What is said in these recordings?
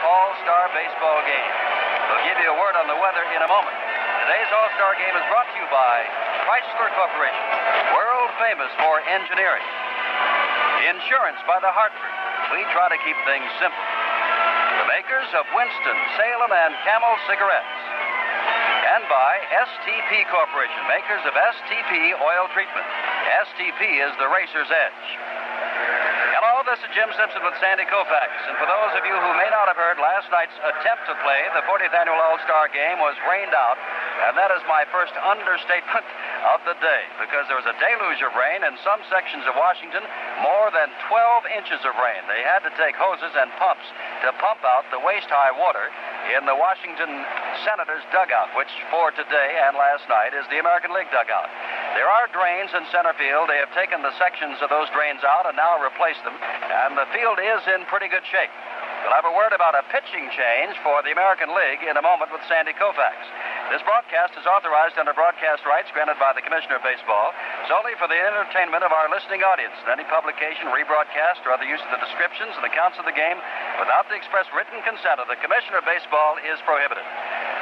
All Star Baseball Game. We'll give you a word on the weather in a moment. Today's All Star Game is brought to you by Chrysler Corporation, world famous for engineering. Insurance by the Hartford. We try to keep things simple. The makers of Winston, Salem, and Camel cigarettes. And by STP Corporation, makers of STP oil treatment. STP is the racer's edge. Hello, this is Jim Simpson with Sandy Koufax. And for those of you who may not have heard, last night's attempt to play the 40th Annual All-Star Game was rained out. And that is my first understatement of the day, because there was a deluge of rain in some sections of Washington, more than 12 inches of rain. They had to take hoses and pumps to pump out the waist-high water in the Washington Senators' dugout, which for today and last night is the American League dugout. There are drains in center field. They have taken the sections of those drains out and now replaced them, and the field is in pretty good shape. We'll have a word about a pitching change for the American League in a moment with Sandy Koufax. This broadcast is authorized under broadcast rights granted by the Commissioner of Baseball solely for the entertainment of our listening audience. And any publication, rebroadcast, or other use of the descriptions and accounts of the game without the express written consent of the Commissioner of Baseball is prohibited.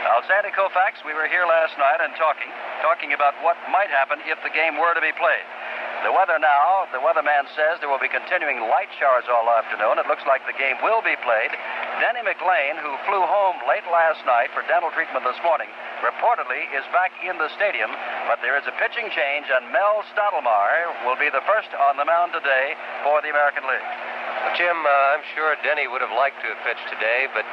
Now, Sandy Koufax, we were here last night and talking about what might happen if the game were to be played. The weather now, the weatherman says there will be continuing light showers all afternoon. It looks like the game will be played. Denny McLean, who flew home late last night for dental treatment this morning, reportedly is back in the stadium, but there is a pitching change, and Mel Stottlemyre will be the first on the mound today for the American League. Jim, I'm sure Denny would have liked to have pitched today, but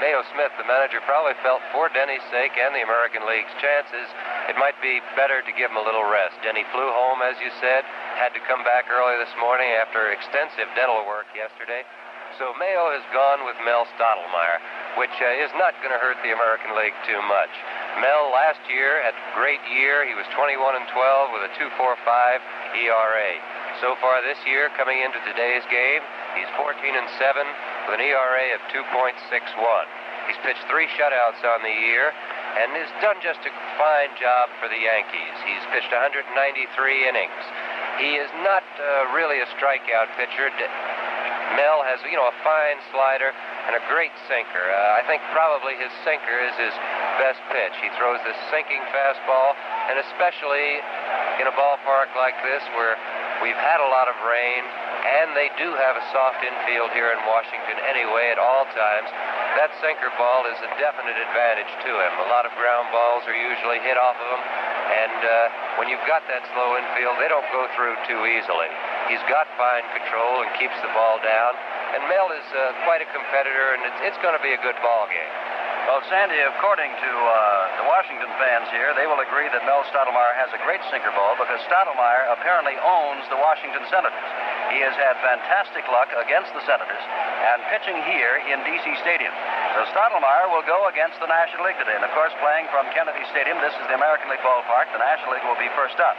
Mayo Smith, the manager, probably felt for Denny's sake and the American League's chances, it might be better to give him a little rest. Denny flew home, as you said, had to come back early this morning after extensive dental work yesterday. So Mayo has gone with Mel Stottlemyre, which is not going to hurt the American League too much. Mel last year had a great year. He was 21-12 with a 2.45 ERA. So far this year, coming into today's game, he's 14-7 with an ERA of 2.61. He's pitched 3 shutouts on the year and has done just a fine job for the Yankees. He's pitched 193 innings. He is not really a strikeout pitcher. Mel has, a fine slider and a great sinker. I think probably his sinker is his best pitch. He throws this sinking fastball, and especially in a ballpark like this where we've had a lot of rain, and they do have a soft infield here in Washington anyway at all times. That sinker ball is a definite advantage to him. A lot of ground balls are usually hit off of him, and when you've got that slow infield, they don't go through too easily. He's got fine control and keeps the ball down, and Mel is quite a competitor, and it's going to be a good ball game. Well, Sandy, according to the Washington fans here, they will agree that Mel Stottlemyre has a great sinker ball because Stottlemyre apparently owns the Washington Senators. He has had fantastic luck against the Senators and pitching here in D.C. Stadium. So Stottlemyre will go against the National League today. And, of course, playing from Kennedy Stadium, this is the American League ballpark. The National League will be first up.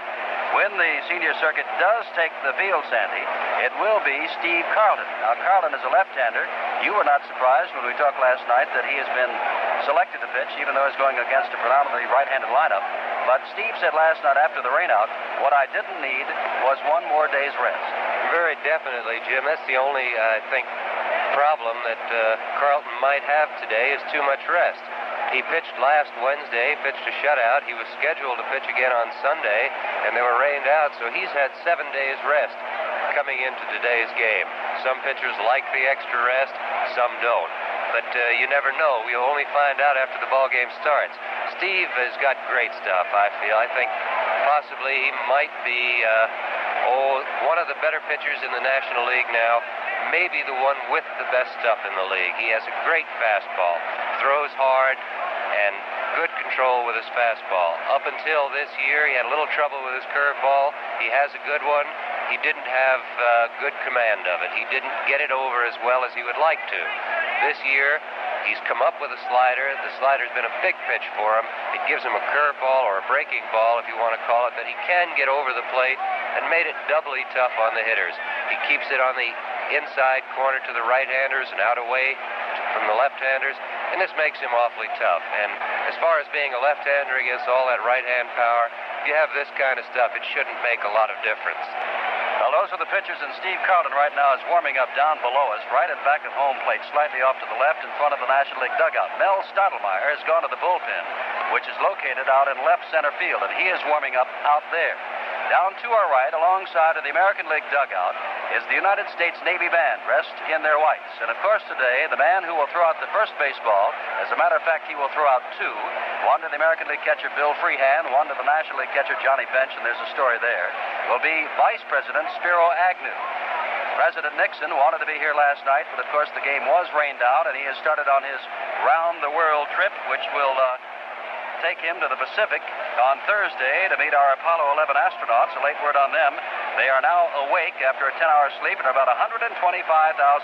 When the senior circuit does take the field, Sandy, it will be Steve Carlton. Now, Carlton is a left-hander. You were not surprised when we talked last night that he has been selected to pitch, even though he's going against a predominantly right-handed lineup. But Steve said last night after the rainout, what I didn't need was one more day's rest. Very definitely, Jim. That's the only, I think, problem that Carlton might have today is too much rest. He pitched last Wednesday, pitched a shutout. He was scheduled to pitch again on Sunday, and they were rained out, so he's had 7 days rest coming into today's game. Some pitchers like the extra rest, some don't. But you never know. We'll only find out after the ball game starts. Steve has got great stuff, I feel. I think possibly he might be one of the better pitchers in the National League now, maybe the one with the best stuff in the league. He has a great fastball, throws hard, and good control with his fastball. Up until this year, he had a little trouble with his curveball. He has a good one. He didn't have good command of it. He didn't get it over as well as he would like to. This year, he's come up with a slider. The slider's been a big pitch for him. It gives him a curveball or a breaking ball, if you want to call it, that he can get over the plate and made it doubly tough on the hitters. He keeps it on the inside corner to the right-handers and out away from the left-handers, and this makes him awfully tough. And as far as being a left-hander against all that right-hand power, if you have this kind of stuff, it shouldn't make a lot of difference. Well, those are the pitchers, and Steve Carlton right now is warming up down below us, right at back of home plate, slightly off to the left in front of the National League dugout. Mel Stottlemyre has gone to the bullpen, which is located out in left center field, and he is warming up out there. Down to our right, alongside of the American League dugout, is the United States Navy band, dressed in their whites. And of course today, the man who will throw out the first baseball, as a matter of fact, he will throw out two. One to the American League catcher Bill Freehan, one to the National League catcher Johnny Bench, and there's a story there, will be Vice President Spiro Agnew. President Nixon wanted to be here last night, but of course the game was rained out, and he has started on his round-the-world trip, which will take him to the Pacific on Thursday to meet our Apollo 11 astronauts. A late word on them. They are now awake after a 10-hour sleep and are about 125,000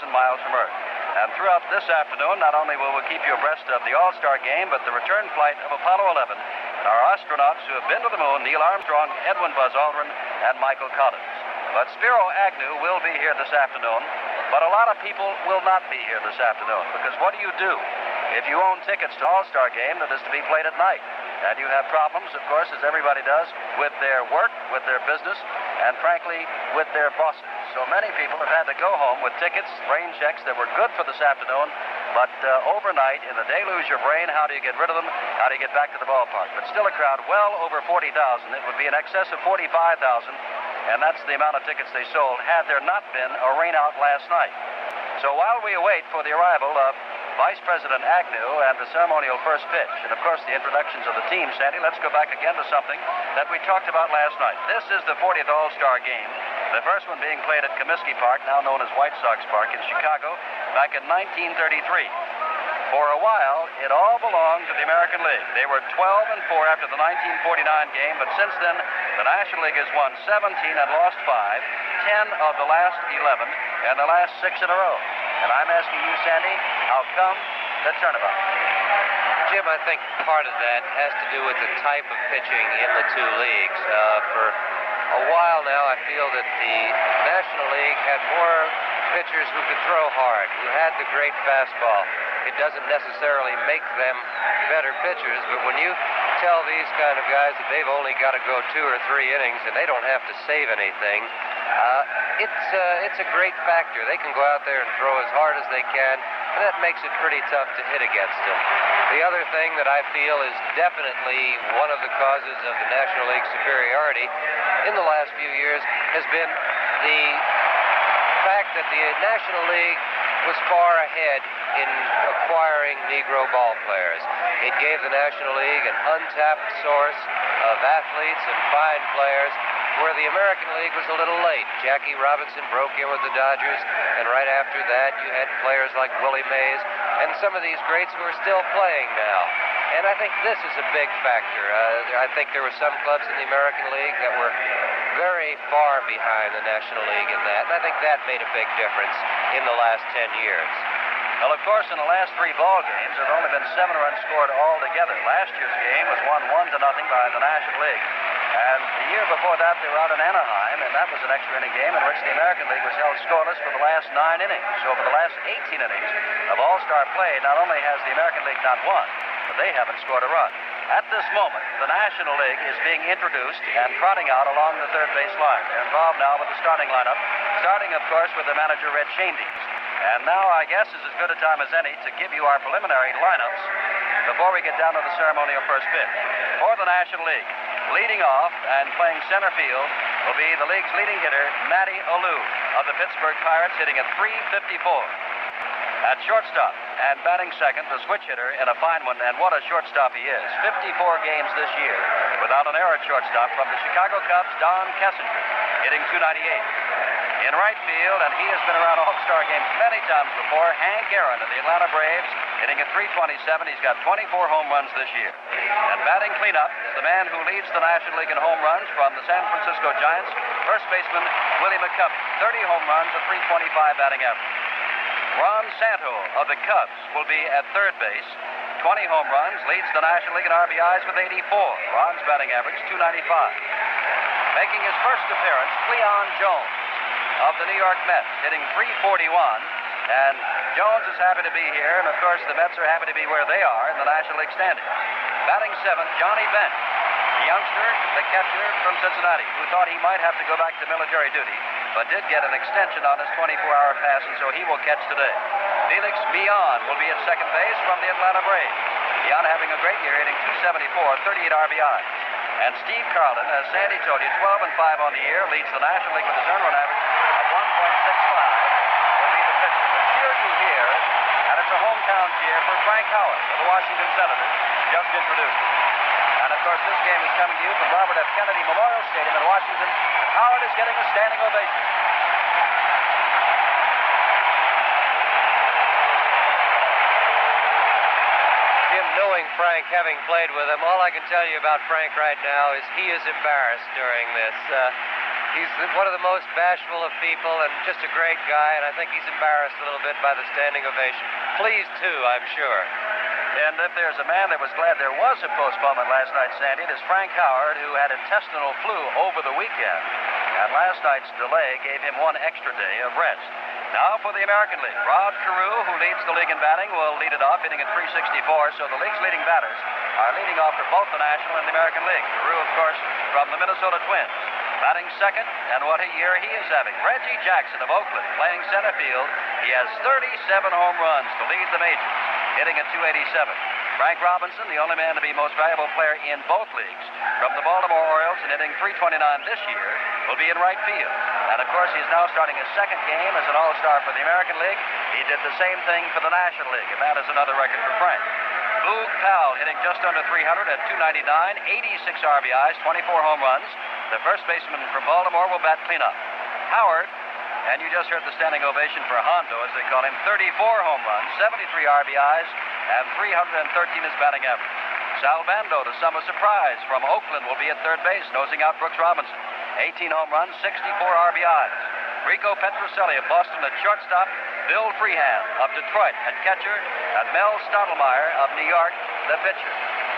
miles from Earth. And throughout this afternoon, not only will we keep you abreast of the All Star Game, but the return flight of Apollo 11 and our astronauts who have been to the moon, Neil Armstrong, Edwin Buzz Aldrin, and Michael Collins. But Spiro Agnew will be here this afternoon, but a lot of people will not be here this afternoon, because what do? If you own tickets to All-Star Game that is to be played at night, and you have problems, of course, as everybody does, with their work, with their business, and frankly, with their bosses. So many people have had to go home with tickets, rain checks that were good for this afternoon, but overnight, in the deluge of rain, how do you get rid of them? How do you get back to the ballpark? But still a crowd well over 40,000. It would be in excess of 45,000, and that's the amount of tickets they sold had there not been a rain out last night. So while we await for the arrival of Vice President Agnew and the ceremonial first pitch, and of course the introductions of the team, Sandy, let's go back again to something that we talked about last night. This is the 40th All-Star Game, the first one being played at Comiskey Park, now known as White Sox Park in Chicago, back in 1933. For a while, it all belonged to the American League. They were 12-4 after the 1949 game, but since then, the National League has won 17 and lost 5, 10 of the last 11, and the last 6 in a row. And I'm asking you, Sandy, how come the turnabout? Jim, I think part of that has to do with the type of pitching in the two leagues. For a while now, I feel that the National League had more pitchers who could throw hard, who had the great fastball. It doesn't necessarily make them better pitchers, but when you tell these kind of guys that they've only got to go 2 or 3 innings and they don't have to save anything, it's a great factor. They can go out there and throw as hard as they can, and that makes it pretty tough to hit against them. The other thing that I feel is definitely one of the causes of the National League superiority in the last few years has been the fact that the National League was far ahead in acquiring Negro ball players. It gave the National League an untapped source of athletes and fine players, where the American League was a little late. Jackie Robinson broke in with the Dodgers, and right after that you had players like Willie Mays and some of these greats who are still playing now. And I think this is a big factor. I think there were some clubs in the American League that were very far behind the National League in that, and I think that made a big difference in the last 10 years. Well, of course, in the last 3 ball games, there have only been 7 runs scored altogether. Last year's game was won 1-0 by the National League. And the year before that, they were out in Anaheim, and that was an extra inning game in which the American League was held scoreless for the last 9 innings. So for the last 18 innings of All-Star play, not only has the American League not won, but they haven't scored a run. At this moment, the National League is being introduced and trotting out along the third base line. They're involved now with the starting lineup, starting, of course, with their manager, Red Schoendienst. And now I guess is as good a time as any to give you our preliminary lineups before we get down to the ceremonial first pitch. For the National League, leading off and playing center field will be the league's leading hitter, Matty Alou of the Pittsburgh Pirates, hitting at .354. At shortstop and batting second, the switch hitter in a fine one, and what a shortstop he is. 54 games this year without an error at shortstop from the Chicago Cubs, Don Kessinger, hitting .298. In right field, and he has been around All-Star games many times before, Hank Aaron of the Atlanta Braves, hitting at .327. He's got 24 home runs this year. And batting cleanup is the man who leads the National League in home runs from the San Francisco Giants, first baseman Willie McCovey, 30 home runs, a .325 batting average. Ron Santo of the Cubs will be at third base, 20 home runs, leads the National League in RBIs with 84. Ron's batting average, .295. Making his first appearance, Cleon Jones of the New York Mets, hitting .341. And Jones is happy to be here, and of course the Mets are happy to be where they are in the National League standings. Batting seventh, Johnny Bench, the youngster, the catcher from Cincinnati, who thought he might have to go back to military duty. but did get an extension on his 24-hour pass, and so he will catch today. Felix Millan will be at second base from the Atlanta Braves. Millan having a great year, hitting .274, 38 RBIs. And Steve Carlin, as Sandy told you, 12 and 5 on the year, leads the National League with his earned run average of 1.65. Will be the pitcher. The cheer you hear, and it's a hometown cheer for Frank Howard of the Washington Senators, just introduced. And of course, this game is coming to you from Robert F. Kennedy Memorial Stadium in Washington. Howard is getting a standing ovation. Jim, knowing Frank, having played with him, all I can tell you about Frank right now is he is embarrassed during this. He's one of the most bashful of people and just a great guy, and I think he's embarrassed a little bit by the standing ovation. Pleased, too, I'm sure. And if there's a man that was glad there was a postponement last night, Sandy, it is Frank Howard, who had intestinal flu over the weekend. And last night's delay gave him one extra day of rest. Now for the American League. Rod Carew, who leads the league in batting, will lead it off, hitting at .364. So the league's leading batters are leading off for both the National and the American League. Carew, of course, from the Minnesota Twins. Batting second, and what a year he is having. Reggie Jackson of Oakland playing center field. He has 37 home runs to lead the majors, hitting at .287. Frank Robinson, the only man to be most valuable player in both leagues, from the Baltimore Orioles and hitting .329 this year, will be in right field. And of course, he is now starting his second game as an All-Star for the American League. He did the same thing for the National League, and that is another record for Frank. Boog Powell hitting just under .300 at .299, 86 RBIs, 24 home runs. The first baseman from Baltimore will bat cleanup. Howard, and you just heard the standing ovation for Hondo, as they call him, 34 home runs, 73 RBIs, and 313 is batting average. Sal Bando, to some surprise, from Oakland, will be at third base, nosing out Brooks Robinson. 18 home runs, 64 RBIs. Rico Petrocelli of Boston at shortstop. Bill Freehand of Detroit at catcher. And Mel Stottlemyre of New York, the pitcher.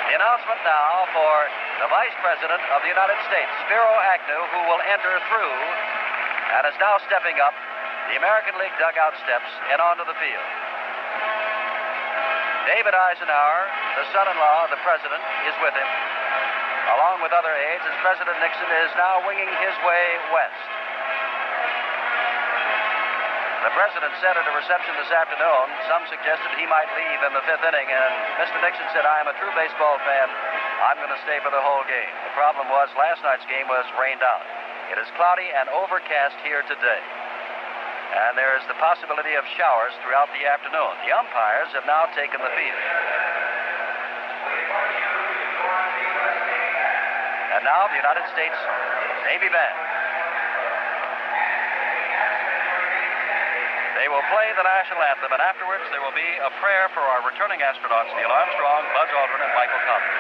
The announcement now for the Vice President of the United States, Spiro Agnew, who will enter through and is now stepping up the American League dugout steps and onto the field. David Eisenhower, the son-in-law of the president, is with him, along with other aides, as President Nixon is now winging his way west. The president said at a reception this afternoon, some suggested he might leave in the fifth inning, and Mr. Nixon said, "I am a true baseball fan. I'm going to stay for the whole game." The problem was last night's game was rained out. It is cloudy and overcast here today. And there is the possibility of showers throughout the afternoon. The umpires have now taken the field. And now the United States Navy Band. They will play the national anthem, and afterwards there will be a prayer for our returning astronauts, Neil Armstrong, Buzz Aldrin, and Michael Collins.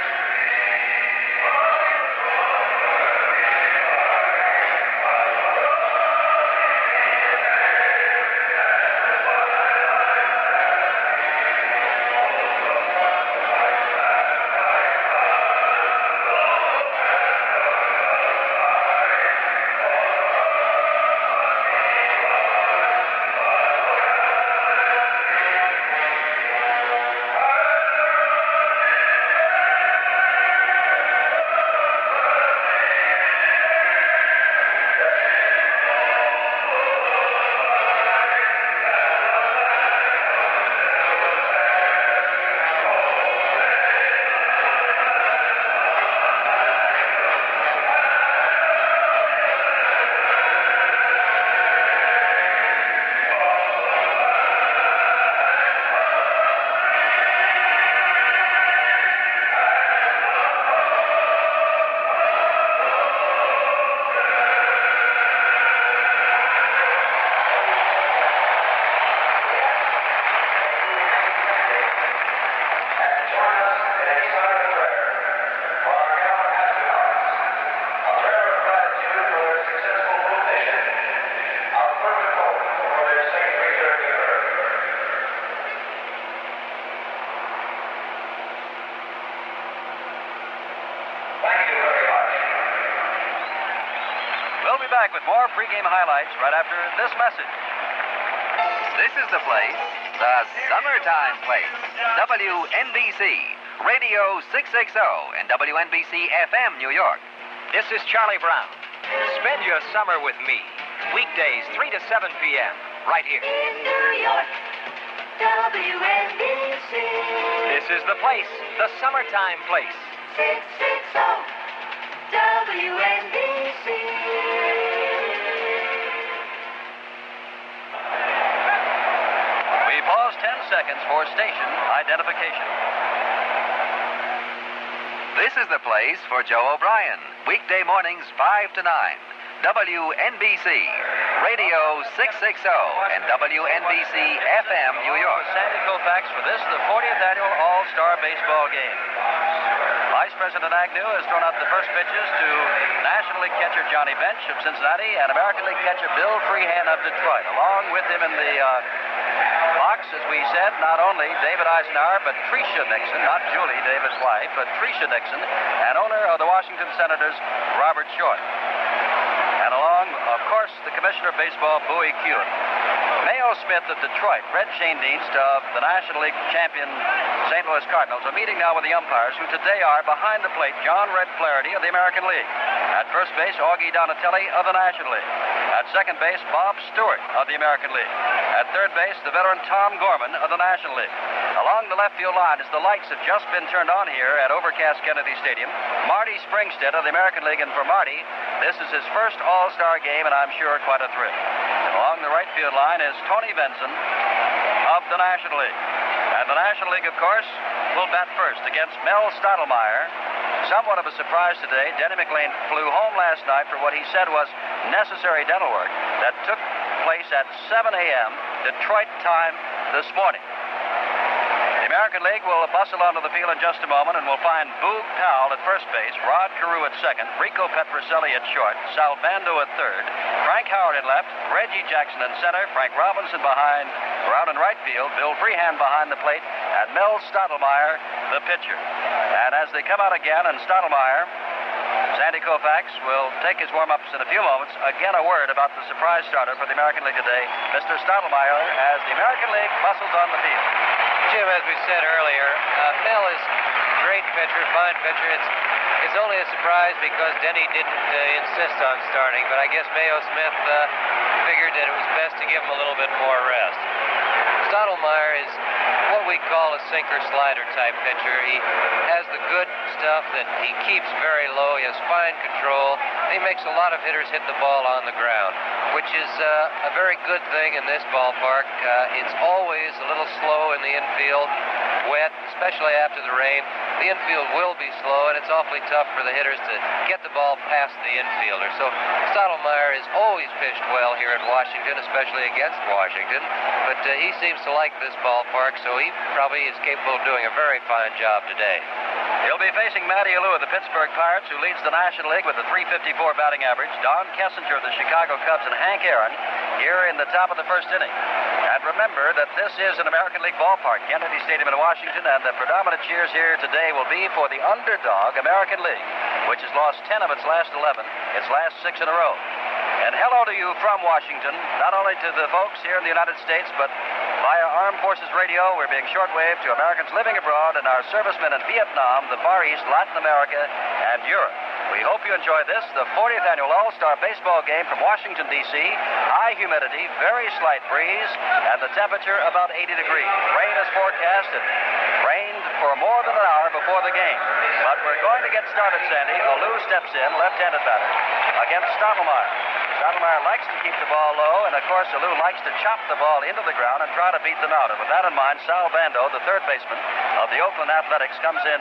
We'll be back with more pregame highlights right after this message. This is the place, the summertime place. WNBC, Radio 660, and WNBC FM New York. This is Charlie Brown. Spend your summer with me. Weekdays, 3 to 7 p.m. Right here. In New York, WNBC. This is the place, the summertime place. 660 WNBC. We pause 10 seconds for station identification. This is the place for Joe O'Brien. Weekday mornings 5 to 9. WNBC, Radio 660, and WNBC FM New York. Sandy Koufax for this, the 40th annual All Star Baseball Game. Vice President Agnew has thrown out the first pitches to National League catcher Johnny Bench of Cincinnati and American League catcher Bill Freehan of Detroit. Along with him in the box, as we said, not only David Eisenhower, but Tricia Nixon, not Julie, David's wife, but Tricia Nixon, and owner of the Washington Senators, Robert Short. And along, of course, the Commissioner of Baseball, Bowie Kuhn. Mayo Smith of Detroit, Red Schoendienst of the National League champion St. Louis Cardinals, are meeting now with the umpires, who today are behind the plate, John Red Flaherty of the American League. At first base, Augie Donatelli of the National League. At second base, Bob Stewart of the American League. At third base, the veteran Tom Gorman of the National League. Along the left field line, as the lights have just been turned on here at overcast Kennedy Stadium, Marty Springstead of the American League, and for Marty, this is his first All-Star game, and I'm sure quite a thrill. And along the right field line is Tony Benson of the National League. And the National League, of course, will bat first against Mel Stottlemyre. Somewhat of a surprise today, Denny McLean flew home last night for what he said was necessary dental work that took place at 7 a.m. Detroit time this morning. The American League will bustle onto the field in just a moment, and we'll find Boog Powell at first base, Rod Carew at second, Rico Petroselli at short, Sal Bando at third, Frank Howard in left, Reggie Jackson in center, Frank Robinson around in right field, Bill Freehan behind the plate, and Mel Stottlemyre, the pitcher. And as they come out again, and Stottlemyre, Sandy Koufax will take his warm-ups in a few moments. Again, a word about the surprise starter for the American League today, Mr. Stottlemyre, as the American League bustles on the field. Jim, as we said earlier, Mel is a great pitcher, fine pitcher. It's only a surprise because Denny didn't insist on starting, but I guess Mayo Smith figured that it was best to give him a little bit more rest. Stottlemyre is what we call a sinker-slider type pitcher. He has the good stuff that he keeps very low. He has fine control. He makes a lot of hitters hit the ball on the ground, which is a very good thing in this ballpark. It's always a little slow in the infield, wet, especially after the rain. The infield will be slow, and it's awfully tough for the hitters to get the ball past the infielder. So Stottlemyre has always pitched well here in Washington, especially against Washington. But he seems to like this ballpark, so he probably is capable of doing a very fine job today. He'll be facing Matty Alou of the Pittsburgh Pirates, who leads the National League with a .354 batting average, Don Kessinger of the Chicago Cubs, and Hank Aaron here in the top of the first inning. And remember that this is an American League ballpark, Kennedy Stadium in Washington, and the predominant cheers here today will be for the underdog American League, which has lost 10 of its last 11, its last 6 in a row. And hello to you from Washington, not only to the folks here in the United States, but via Armed Forces Radio. We're being shortwave to Americans living abroad and our servicemen in Vietnam, the Far East, Latin America, and Europe. We hope you enjoy this, the 40th annual All-Star Baseball Game from Washington, D.C. High humidity, very slight breeze, and the temperature about 80 degrees. Rain is forecast. It rained for more than an hour before the game. But we're going to get started, Sandy. Alou steps in, left-handed batter, against Stottlemyre. Stottlemyre likes to keep the ball low, and of course Alou likes to chop the ball into the ground and try to beat them out. And with that in mind, Sal Bando, the third baseman of the Oakland Athletics, comes in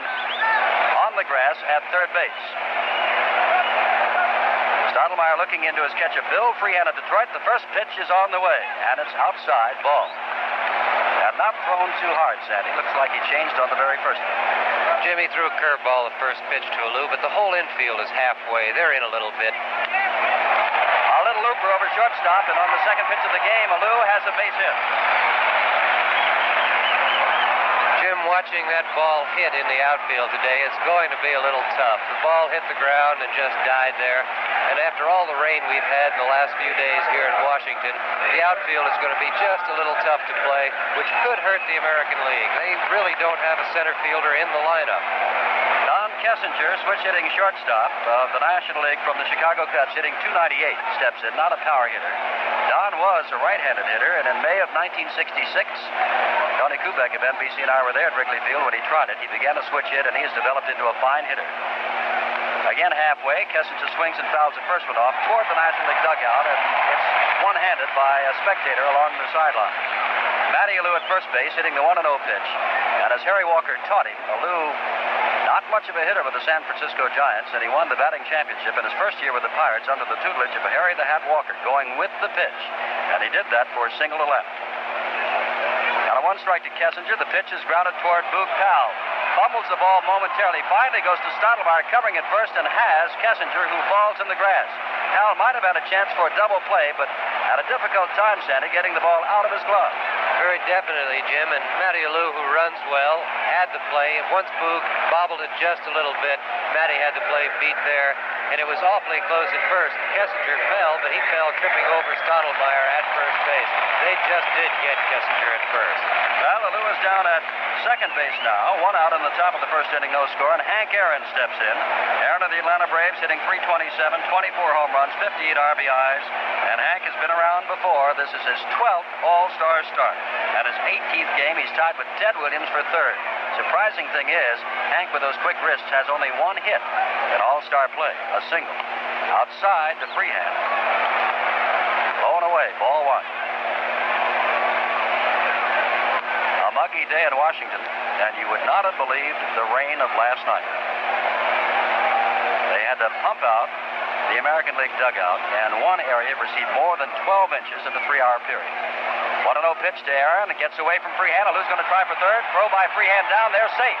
on the grass at third base. Stottlemyre looking into his catcher, Bill Freehan of Detroit. The first pitch is on the way, and it's outside ball. And not thrown too hard, Sandy. Looks like he changed on the very first one. Jimmy threw a curveball the first pitch to Alou, but the whole infield is halfway. They're in a little bit. A little looper over shortstop, and on the second pitch of the game, Alou has a base hit. Jim, watching that ball hit in the outfield today, it's going to be a little tough. The ball hit the ground and just died there. And after all the rain we've had in the last few days here in Washington, the outfield is going to be just a little tough to play, which could hurt the American League. They really don't have a center fielder in the lineup. Don Kessinger, switch-hitting shortstop of the National League from the Chicago Cubs, hitting .298, steps in, not a power hitter. Don was a right-handed hitter, and in May of 1966, Tony Kubek of NBC and I were there at Wrigley Field when he tried it. He began to switch hit, and he has developed into a fine hitter. Again, halfway, Kessinger swings and fouls the first one off toward the National League dugout, and it's one-handed by a spectator along the sideline. Matty Alou at first base, hitting the 1-0 pitch. And as Harry Walker taught him, Alou, not much of a hitter with the San Francisco Giants, and he won the batting championship in his first year with the Pirates under the tutelage of Harry the Hat Walker, going with the pitch. And he did that for a single to left. Now, a one strike to Kessinger. The pitch is grounded toward Boog Powell. Fumbles the ball momentarily. Finally goes to Stottlemyre, covering at first, and has Kessinger, who falls in the grass. Powell might have had a chance for a double play, but had a difficult time, Sandy, getting the ball out of his glove. Very definitely, Jim. And Matty Alou, who runs well, had the play. And once Boog bobbled it just a little bit, Matty had the play beat there. And it was awfully close at first. Kessinger fell, but he fell tripping over Stottlemyre at first base. They just did get Kessinger at first. Well, Alou is down at second base now. One out in the top of the first inning, no score. And Hank Aaron steps in. Aaron of the Atlanta Braves hitting .327, 24 home runs, 58 RBIs. And Hank has been around before. This is his 12th All-Star start. At his 18th game, he's tied with Ted Williams for third. Surprising thing is, Hank, with those quick wrists, has only one hit in All-Star play, a single. Outside to Freehand. Blown away, ball one. A muggy day in Washington, and you would not have believed the rain of last night. They had to pump out the American League dugout, and one area received more than 12 inches in the 3-hour period. 1-0 pitch to Aaron. It gets away from Freehand. Alou's going to try for third. Throw by Freehand down there, safe.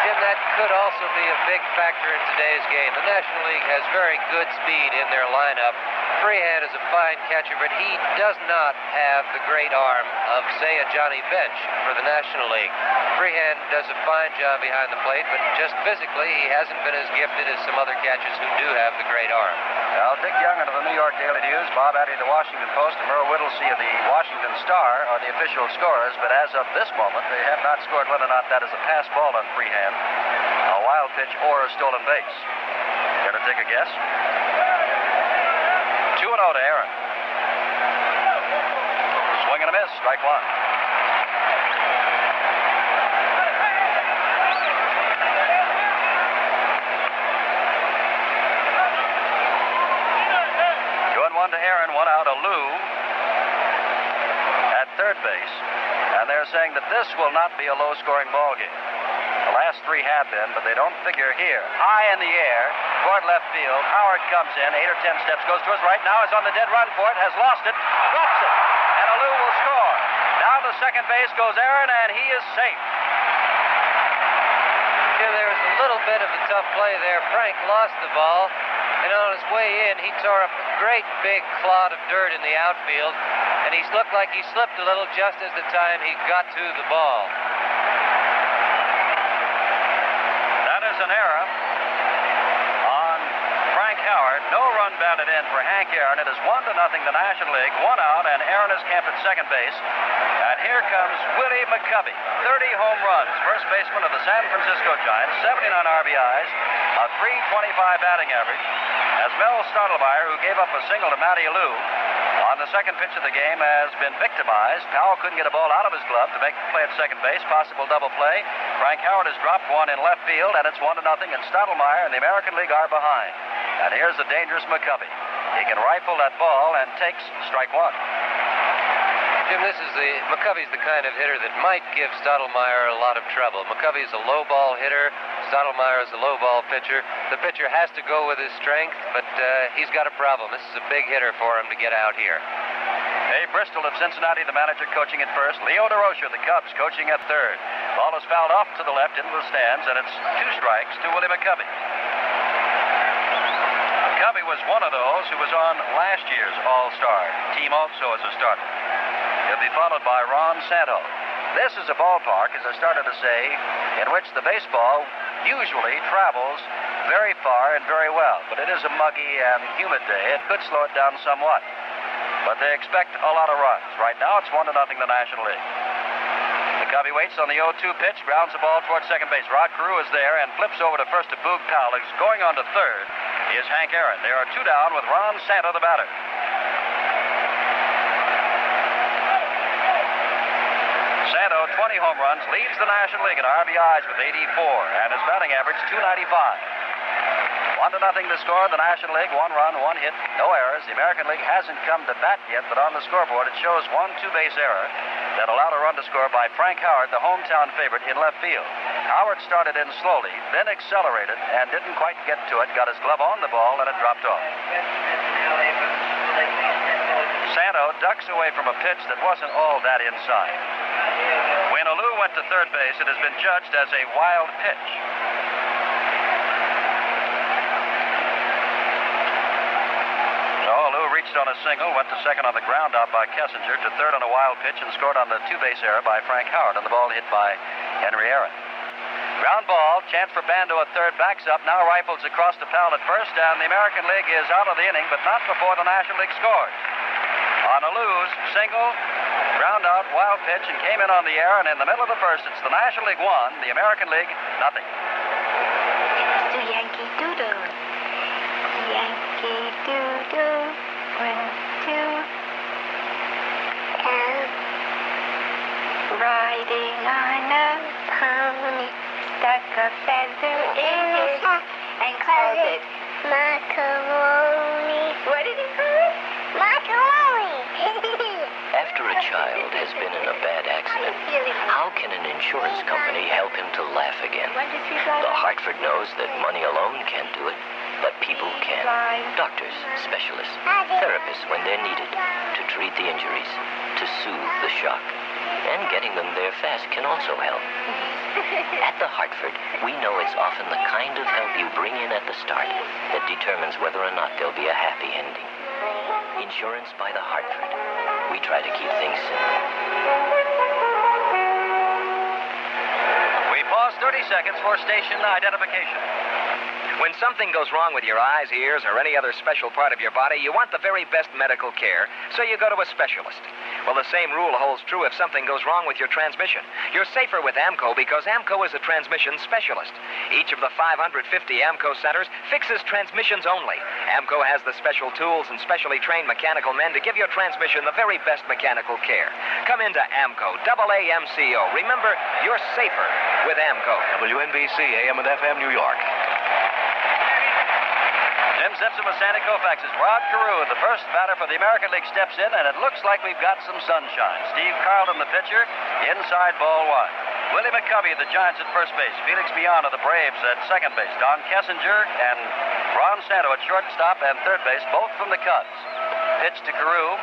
Jim, that could also be a big factor in today's game. The National League has very good speed in their lineup. Freehand is a fine catcher, but he does not have the great arm of, say, a Johnny Bench for the National League. Freehand does a fine job behind the plate, but just physically, he hasn't been as gifted as some other catchers who do have the great arm. Well, Dick Young of the New York Daily News, Bob Addy of the Washington Post, and Merle Whittlesey of the Washington Star are the official scorers, but as of this moment, they have not scored whether or not that is a pass ball on Freehand, a wild pitch, or a stolen base. Care to take a guess? 2-0 to Aaron. Swing and a miss, strike one. One to Aaron, one out. Alou at third base. And they're saying that this will not be a low-scoring ball game. The last three have been, but they don't figure here. High in the air, toward left field. Howard comes in, 8 or 10 steps, goes to his right. Now is on the dead run for it, has lost it, drops it, and Alou will score. Now to second base goes Aaron, and he is safe. Yeah, there was a little bit of a tough play there. Frank lost the ball. And on his way in, he tore up a great big clod of dirt in the outfield, and he looked like he slipped a little just as the time he got to the ball. That is an error on Frank Howard. No run batted in for Hank Aaron. It is 1-0 the National League. One out, and Aaron is camped at second base. And here comes Willie McCovey, 30 home runs, first baseman of the San Francisco Giants, 79 RBIs, a .325 batting average. As Mel Stottlemyre, who gave up a single to Matty Alou on the second pitch of the game, has been victimized. Powell couldn't get a ball out of his glove to make the play at second base, possible double play. Frank Howard has dropped one in left field, and it's 1-0, and Stottlemyre and the American League are behind. And here's the dangerous McCovey. He can rifle that ball and takes strike one. Jim, McCovey's the kind of hitter that might give Stottlemyre a lot of trouble. McCovey's a low ball hitter. Stottlemyre is a low ball pitcher. The pitcher has to go with his strength, but he's got a problem. This is a big hitter for him to get out here. Dave Bristol of Cincinnati, the manager, coaching at first. Leo DeRocher, the Cubs, coaching at third. Ball is fouled off to the left into the stands, and it's 2 strikes to Willie McCovey. McCovey was one of those who was on last year's All-Star team also as a starter. He'll be followed by Ron Santo. This is a ballpark, as I started to say, in which the baseball usually travels very far and very well. But it is a muggy and humid day. It could slow it down somewhat. But they expect a lot of runs. Right now, it's 1-0 the National League. McCovey waits on the 0-2 pitch, grounds the ball towards second base. Rod Carew is there and flips over to first to Boog Powell. Who's going on to third is Hank Aaron. There are 2 down with Ron Santo, the batter. Santo, 20 home runs, leads the National League in RBIs with 84, and his batting average, .295. 1-0 the score. The National League, 1 run, 1 hit, no errors. The American League hasn't come to bat yet, but on the scoreboard it shows 1 2-base error that allowed a run to score by Frank Howard, the hometown favorite, in left field. Howard started in slowly, then accelerated, and didn't quite get to it. Got his glove on the ball, and it dropped off. Santo ducks away from a pitch that wasn't all that inside. When Alou went to third base, it has been judged as a wild pitch. So Alou reached on a single, went to second on the ground out by Kessinger, to third on a wild pitch, and scored on the 2-base error by Frank Howard, and the ball hit by Henry Aaron. Ground ball, chance for Bando at third, backs up, now rifles across to Powell at first, and the American League is out of the inning, but not before the National League scores. On Alou's single, ground out, wild pitch, and came in on the air, and in the middle of the first, it's the National League 1, the American League nothing. It's the Yankee Doodle. Yankee Doodle went to camp, riding on a pony, stuck a feather in his hat and called it macaroni. What did he call it? Macaroni. After a child has been in a bad accident, how can an insurance company help him to laugh again? The Hartford knows that money alone can't do it, but people can. Doctors, specialists, therapists when they're needed, to treat the injuries, to soothe the shock. And getting them there fast can also help. At the Hartford, we know it's often the kind of help you bring in at the start that determines whether or not there'll be a happy ending. Insurance by the Hartford. We try to keep things simple. We pause 30 seconds for station identification. When something goes wrong with your eyes, ears, or any other special part of your body, you want the very best medical care, so you go to a specialist. Well, the same rule holds true if something goes wrong with your transmission. You're safer with AMCO because AMCO is a transmission specialist. Each of the 550 AMCO centers fixes transmissions only. AMCO has the special tools and specially trained mechanical men to give your transmission the very best mechanical care. Come into AMCO, AAMCO. Remember, you're safer with AMCO. WNBC, AM and FM, New York. Jim Simpson with Sandy Koufax. Rod Carew, the first batter for the American League, steps in, and it looks like we've got some sunshine. Steve Carlton, the pitcher, inside ball 1. Willie McCovey, the Giants, at first base. Felix Biana, the Braves, at second base. Don Kessinger and Ron Santo at shortstop and third base, both from the Cubs. Pitch to Carew,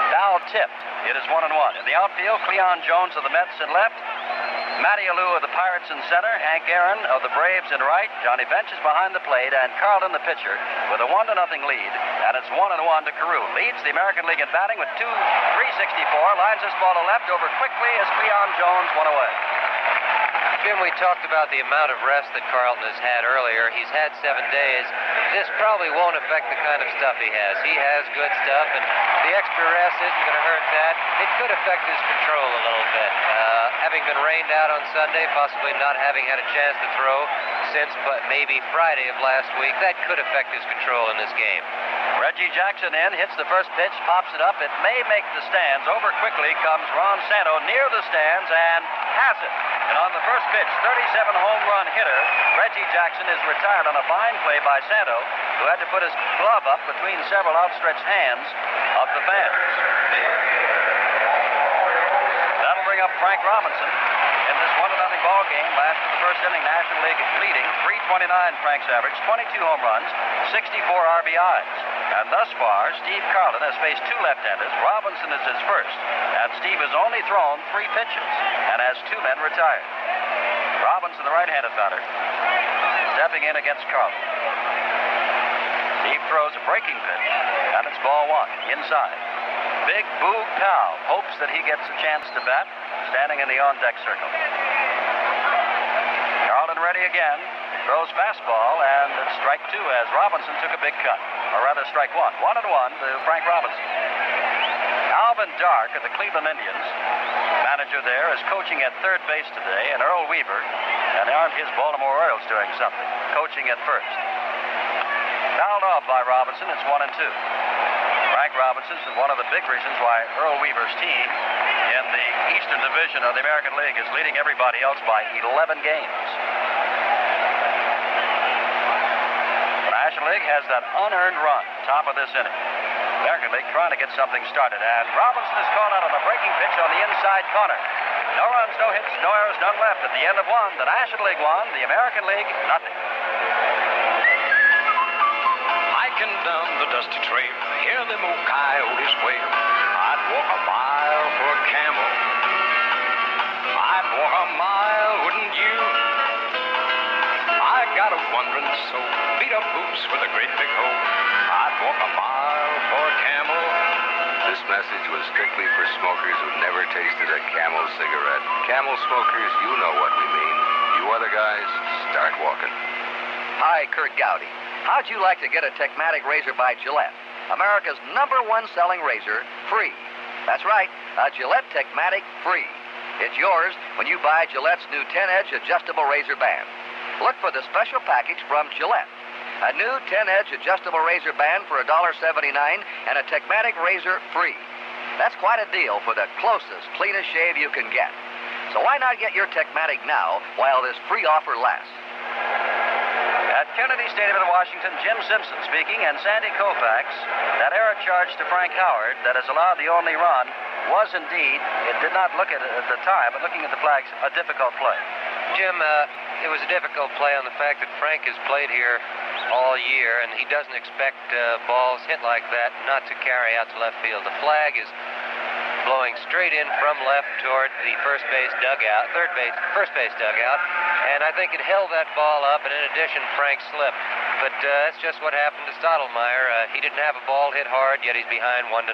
foul tipped. It is 1-1. In the outfield, Cleon Jones of the Mets in left. Matty Alou of the Pirates in center, Hank Aaron of the Braves in right, Johnny Bench is behind the plate, and Carlton, the pitcher, with a 1-0 lead, and it's 1-1 to Carew. Leads the American League in batting with 364, lines this ball to left over quickly as Cleon Jones went away. Jim, we talked about the amount of rest that Carlton has had earlier. He's had 7 days. This probably won't affect the kind of stuff he has. He has good stuff, and the extra rest isn't going to hurt that. It could affect his control a little bit. Having been rained out on Sunday, possibly not having had a chance to throw since maybe Friday of last week, that could affect his control in this game. Reggie Jackson in, hits the first pitch, pops it up. It may make the stands. Over quickly comes Ron Santo near the stands and has it. And on the first pitch, 37 home run hitter, Reggie Jackson is retired on a fine play by Santo, who had to put his glove up between several outstretched hands of the fans. That'll bring up Frank Robinson in this 1-0 ball game. Last of the first inning, National League leading, 329 Frank's average, 22 home runs, 64 RBIs. And thus far, Steve Carlton has faced 2 left-handers. Robinson is his first, and Steve has only thrown 3 pitches and has 2 men retired. Robinson, the right-handed batter, stepping in against Carlton. Steve throws a breaking pitch, and it's ball 1, inside. Big Boog Powell hopes that he gets a chance to bat, standing in the on-deck circle. Carlton ready again. Throws fastball, and it's strike 2 as Robinson took a big cut. Or rather, strike 1. 1-1 to Frank Robinson. Alvin Dark of the Cleveland Indians Manager there is coaching at third base today, and Earl Weaver, and aren't his Baltimore Orioles doing something? Coaching at first. Fouled off by Robinson, it's 1-2. Frank Robinson is one of the big reasons why Earl Weaver's team in the Eastern Division of the American League is leading everybody else by 11 games. The National League has that unearned run, top of this inning. American League trying to get something started, and Robinson is called out on a breaking pitch on the inside corner. No runs, no hits, no errors, none left. At the end of one, the National League won, the American League nothing. Hiking down the dusty trail, hear them old coyotes wail. I'd walk a mile for a camel. I'd walk a mile, wouldn't you? I got a wandering soul, beat up boots with a great big hole. I'd walk a mile for a camel. This message was strictly for smokers who never tasted a Camel cigarette. Camel smokers, you know what we mean. You other guys, start walking. Hi, Kurt Gowdy. How'd you like to get a Techmatic razor by Gillette? America's #1 selling razor, free. That's right, a Gillette Techmatic free. It's yours when you buy Gillette's new 10-edge adjustable razor band. Look for the special package from Gillette. A new 10-edge adjustable razor band for $1.79 and a Techmatic razor free. That's quite a deal for the closest, cleanest shave you can get. So why not get your Techmatic now while this free offer lasts? At Kennedy Stadium in Washington, Jim Simpson speaking, and Sandy Koufax. That error charge to Frank Howard that has allowed the only run was indeed, it did not look at it at the time, but looking at the flags, a difficult play. Jim, it was a difficult play on the fact that Frank has played here all year, and he doesn't expect balls hit like that not to carry out to left field. The flag is blowing straight in from left toward the first base dugout, first base dugout, and I think it held that ball up, and in addition, Frank slipped. But that's just what happened to Stottlemyre. He didn't have a ball hit hard, yet he's behind 1-0.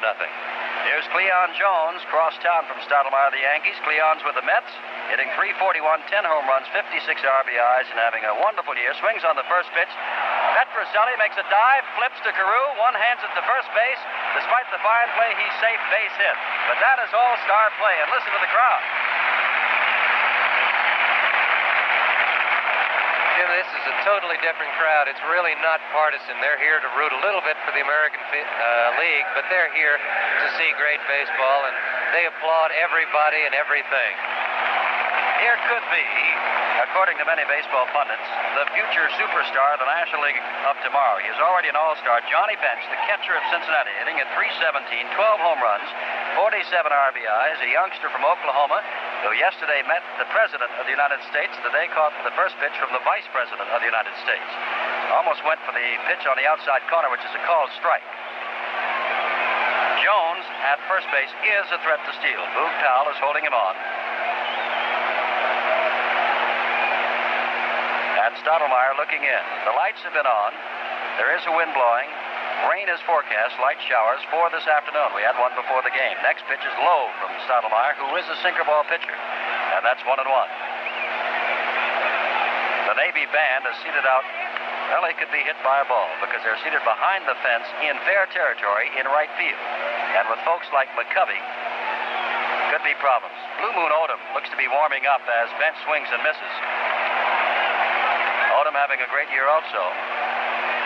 Here's Cleon Jones, cross town from Stottlemyre, the Yankees. Cleon's with the Mets, hitting .341, 10 home runs, 56 RBIs, and having a wonderful year. Swings on the first pitch. Petrocelli makes a dive, flips to Carew, one hands it to first base. Despite the fine play, he's safe, base hit. But that is all-star play, and listen to the crowd. Jim, this is a totally different crowd. It's really not partisan. They're here to root a little bit for the American League, but they're here to see great baseball, and they applaud everybody and everything. Here could be, according to many baseball pundits, the future superstar of the National League of tomorrow. He is already an all-star. Johnny Bench, the catcher of Cincinnati, hitting at .317, 12 home runs, 47 RBIs, a youngster from Oklahoma who yesterday met the President of the United States and today caught the first pitch from the Vice President of the United States. Almost went for the pitch on the outside corner, which is a called strike. Jones at first base is a threat to steal. Boog Powell is holding him on. And Stottlemyre looking in. The lights have been on. There is a wind blowing. Rain is forecast, light showers for this afternoon. We had one before the game. Next pitch is low from Stottlemyre, who is a sinker ball pitcher. And that's 1-1. The Navy band is seated out. Well, they could be hit by a ball because they're seated behind the fence in fair territory in right field. And with folks like McCovey, could be problems. Blue Moon Odom looks to be warming up as Bench swings and misses. Odom having a great year also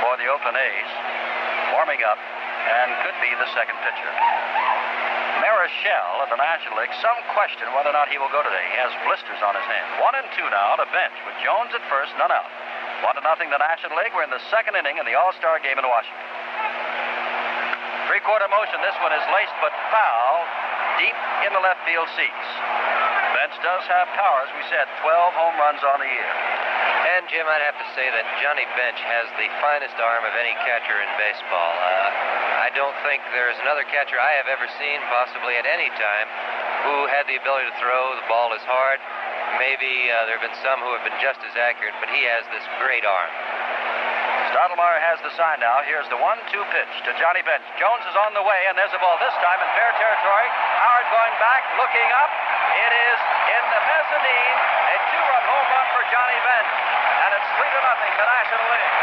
for the Oakland A's. Warming up and could be the second pitcher. Marichal of the National League, some question whether or not he will go today. He has blisters on his hand. 1-2 now to Bench with Jones at first, none out. 1-0 the National League. We're in the second inning in the All Star Game in Washington. Three-quarter motion. This one is laced but foul deep in the left field seats. Bench does have power, as we said, 12 home runs on the year. And, Jim, I'd have to say that Johnny Bench has the finest arm of any catcher in baseball. I don't think there's another catcher I have ever seen, possibly at any time, who had the ability to throw. The ball is hard. Maybe there have been some who have been just as accurate, but he has this great arm. Stottlemyre has the sign now. Here's the 1-2 pitch to Johnny Bench. Jones is on the way, and there's a ball this time in fair territory. Howard going back, looking up. It is in the mezzanine. A two-run home run for Johnny Bench. And it's 3-0, the National League.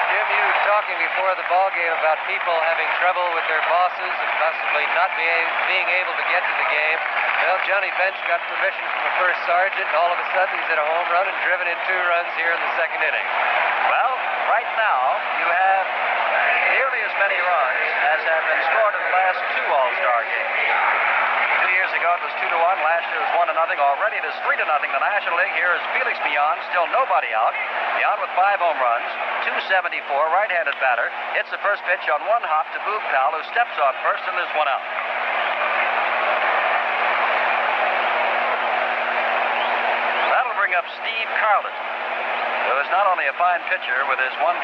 Jim, you talking before the ball game about people having trouble with their bosses and possibly not being able to get to the game. Well, Johnny Bench got permission from the first sergeant, and all of a sudden he's hit a home run and driven in 2 runs here in the second inning. Well, right now, you have nearly as many runs as have been scored in the last 2 All-Star games. 2 years ago, it was 2-1. Last year, it was 1-0. Already, it is 3-0. The National League. Here is Felix Millan, still nobody out. Millan with 5 home runs, 274, right-handed batter. Hits the first pitch on 1 hop to Boog Powell, who steps on first, and there's 1 out. That'll bring up Steve Carlton, who is not only a fine pitcher with his 1.65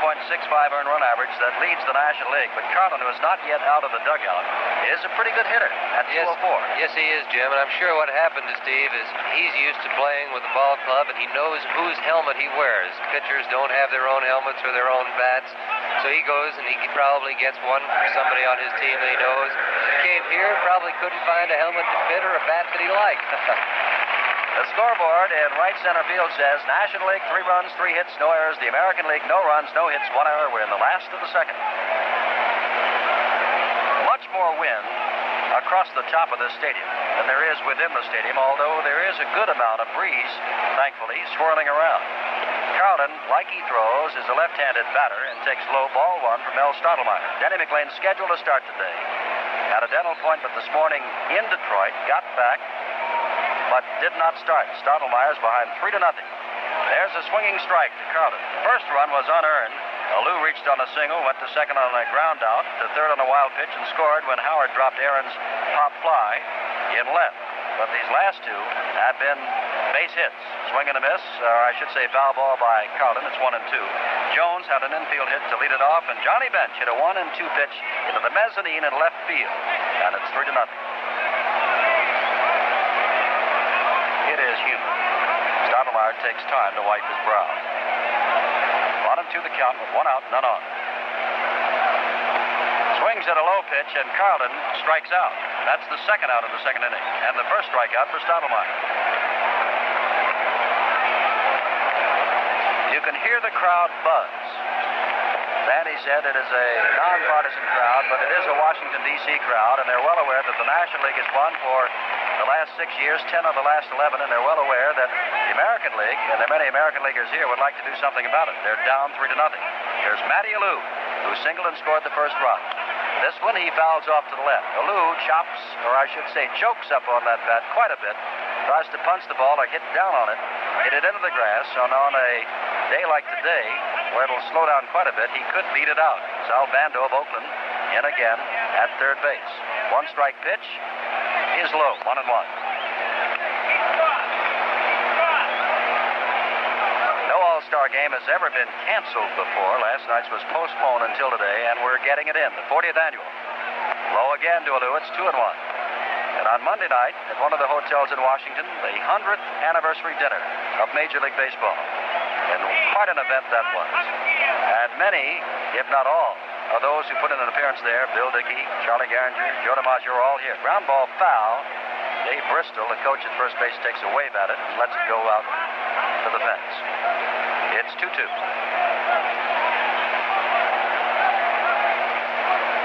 earned run average that leads the National League, but Carlton, who is not yet out of the dugout, is a pretty good hitter at 204. Yes, he is, Jim, and I'm sure what happened to Steve is he's used to playing with the ball club, and he knows whose helmet he wears. Pitchers don't have their own helmets or their own bats, so he goes and he probably gets one from somebody on his team that he knows. Came here, probably couldn't find a helmet to fit or a bat that he liked. The scoreboard in right center field says National League 3 runs, 3 hits, no errors. The American League, no runs, no hits, 1 error. We're in the last of the second. Much more wind across the top of this stadium than there is within the stadium, although there is a good amount of breeze, thankfully, swirling around. Carlton, like he throws, is a left-handed batter and takes low ball 1 from Mel Stottlemyre. Denny McLain scheduled to start today. Had a dental appointment this morning in Detroit, got back, but did not start. Stottlemyre's behind 3-0. There's a swinging strike to Carlton. First run was unearned. Lou reached on a single, went to second on a ground out, to third on a wild pitch, and scored when Howard dropped Aaron's pop fly in left. But these last 2 have been base hits. Swing and a miss, or I should say foul ball by Carlton. It's 1-2. Jones had an infield hit to lead it off, and Johnny Bench hit a 1-2 pitch into the mezzanine in left field. And it's 3-0. It is humid. Stottlemyre takes time to wipe his brow. 1-2 the count with 1 out, none on. Swings at a low pitch, and Carlton strikes out. That's the second out of the second inning, and the first strikeout for Stottlemyre. You can hear the crowd buzz. Sandy said it is a nonpartisan crowd, but it is a Washington, D.C. crowd, and they're well aware that the National League has won for the last 6 years, 10 of the last 11, and they're well aware that the American League, and there are many American Leaguers here, would like to do something about it. They're down 3-0. Here's Matty Alou, who singled and scored the first run. This one, he fouls off to the left. Alou chops, or I should say chokes up on that bat quite a bit, tries to punch the ball or hit down on it, hit it into the grass, and on a day like today, where it'll slow down quite a bit, he could beat it out. Sal Bando of Oakland in again at third base. 1 strike pitch is low, 1-1. No All-Star game has ever been canceled before. Last night's was postponed until today, and we're getting it in, the 40th annual. Low again to Alou, it's 2-1. And on Monday night, at one of the hotels in Washington, the 100th anniversary dinner of Major League Baseball. And quite an event that was. And many, if not all, of those who put in an appearance there, Bill Dickey, Charlie Gehringer, Joe DiMaggio, are all here. Ground ball foul. Dave Bristol, the coach at first base, takes a wave at it and lets it go out to the fence. It's 2-2.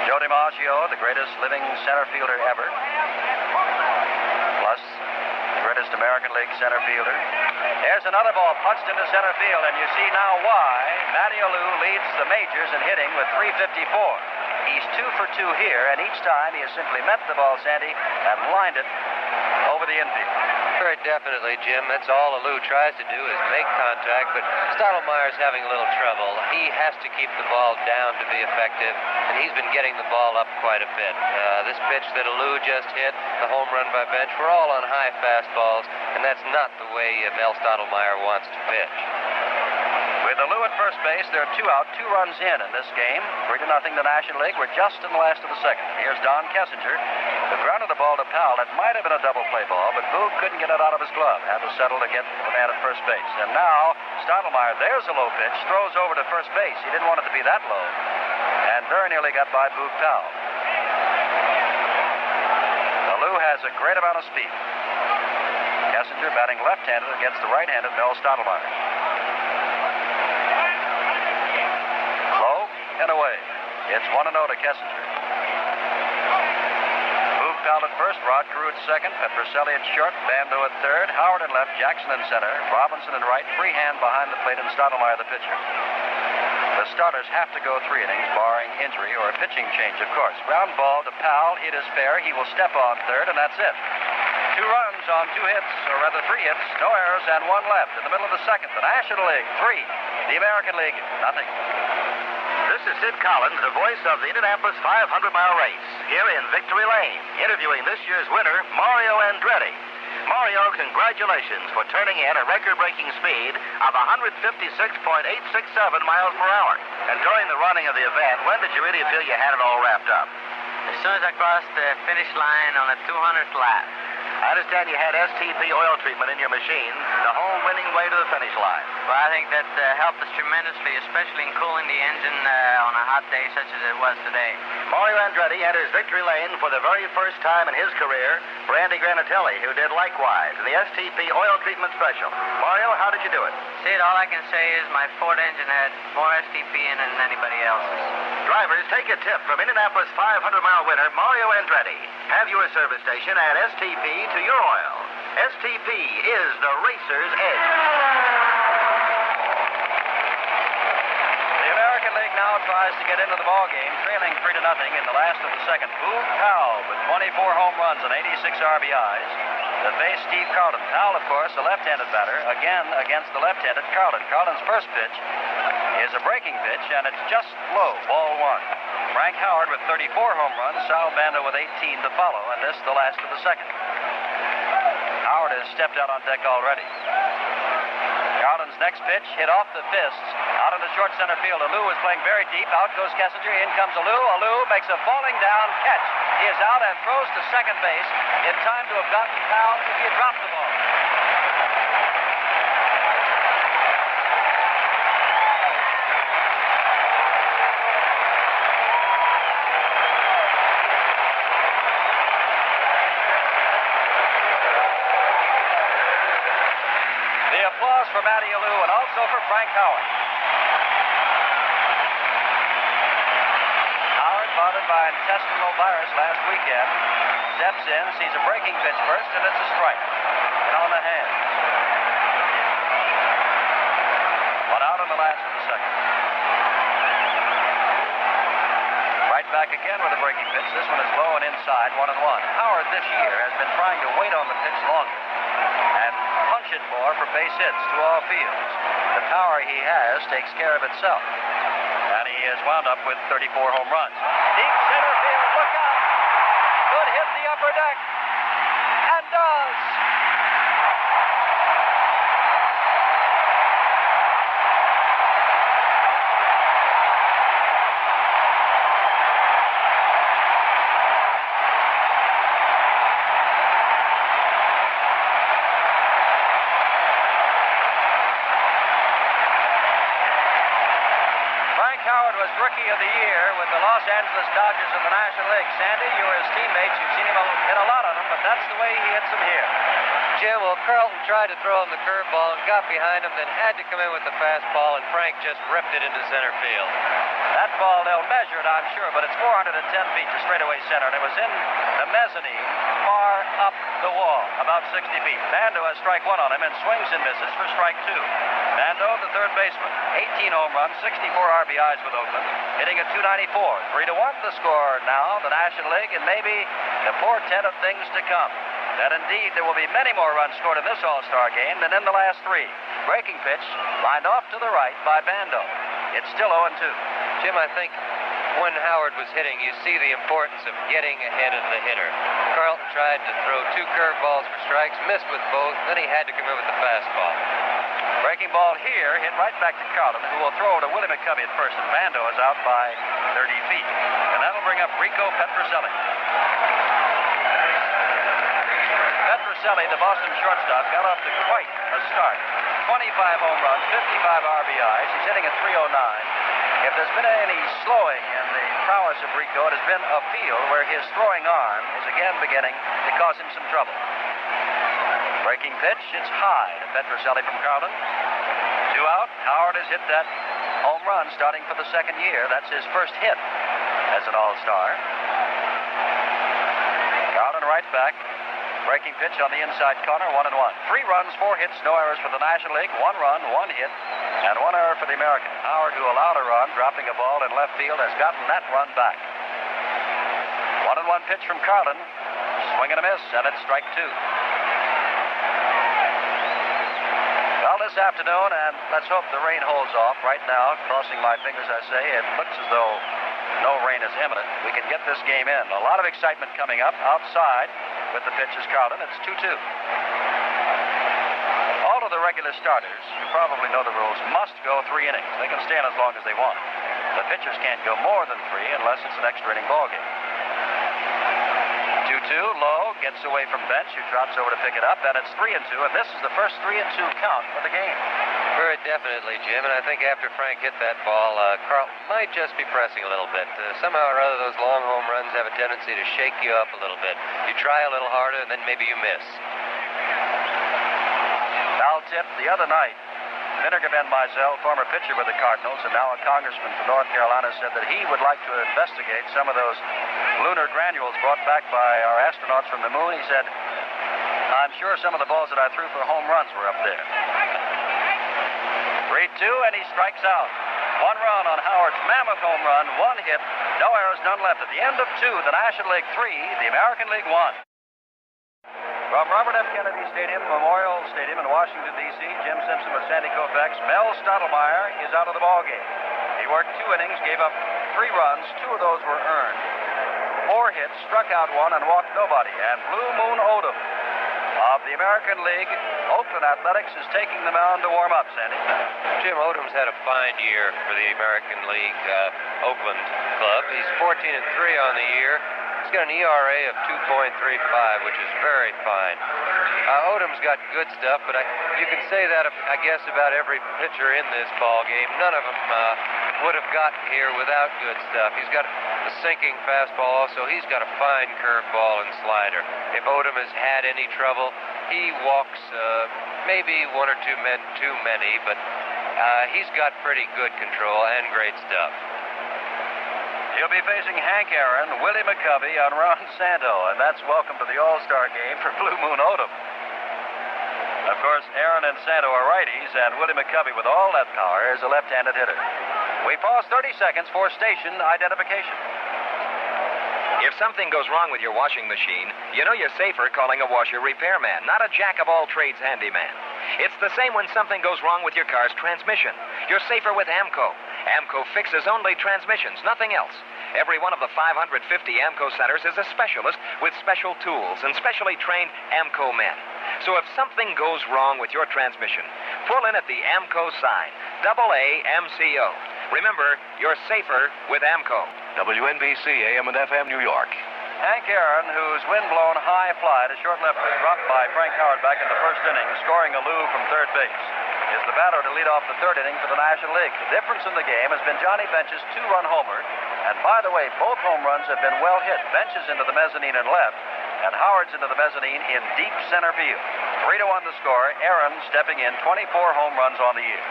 Joe DiMaggio, the greatest living center fielder ever, plus the greatest American League center fielder. There's another ball punched into center field, and you see now why Matty Alou leads the majors in hitting with 354. He's 2 for 2 here, and each time he has simply met the ball, Sandy, and lined it over the infield. Very definitely, Jim. That's all Alou tries to do is make contact, but Stottlemyre's having a little trouble. He has to keep the ball down to be effective, and he's been getting the ball up quite a bit. This pitch that Alou just hit, the home run by Bench, we're all on high fastballs, and that's not the way Mel Stottlemyre wants to pitch. With Alou at first base, there are 2 out, 2 runs in this game. 3-0 the National League. We're just in the last of the second. Here's Don Kessinger, who grounded the ball to Powell. It might have been a double play ball, but Boog couldn't get it out of his glove. Had to settle to get the man at first base. And now, Stottlemyre, there's a low pitch, throws over to first base. He didn't want it to be that low. And very nearly got by Boog Powell. Alou has a great amount of speed. Kessinger batting left-handed against the right-handed Mel Stottlemyre. and away. It's 1-0 to Kessinger. Move Powell at first, Rod Carew at second, Petroselli at short, Bando at third, Howard in left, Jackson in center, Robinson in right, Freehand behind the plate, and Stottlemyre the pitcher. The starters have to go 3 innings, barring injury or a pitching change, of course. Ground ball to Powell. It is fair. He will step on third, and that's it. 2 runs on 2 hits, or rather 3 hits, no errors, and 1 left. In the middle of the second, the National League, 3. The American League, nothing. This is Sid Collins, the voice of the Indianapolis 500-mile race, here in Victory Lane, interviewing this year's winner, Mario Andretti. Mario, congratulations for turning in a record-breaking speed of 156.867 miles per hour. And during the running of the event, when did you really feel you had it all wrapped up? As soon as I crossed the finish line on the 200th lap. I understand you had STP oil treatment in your machine the whole winning way to the finish line. Well, I think that helped us tremendously, especially in cooling the engine on a hot day such as it was today. Mario Andretti enters Victory Lane for the very first time in his career for Andy Granatelli, who did likewise in the STP oil treatment special. Mario, how did you do it? Sid, all I can say is my Ford engine had more STP in it than anybody else's. Drivers, take a tip from Indianapolis 500-mile winner Mario Andretti. Have your service station add STP to your oil. STP is the racer's edge. The American League now tries to get into the ballgame, trailing 3-0 in the last of the second. Boone Powell with 24 home runs and 86 RBIs to face Steve Carlton. Powell, of course, a left-handed batter, again against the left-handed Carlton. Carlton's first pitch is a breaking pitch, and it's just low, ball 1. Frank Howard with 34 home runs, Sal Bando with 18 to follow, and this the last of the second. Howard has stepped out on deck already. Carlton's next pitch hit off the fists out into short center field. Alou is playing very deep. Out goes Kessinger. In comes Alou. Alou makes a falling down catch. He is out and throws to second base in time to have gotten Powell if he had dropped the ball. Applause for Matty Alou and also for Frank Howard. Howard, bothered by intestinal virus last weekend, steps in, sees a breaking pitch first, and it's a strike. And on the hand. 1 out in the last of the second. Right back again with a breaking pitch. This one is low and inside, 1-1. Howard this year has been trying to wait on the pitch longer and punch it more for base hits to all fields. The power he has takes care of itself. And he has wound up with 34 home runs. Deep center field, look out! Could hit the upper deck. And does! Howard was Rookie of the Year with the Los Angeles Dodgers in the National League. Sandy, you were his teammates. You've seen him hit a lot of them, but that's the way he hits them here. Jim, well, Carlton tried to throw him the curveball and got behind him, then had to come in with the fastball, and Frank just ripped it into center field. That ball, they'll measure it, I'm sure, but it's 410 feet to straightaway center, and it was in the mezzanine far up the wall, about 60 feet. Bando has strike 1 on him and swings and misses for strike 2. Bando, the third baseman, 18 home runs, 64 RBIs with Oakland, hitting at 294. 3-1 the score now, the National League, and maybe the portent of things to come. That indeed there will be many more runs scored in this All-Star game than in the last 3. Breaking pitch, lined off to the right by Bando. It's still 0-2. Jim, I think when Howard was hitting, you see the importance of getting ahead of the hitter. Carlton tried to throw 2 curveballs for strikes, missed with both, then he had to come in with the fastball. Breaking ball here, hit right back to Carlton, who will throw to Willie McCovey at first, and Bando is out by 30 feet. And that'll bring up Rico Petroselli. Petroselli, the Boston shortstop, got off to quite a start. 25 home runs, 55 RBIs. He's hitting at 309. If there's been any slowing in the prowess of Rico, it has been a field where his throwing arm is again beginning to cause him some trouble. Breaking pitch, it's high to Petroselli from Carlton. 2 out. Howard has hit that home run starting for the second year. That's his first hit as an All-Star. Carlin right back. Breaking pitch on the inside corner, 1-1. 3 runs, 4 hits, no errors for the National League. 1 run, 1 hit, and 1 error for the American. Howard, who allowed a run, dropping a ball in left field, has gotten that run back. 1-1 pitch from Carlin. Swing and a miss, and it's strike 2. Well, this afternoon, and let's hope the rain holds off. Right now, crossing my fingers, I say, it looks as though no rain is imminent. We can get this game in. A lot of excitement coming up outside with the pitch is Carlin. It's 2-2. All of the regular starters, you probably know the rules, must go 3 innings. They can stand as long as they want. The pitchers can't go more than 3 unless it's an extra inning ball game. 2-2, Lowe gets away from bench, who trots over to pick it up, and it's 3-2, and this is the first 3-2 count for the game. Very definitely, Jim, and I think after Frank hit that ball, Carlton might just be pressing a little bit. Somehow or other, those long home runs have a tendency to shake you up a little bit. You try a little harder, and then maybe you miss. Foul tip the other night. Vinegar Ben Mizell, former pitcher with the Cardinals and now a congressman from North Carolina, said that he would like to investigate some of those lunar granules brought back by our astronauts from the moon. He said, I'm sure some of the balls that I threw for home runs were up there. 3-2, and he strikes out. 1 run on Howard's mammoth home run, 1 hit, no errors, none left. At the end of 2, the National League 3, the American League 1. From Robert F. Kennedy Stadium, Memorial Stadium in Washington, D.C., Jim Simpson with Sandy Koufax. Mel Stottlemyre is out of the ballgame. He worked 2 innings, gave up 3 runs. 2 of those were earned. 4 hits, struck out 1, and walked nobody. And Blue Moon Odom of the American League, Oakland Athletics, is taking the mound to warm up, Sandy. Jim Odom's had a fine year for the American League Oakland club. He's 14-3 on the year. He's got an ERA of 2.35, which is very fine. Odom's got good stuff, but you can say that, I guess, about every pitcher in this ball game. None of them would have gotten here without good stuff. He's got a sinking fastball also. He's got a fine curveball and slider. If Odom has had any trouble, he walks maybe 1 or 2 men too many, but he's got pretty good control and great stuff. He'll be facing Hank Aaron, Willie McCovey, and Ron Santo, and that's welcome to the All-Star game for Blue Moon Odom. Of course, Aaron and Santo are righties, and Willie McCovey, with all that power, is a left-handed hitter. We pause 30 seconds for station identification. If something goes wrong with your washing machine, you know you're safer calling a washer repairman, not a jack-of-all-trades handyman. It's the same when something goes wrong with your car's transmission. You're safer with AMCO. AMCO fixes only transmissions, nothing else. Every one of the 550 AMCO centers is a specialist with special tools and specially trained AMCO men. So if something goes wrong with your transmission, pull in at the AMCO sign, AAMCO. Remember, you're safer with AMCO. WNBC, AM and FM, New York. Hank Aaron, whose wind-blown high fly to short left was dropped by Frank Howard back in the first inning, scoring a Lou from third base, is the batter to lead off the third inning for the National League. The difference in the game has been Johnny Bench's 2-run homer, and by the way, both home runs have been well hit. Bench is into the mezzanine and left, and Howard's into the mezzanine in deep center field. 3-1 the score. Aaron stepping in, 24 home runs on the year.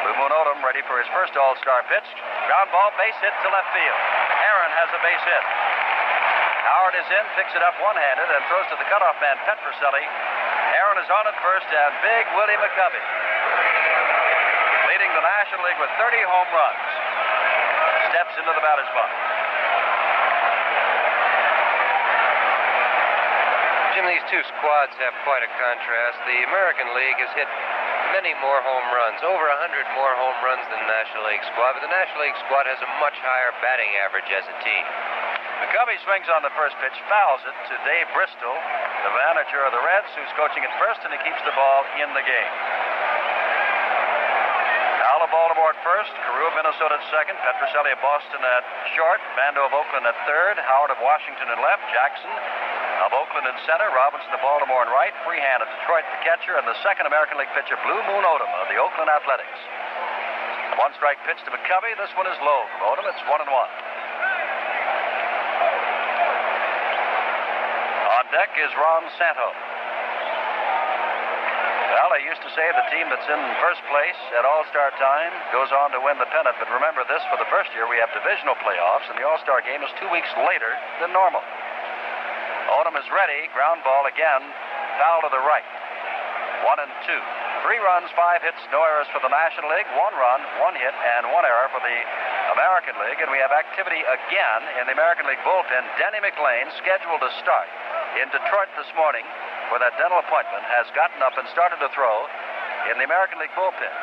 Blue Moon Odom ready for his first All-Star pitch. Ground ball, base hit to left field. Aaron has a base hit. Howard is in, picks it up one-handed, and throws to the cutoff man, Petroselli. Aaron is on at first, and big Willie McCovey, leading the National League with 30 home runs, steps into the batter's box. Jim, these two squads have quite a contrast. The American League has hit many more home runs, over 100 more home runs than the National League squad, but the National League squad has a much higher batting average as a team. McCovey swings on the first pitch, fouls it to Dave Bristol, the manager of the Reds, who's coaching at first, and he keeps the ball in the game. Al of Baltimore at first, Carew of Minnesota at second, Petroselli of Boston at short, Bando of Oakland at third, Howard of Washington in left, Jackson of Oakland in center, Robinson of Baltimore in right, Freehand of Detroit the catcher, and the second American League pitcher, Blue Moon Odom of the Oakland Athletics. One-strike pitch to McCovey. This one is low from Odom. It's 1-1. On deck is Ron Santo. Well, they used to say the team that's in first place at All-Star time goes on to win the pennant. But remember this, for the first year, we have divisional playoffs, and the All-Star game is 2 weeks later than normal. Odom is ready. Ground ball again. Foul to the right. 1-2. 3 runs, 5 hits, no errors for the National League. 1 run, 1 hit, and 1 error for the American League. And we have activity again in the American League bullpen. Denny McLain, scheduled to start in Detroit this morning for that dental appointment, has gotten up and started to throw in the American League bullpen.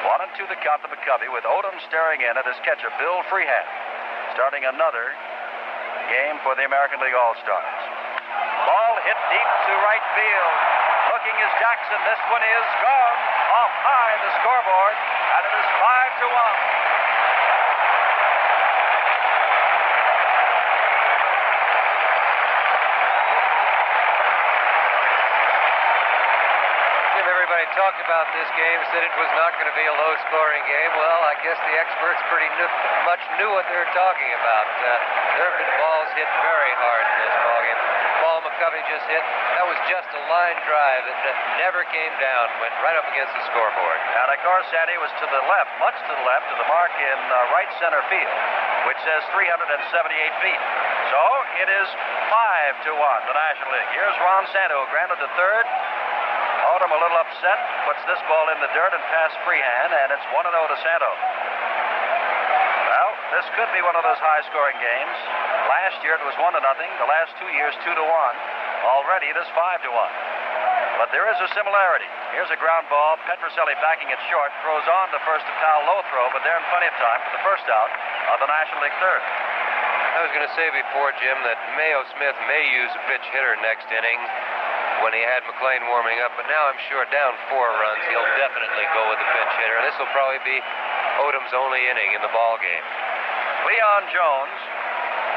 1-2 the count to McCovey, with Odom staring in at his catcher, Bill Freehan, starting another game for the American League All-Stars. Ball hit deep to right field. Looking is Jackson. This one is gone off high the scoreboard, and it is 5-1. Everybody talked about this game, said it was not going to be a low-scoring game. Well, I guess the experts pretty much knew what they were talking about. There have been balls hit very hard in this ballgame. The ball McCovey just hit, that was just a line drive that never came down, went right up against the scoreboard. And of course, Sandy was to the left, much to the left, to the mark in right center field, which says 378 feet. So it is 5-1, the National League. Here's Ron Santo, grounded to third. Odom a little upset, puts this ball in the dirt and past Freehan, and it's 1-0 to Santo. Well, this could be one of those high-scoring games. Last year it was 1-0. The last 2 years 2-1. Already it is 5-1. But there is a similarity. Here's a ground ball. Petroselli backing it short, throws on to first to Powell, low throw, but they're in plenty of time for the first out of the National League third. I was going to say before, Jim, that Mayo Smith may use a pinch hitter next inning when he had McLain warming up, but now I'm sure down 4 runs, he'll definitely go with the pinch hitter. This will probably be Odom's only inning in the ball game. Leon Jones,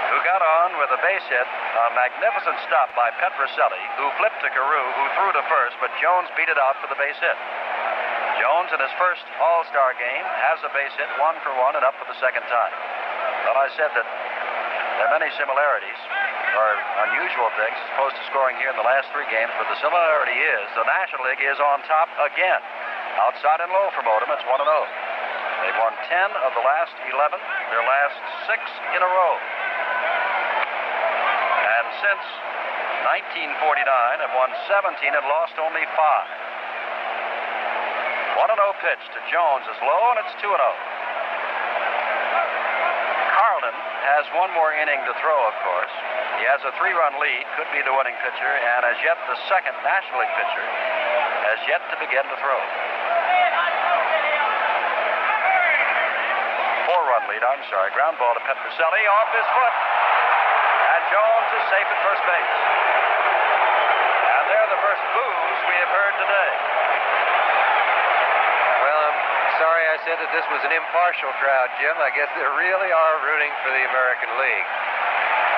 who got on with a base hit, a magnificent stop by Petroselli, who flipped to Carew, who threw to first, but Jones beat it out for the base hit. Jones, in his first All-Star game, has a base hit, 1 for 1, and up for the second time. Well, I said that there are many similarities, or unusual things, as opposed to scoring here in the last 3 games, but the similarity is the National League is on top again. Outside and low from Odom, it's 1-0. They've won 10 of the last 11, their last 6 in a row. And since 1949, have won 17 and lost only 5. 1-0 pitch to Jones is low, and it's 2-0. Carlton has 1 more inning to throw, of course. He has a 3-run lead, could be the winning pitcher, and as yet the second National League pitcher has yet to begin to throw. 4-run lead, I'm sorry. Ground ball to Petroselli, off his foot. And Jones is safe at first base. And they're the first boos we have heard today. Well, I'm sorry I said that this was an impartial crowd, Jim. I guess they really are rooting for the American League.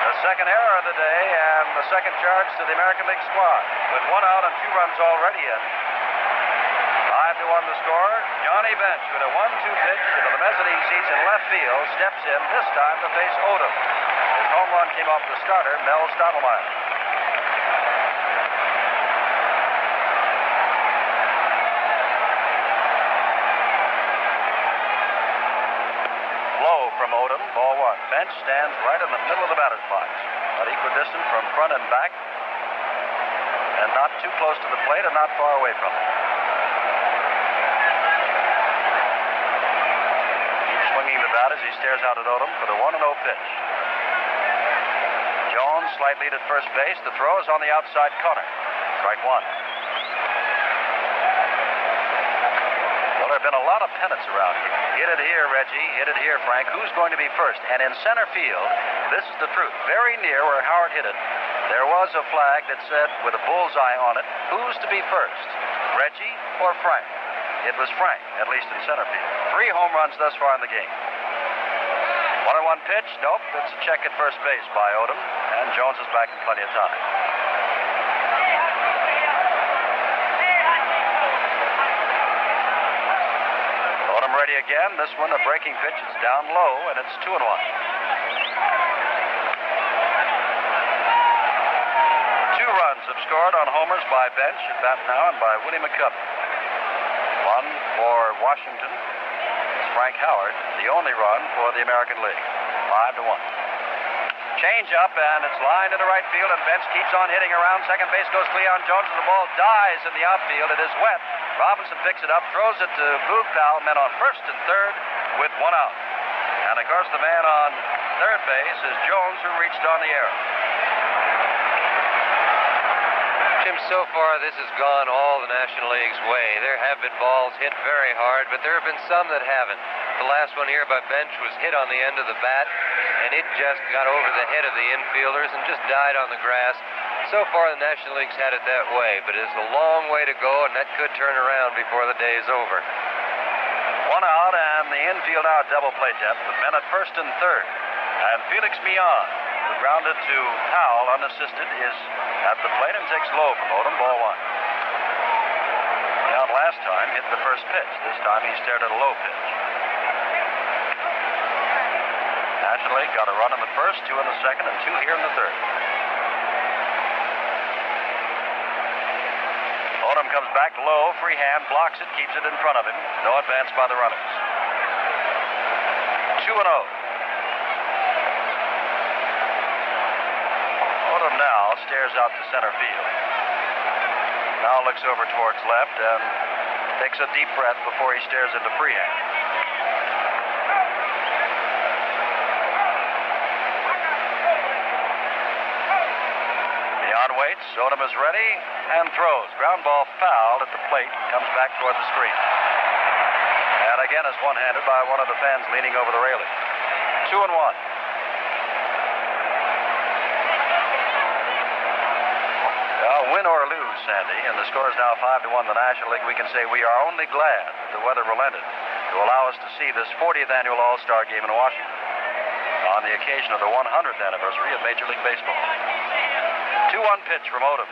The second error of the day and the second charge to the American League squad. With 1 out and 2 runs already in. 5-1 the score. Johnny Bench with a 1-2 pitch into the mezzanine seats in left field steps in this time to face Odom. His home run came off the starter, Mel Stottlemyre. Low from Odom, ball 1. Bench stands right in the middle of the batter's box, about equidistant from front and back, and not too close to the plate and not far away from it. Swinging the bat as he stares out at Odom for the 1-0 pitch. Jones slight lead at first base. The throw is on the outside corner. Strike 1. Well, there have been a lot of pennants around here. Hit it here, Reggie. Hit it here, Frank. Who's going to be first? And in center field, this is the truth. Very near where Howard hit it, there was a flag that said, with a bullseye on it, who's to be first, Reggie or Frank? It was Frank, at least in center field. 3 home runs thus far in the game. 1-1 pitch. Nope, it's a check at first base by Odom, and Jones is back in plenty of time. Odom ready again. This one a breaking pitch. It's down low, and it's 2-1. 2 runs have scored on homers by Bench at bat now and by Willie McCovey. One for Washington is Frank Howard, the only run for the American League. 5-1. Change up, and it's lined into right field, and Bench keeps on hitting around. Second base goes Cleon Jones, and the ball dies in the outfield. It is wet. Robinson picks it up, throws it to Boog Powell, men on first and third with one out. And, of course, the man on third base is Jones, who reached on the arrow. Jim, so far this has gone all the National League's way. There have been balls hit very hard, but there have been some that haven't. The last one here by Bench was hit on the end of the bat, and it just got over the head of the infielders and just died on the grass. So far the National League's had it that way, but it's a long way to go, and that could turn around before the day is over. One out, and the infield out double play depth with men at first and third. And Felix Millan, who grounded to Powell unassisted, is at the plate and takes low from Odom, ball one. Millan last time hit the first pitch. This time he stared at a low pitch. National League got a run in the first, two in the second, and two here in the third. Odom comes back low, free hand, blocks it, keeps it in front of him. No advance by the runners. 2-0. Odom now stares out to center field. Now looks over towards left and takes a deep breath before he stares into free hand. Millan waits. Odom is ready and throws. Ground ball fouled at the plate. Comes back toward the screen. And again is one-handed by one of the fans leaning over the railing. 2-1. Win or lose, Sandy, and the score is now 5-1 in the National League. We can say we are only glad the weather relented to allow us to see this 40th annual All Star Game in Washington on the occasion of the 100th anniversary of Major League Baseball. 2-1 pitch from Odom.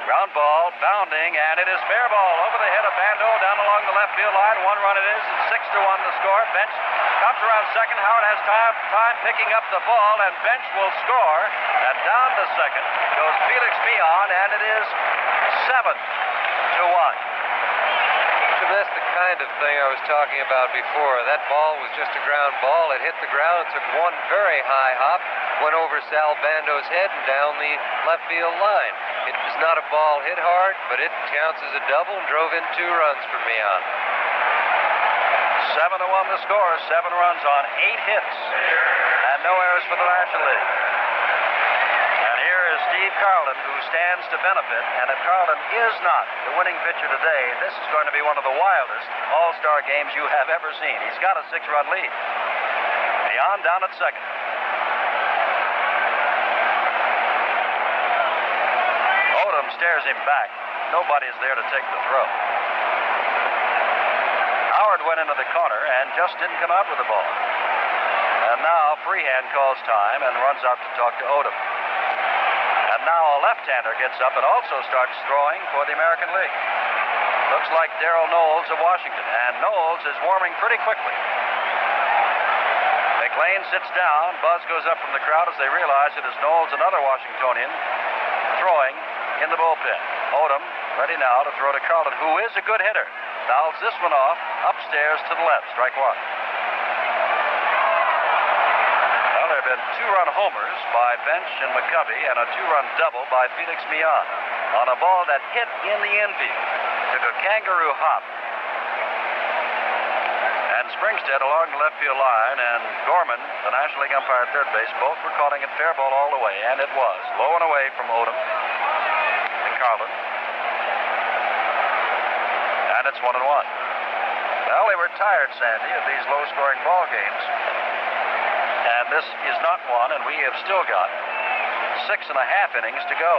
Ground ball, bounding, and it is fair ball over the head of Bando down along the left field line. One run it is. It's 6-1 the score. Bench comes around second. Howard has time picking up the ball, and Bench will score. And down to second goes Felix Millan, and it is 7-1. That's the kind of thing I was talking about before. That ball was just a ground ball. It hit the ground, took one very high hop, went over Sal Bando's head and down the left field line. It was not a ball hit hard, but it counts as a double and drove in 2 runs for Millan. 7-1 the score, 7 runs on 8 hits, and no errors for the National League. And here is Steve Carlton, who stands to benefit, and if Carlton is not the winning pitcher today, this is going to be one of the wildest All-Star games you have ever seen. He's got a 6-run lead. Millan down at second. Odom stares him back. Nobody's there to take the throw. Howard went into the corner and just didn't come out with the ball. And now Freehand calls time and runs out to talk to Odom. And now a left-hander gets up and also starts throwing for the American League. Looks like Darrell Knowles of Washington, and Knowles is warming pretty quickly. McLean sits down. Buzz goes up from the crowd as they realize it is Knowles, another Washingtonian, throwing in the bullpen. Odom ready now to throw to Carlton, who is a good hitter. Fouls this one off upstairs to the left. Strike one. Well, there have been 2-run homers by Bench and McCovey and a 2-run double by Felix Millan on a ball that hit in the infield. Took a kangaroo hop. And Springstead along the left field line and Gorman, the National League umpire at third base, both were calling it fair ball all the way, and it was. Low and away from Odom and Carlton. And it's 1-1. Well, they were tired, Sandy, of these low-scoring ball games. And this is not one, and we have still got 6.5 innings to go.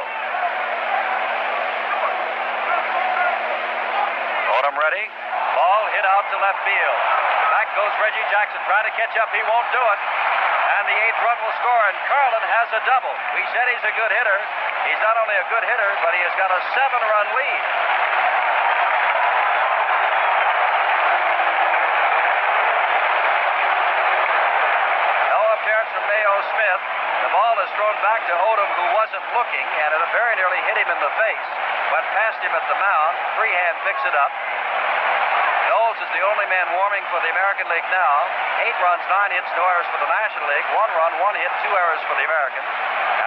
Odom ready. Ball hit out to left field. Back goes Reggie Jackson trying to catch up. He won't do it. And the 8th run will score, and Carlton has a double. We said he's a good hitter. He's not only a good hitter, but he has got a 7-run lead. No appearance from Mayo Smith. The ball is thrown back to Odom, who wasn't looking, and it very nearly hit him in the face. Went past him at the mound. Freehand picks it up. Knowles is the only man warming for the American League now. 8 runs, 9 hits, no errors for the National League. 1 run, 1 hit, 2 errors for the Americans.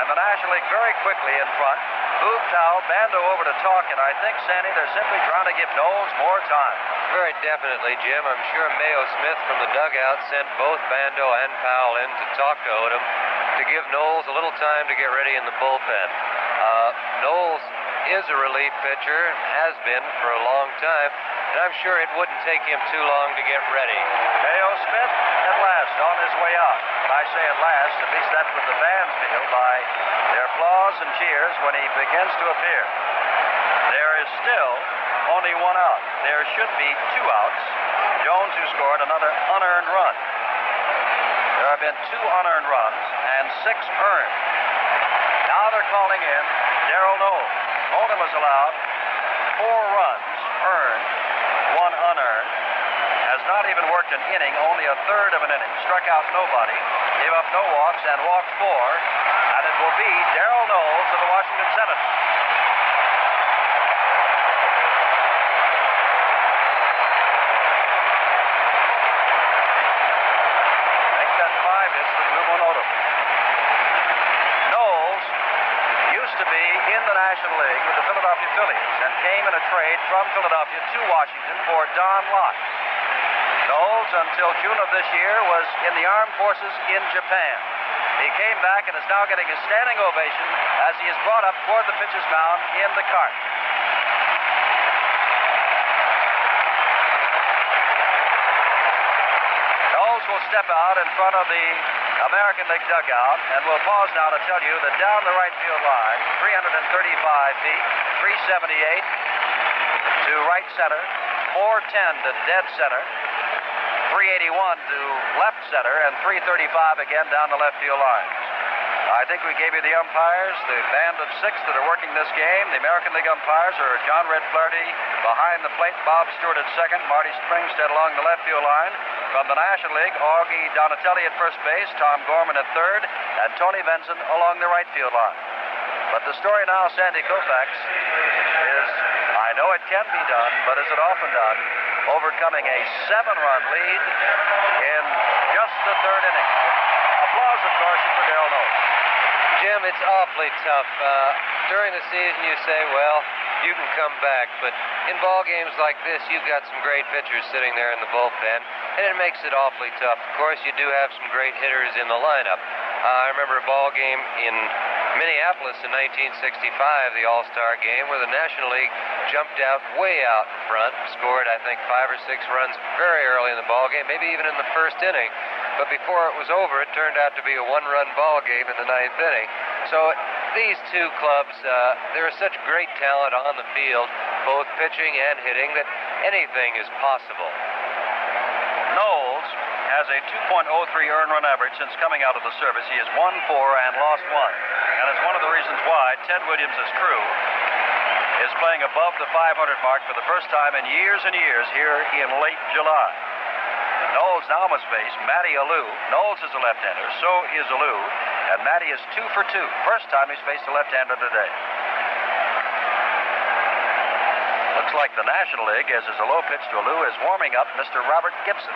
And the National League very quickly in front. Boog Towel, Bando over to talk, and I think, Sandy, they're simply trying to give Knowles more time. Very definitely, Jim. I'm sure Mayo Smith from the dugout sent both Bando and Powell in to talk to Odom to give Knowles a little time to get ready in the bullpen. Knowles is a relief pitcher, has been for a long time, and I'm sure it wouldn't take him too long to get ready. Mayo Smith at last on his way out. When I say at last, at least that's what the fans feel by their applause and cheers when he begins to appear. There is still only 1 out. There should be 2 outs. Jones, who scored another unearned run. There have been 2 unearned runs and 6 earned. Now they're calling in Darrell Knowles. Oldham has allowed 4 runs earned, 1 unearned. Has not even worked an inning, only a third of an inning. Struck out nobody, gave up no walks, and walked 4. And it will be Darrell Knowles of the Washington Senators. Makes that 5 hits to Blue Odom. Knowles used to be in the National League with the Philadelphia Phillies and came in a trade from Philadelphia to Washington for Don Lott. Knowles, until June of this year, was in the armed forces in Japan. He came back and is now getting a standing ovation as he is brought up toward the pitcher's mound in the cart. Knowles will step out in front of the American League dugout, and we'll pause now to tell you that down the right field line, 335 feet, 378 to right center, 410 to dead center, 381 to left center, and 335 again down the left field line. I think we gave you the umpires, the band of 6 that are working this game. The American League umpires are John Red Flaherty behind the plate, Bob Stewart at second, Marty Springstead along the left field line. From the National League, Augie Donatelli at first base, Tom Gorman at third, and Tony Benson along the right field line. But the story now, Sandy Koufax, is I know it can be done, but is it often done? Overcoming a 7-run lead in just the 3rd inning. Applause, of course, for Darrell Knowles. Jim, it's awfully tough. During the season, you say, well, you can come back, but in ball games like this, you've got some great pitchers sitting there in the bullpen, and it makes it awfully tough. Of course, you do have some great hitters in the lineup. I remember a ball game in Minneapolis in 1965, the All Star Game, where the National League jumped out way out in front, scored, I think, 5 or 6 runs very early in the ball game, maybe even in the 1st inning. But before it was over, it turned out to be a 1-run ball game in the 9th inning. So these 2 clubs, there is such great talent on the field, both pitching and hitting, that anything is possible. Knowles has a 2.03 earned run average since coming out of the service. He has won 4 and lost 1. And it's one of the reasons why Ted Williams' crew is playing above the 500 mark for the first time in years and years here in late July. Knowles now must face Matty Alou. Knowles is a left-hander, so is Alou, and Matty is 2 for 2. First time he's faced a left-hander today. Looks like the National League, as is a low pitch to Alou, is warming up Mr. Robert Gibson,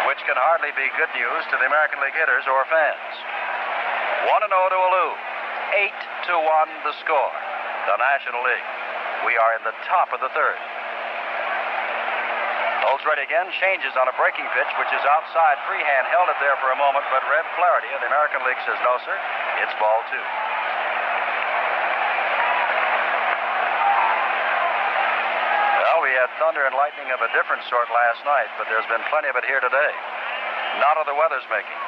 which can hardly be good news to the American League hitters or fans. 1-0 to Alou. 8-1 the score. The National League. We are in the top of the 3rd. Knowles ready again, changes on a breaking pitch, which is outside. Freehand held it there for a moment, but Red Flaherty of the American League says, no, sir, it's ball 2. Well, we had thunder and lightning of a different sort last night, but there's been plenty of it here today. Not of the weather's making.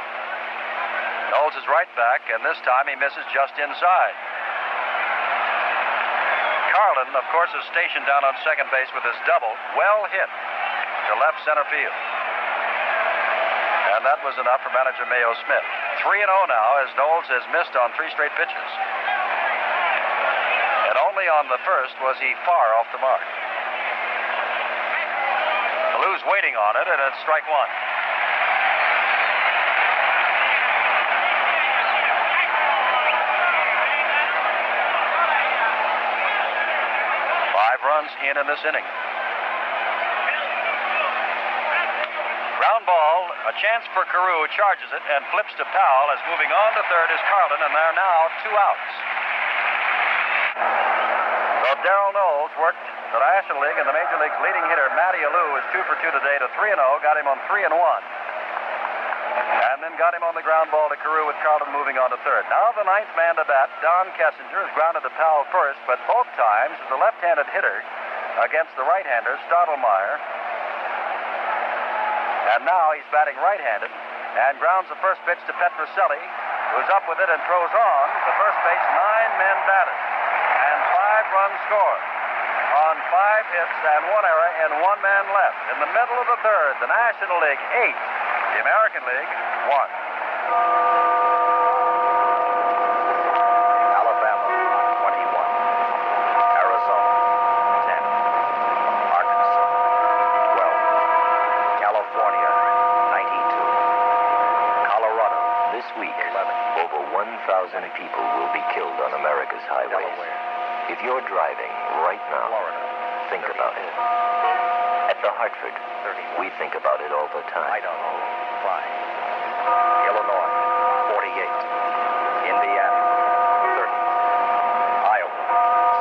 Knowles is right back, and this time he misses just inside. Carlin, of course, is stationed down on second base with his double. Well hit to left center field. And that was enough for manager Mayo Smith. 3-0 now as Knowles has missed on 3 straight pitches. And only on the first was he far off the mark. Alou's waiting on it, and it's strike 1. in this inning. Ground ball, a chance for Carew, charges it and flips to Powell as moving on to third is Carlin, and there are now 2 outs. So Darrell Knowles worked the National League and the Major League's leading hitter, Matty Alou, is 2 for 2 today to 3-0, got him on 3-1. And then got him on the ground ball to Carew with Carlin moving on to third. Now the 9th man to bat, Don Kessinger, is grounded to Powell first, but both times is a left-handed hitter against the right-hander, Stottlemyre. And now he's batting right-handed and grounds the first pitch to Petrocelli, who's up with it and throws on the first base. 9 men batted and 5 runs scored on 5 hits and 1 error and 1 man left. In the middle of the third, the National League 8, the American League 1. Alabama, 21. Arizona, 10. Arkansas, 12. California, 92. Colorado. This week, over 1,000 people will be killed on America's highways. If you're driving right now, think about it. At the Hartford, we think about it all the time. Idaho, 5. Illinois, 48. Indiana, 30. Iowa,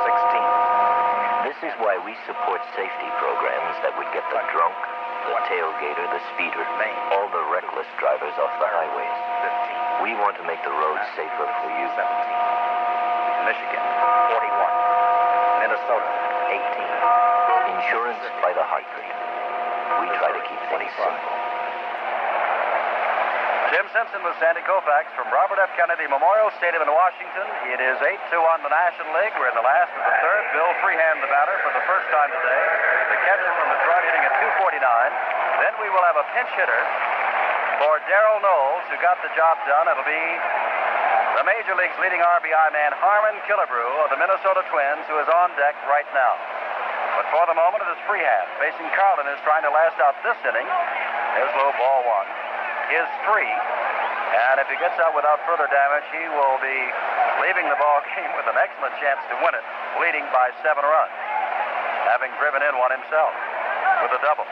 16. This is why we support safety programs that would get the drunk, the tailgater, the speeder, all the reckless drivers off the highways. 15. We want to make the roads safer for you. 17. Michigan, 41. Minnesota, 18. Insurance by the Hartford. We try to keep things simple. Jim Simpson with Sandy Koufax from Robert F. Kennedy Memorial Stadium in Washington. It is 8-2 on the National League. We're in the last of the third. Bill Freehand, the batter, for the first time today. The catcher from Detroit hitting at 249. Then we will have a pinch hitter for Darrell Knowles, who got the job done. It'll be the Major League's leading RBI man, Harmon Killebrew of the Minnesota Twins, who is on deck right now. But for the moment, it is Freehand. Facing Carlin is trying to last out this inning. There's low ball 1. Is 3. And if he gets out without further damage, he will be leaving the ball game with an excellent chance to win it, leading by 7 runs, having driven in one himself with a double.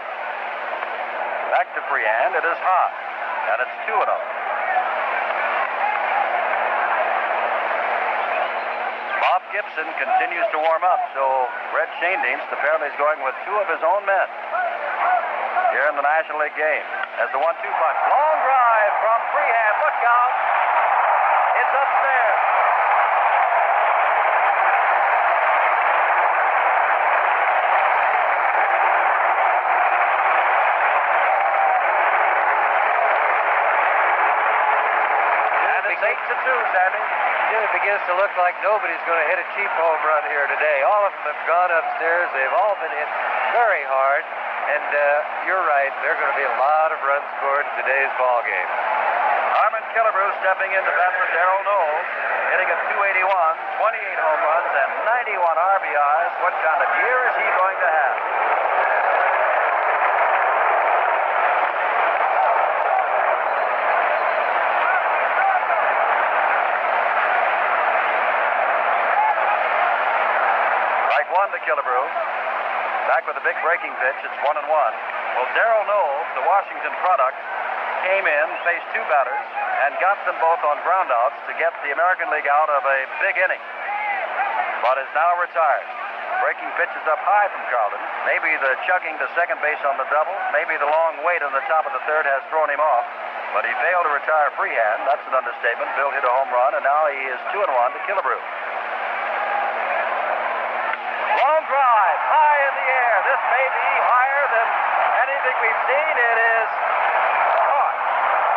Back to Freehand. It is high, and it's 2-0. Bob Gibson continues to warm up, so Red Schoendienst apparently is going with 2 of his own men here in the National League game. As the 1-2 punch. Long drive from Freehand. Look out. It's upstairs. And it's 8-2, Sandy. It begins to look like nobody's going to hit a cheap home run here today. All of them have gone upstairs. They've all been hit very hard. And you're right, there are going to be a lot of runs scored in today's ball game. Harmon Killebrew stepping in to bat for Darrell Knowles, hitting at 281, 28 home runs, and 91 RBIs. What kind of year is he going to have? Strike 1 to Killebrew. Back with a big breaking pitch. It's 1-1. Well, Darrell Knowles, the Washington product, came in, faced 2 batters, and got them both on groundouts to get the American League out of a big inning, but is now retired. Breaking pitch is up high from Carlin. Maybe the chugging to second base on the double, maybe the long wait on the top of the third has thrown him off, but he failed to retire Freehand. That's an understatement. Bill hit a home run, and now he is 2-1 to Killebrew. Long drive, high in the air. This may be higher than anything we've seen. It is caught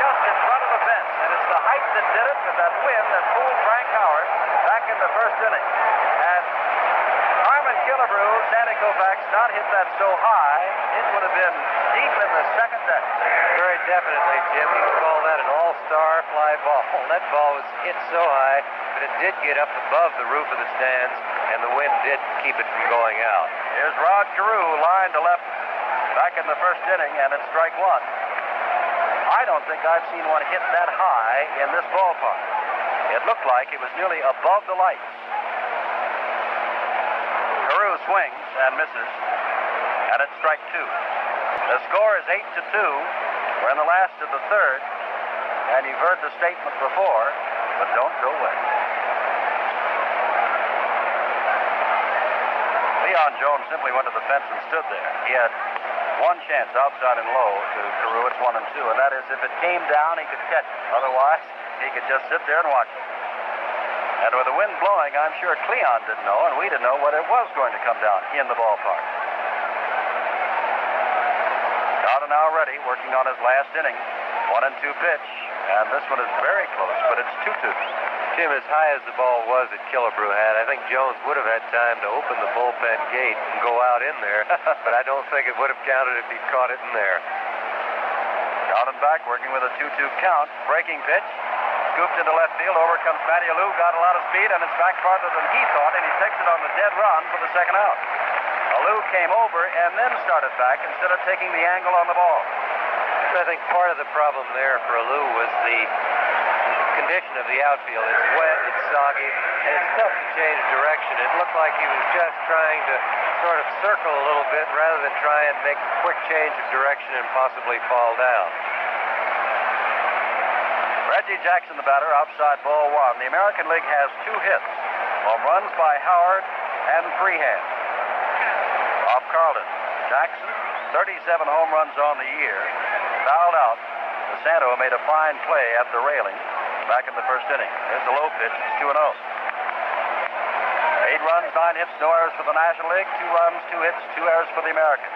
just in front of the fence, and it's the height that did it with that wind that fooled Frank Howard back in the first inning. And Harmon Killebrew, Sandy Koufax, not hit that so high, it would have been deep in the second deck. Very definitely, Jim. You can call that an all-star fly ball. That ball was hit so high, but it did get up above the roof of the stands, and the wind did keep it from going out. Here's Rod Carew, line to left, back in the first inning, and it's strike 1. I don't think I've seen one hit that high in this ballpark. It looked like it was nearly above the lights. Carew swings and misses, and it's strike two. The score is 8-2. We're in the last of the third, and you've heard the statement before, but don't go away. Leon Jones simply went to the fence and stood there. He had one chance outside and low to Carew. It's 1-2, and that is if it came down, he could catch it. Otherwise, he could just sit there and watch it. And with the wind blowing, I'm sure Cleon didn't know, and we didn't know whether it was going to come down in the ballpark. Carter now ready, working on his last inning. 1-2 pitch, and this one is very close, but it's 2-2. Jim, as high as the ball was that Killebrew had, I think Jones would have had time to open the bullpen gate and go out in there, but I don't think it would have counted if he'd caught it in there. Down and back, working with a 2-2 count. Breaking pitch, scooped into left field. Over comes Matty Alou, got a lot of speed, and it's back farther than he thought, and he takes it on the dead run for the second out. Alou came over and then started back instead of taking the angle on the ball. I think part of the problem there for Alou was the condition of the outfield. It's wet, it's soggy, and it's tough to change direction. It looked like he was just trying to sort of circle a little bit rather than try and make a quick change of direction and possibly fall down. Reggie Jackson, the batter, outside ball one. The American League has 2 hits. Home runs by Howard and Freehand. Off Carlton. Jackson, 37 home runs on the year. Fouled out. DeSanto made a fine play at the railing back in the first inning. There's the low pitch. It's 2-0. 8 runs, 9 hits, no errors for the National League. 2 runs, 2 hits, 2 errors for the American.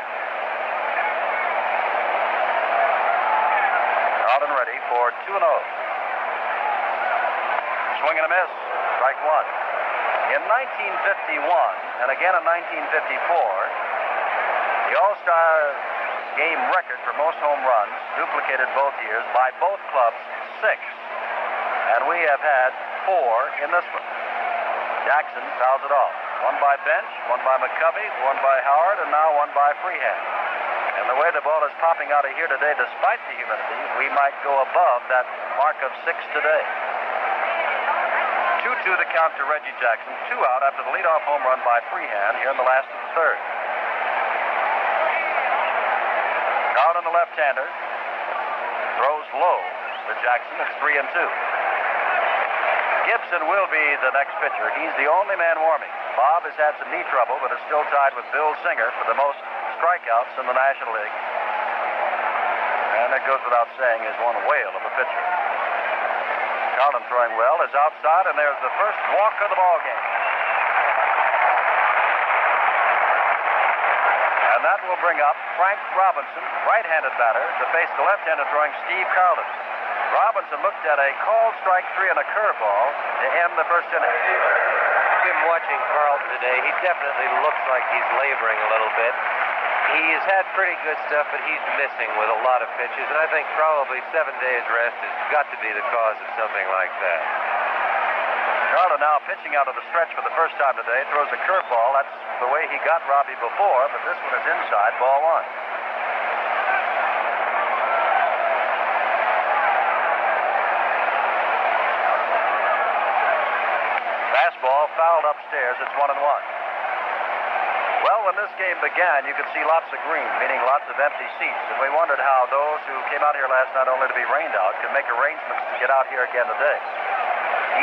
Carlton ready for 2-0. Swing and a miss. Strike one. In 1951, and again in 1954, the All Star Game record for most home runs, duplicated both years by both clubs, 6. And we have had 4 in this one. Jackson fouls it off. One by Bench, one by McCovey, one by Howard, and now one by Freehand. And the way the ball is popping out of here today, despite the humidity, we might go above that mark of 6 today. 2-2 the count to Reggie Jackson. 2 out after the leadoff home run by Freehand here in the last of the third. Carlton, the left-hander, throws low to Jackson. It's 3-2. Gibson will be the next pitcher. He's the only man warming. Bob has had some knee trouble, but is still tied with Bill Singer for the most strikeouts in the National League. And it goes without saying, is one whale of a pitcher. Carlton throwing well, is outside, and there's the first walk of the ball game. And that will bring up Frank Robinson, right-handed batter, to face the left-handed throwing Steve Carlton. Robinson looked at a called strike 3 and a curveball to end the first inning. Jim, watching Carlton today, he definitely looks like he's laboring a little bit. He's had pretty good stuff, but he's missing with a lot of pitches, and I think probably 7 days rest has got to be the cause of something like that. Carlton now pitching out of the stretch for the first time today, throws a curveball. That's the way he got Robbie before, but this one is inside, ball 1. Fastball fouled upstairs. It's 1-1. Well, when this game began, you could see lots of green, meaning lots of empty seats. And we wondered how those who came out here last night only to be rained out could make arrangements to get out here again today.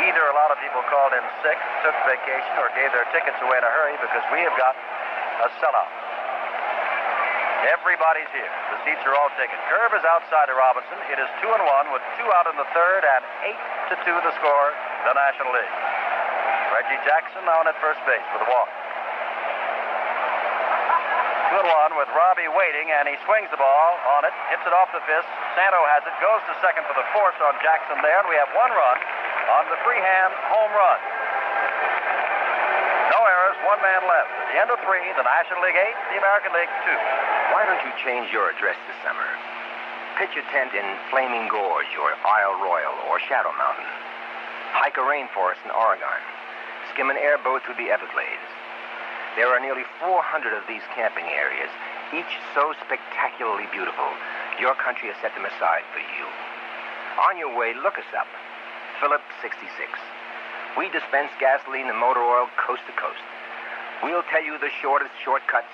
Either a lot of people called in sick, took vacation, or gave their tickets away in a hurry because we have got a sellout. Everybody's here. The seats are all taken. Curve is outside of Robinson. It is 2-1 with 2 out in the third and 8-2 the score, the National League. Reggie Jackson now at first base with a walk. 2-1 with Robbie waiting, and he swings the ball on it, hits it off the fist. Santo has it, goes to second for the force on Jackson there, and we have 1 run on the Freehand home run. No errors, 1 man left. At the end of 3, the National League 8, the American League 2. Why don't you change your address this summer? Pitch a tent in Flaming Gorge or Isle Royal or Shadow Mountain. Hike a rainforest in Oregon. Skim an airboat through the Everglades. There are nearly 400 of these camping areas, each so spectacularly beautiful, your country has set them aside for you. On your way, look us up. Phillips 66. We dispense gasoline and motor oil coast to coast. We'll tell you the shortest shortcuts,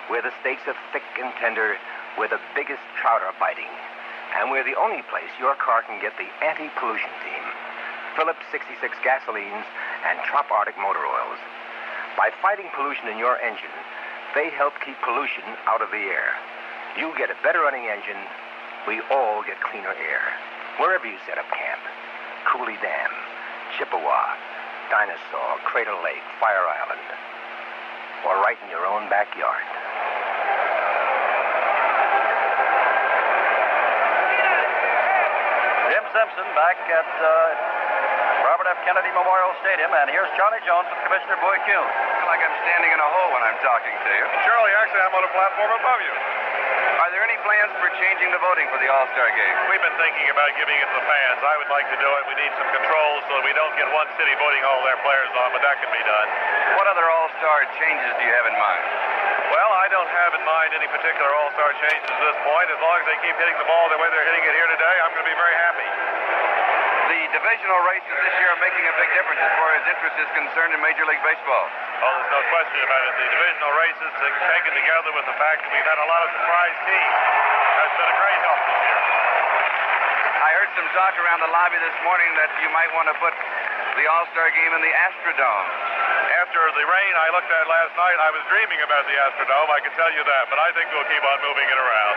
where the steaks are thick and tender, where the biggest trout are biting, and we're the only place your car can get the anti-pollution team. Phillips 66 gasolines and Trop Arctic motor oils. By fighting pollution in your engine, they help keep pollution out of the air. You get a better running engine, we all get cleaner air. Wherever you set up camp. Cooley Dam, Chippewa, Dinosaur, Crater Lake, Fire Island, or right in your own backyard. Jim Simpson back at Robert F. Kennedy Memorial Stadium, and here's Charlie Jones with Commissioner Boy Kuhn. I feel like I'm standing in a hole when I'm talking to you. Charlie, actually, I'm on a platform above you. Are there any plans for changing the voting for the All-Star Game? We've been thinking about giving it to the fans. I would like to do it. We need some controls so that we don't get one city voting all their players on, but that can be done. What other All-Star changes do you have in mind? Well, I don't have in mind any particular All-Star changes at this point. As long as they keep hitting the ball the way they're hitting it here today, I'm going to be very happy. The divisional races this year are making a big difference as far as interest is concerned in Major League Baseball. Oh, there's no question about it. The divisional races taken together with the fact that we've had a lot of surprise teams has been a great help this year. I heard some talk around the lobby this morning that you might want to put the All-Star Game in the Astrodome. After the rain I looked at last night, I was dreaming about the Astrodome, I can tell you that, but I think we'll keep on moving it around.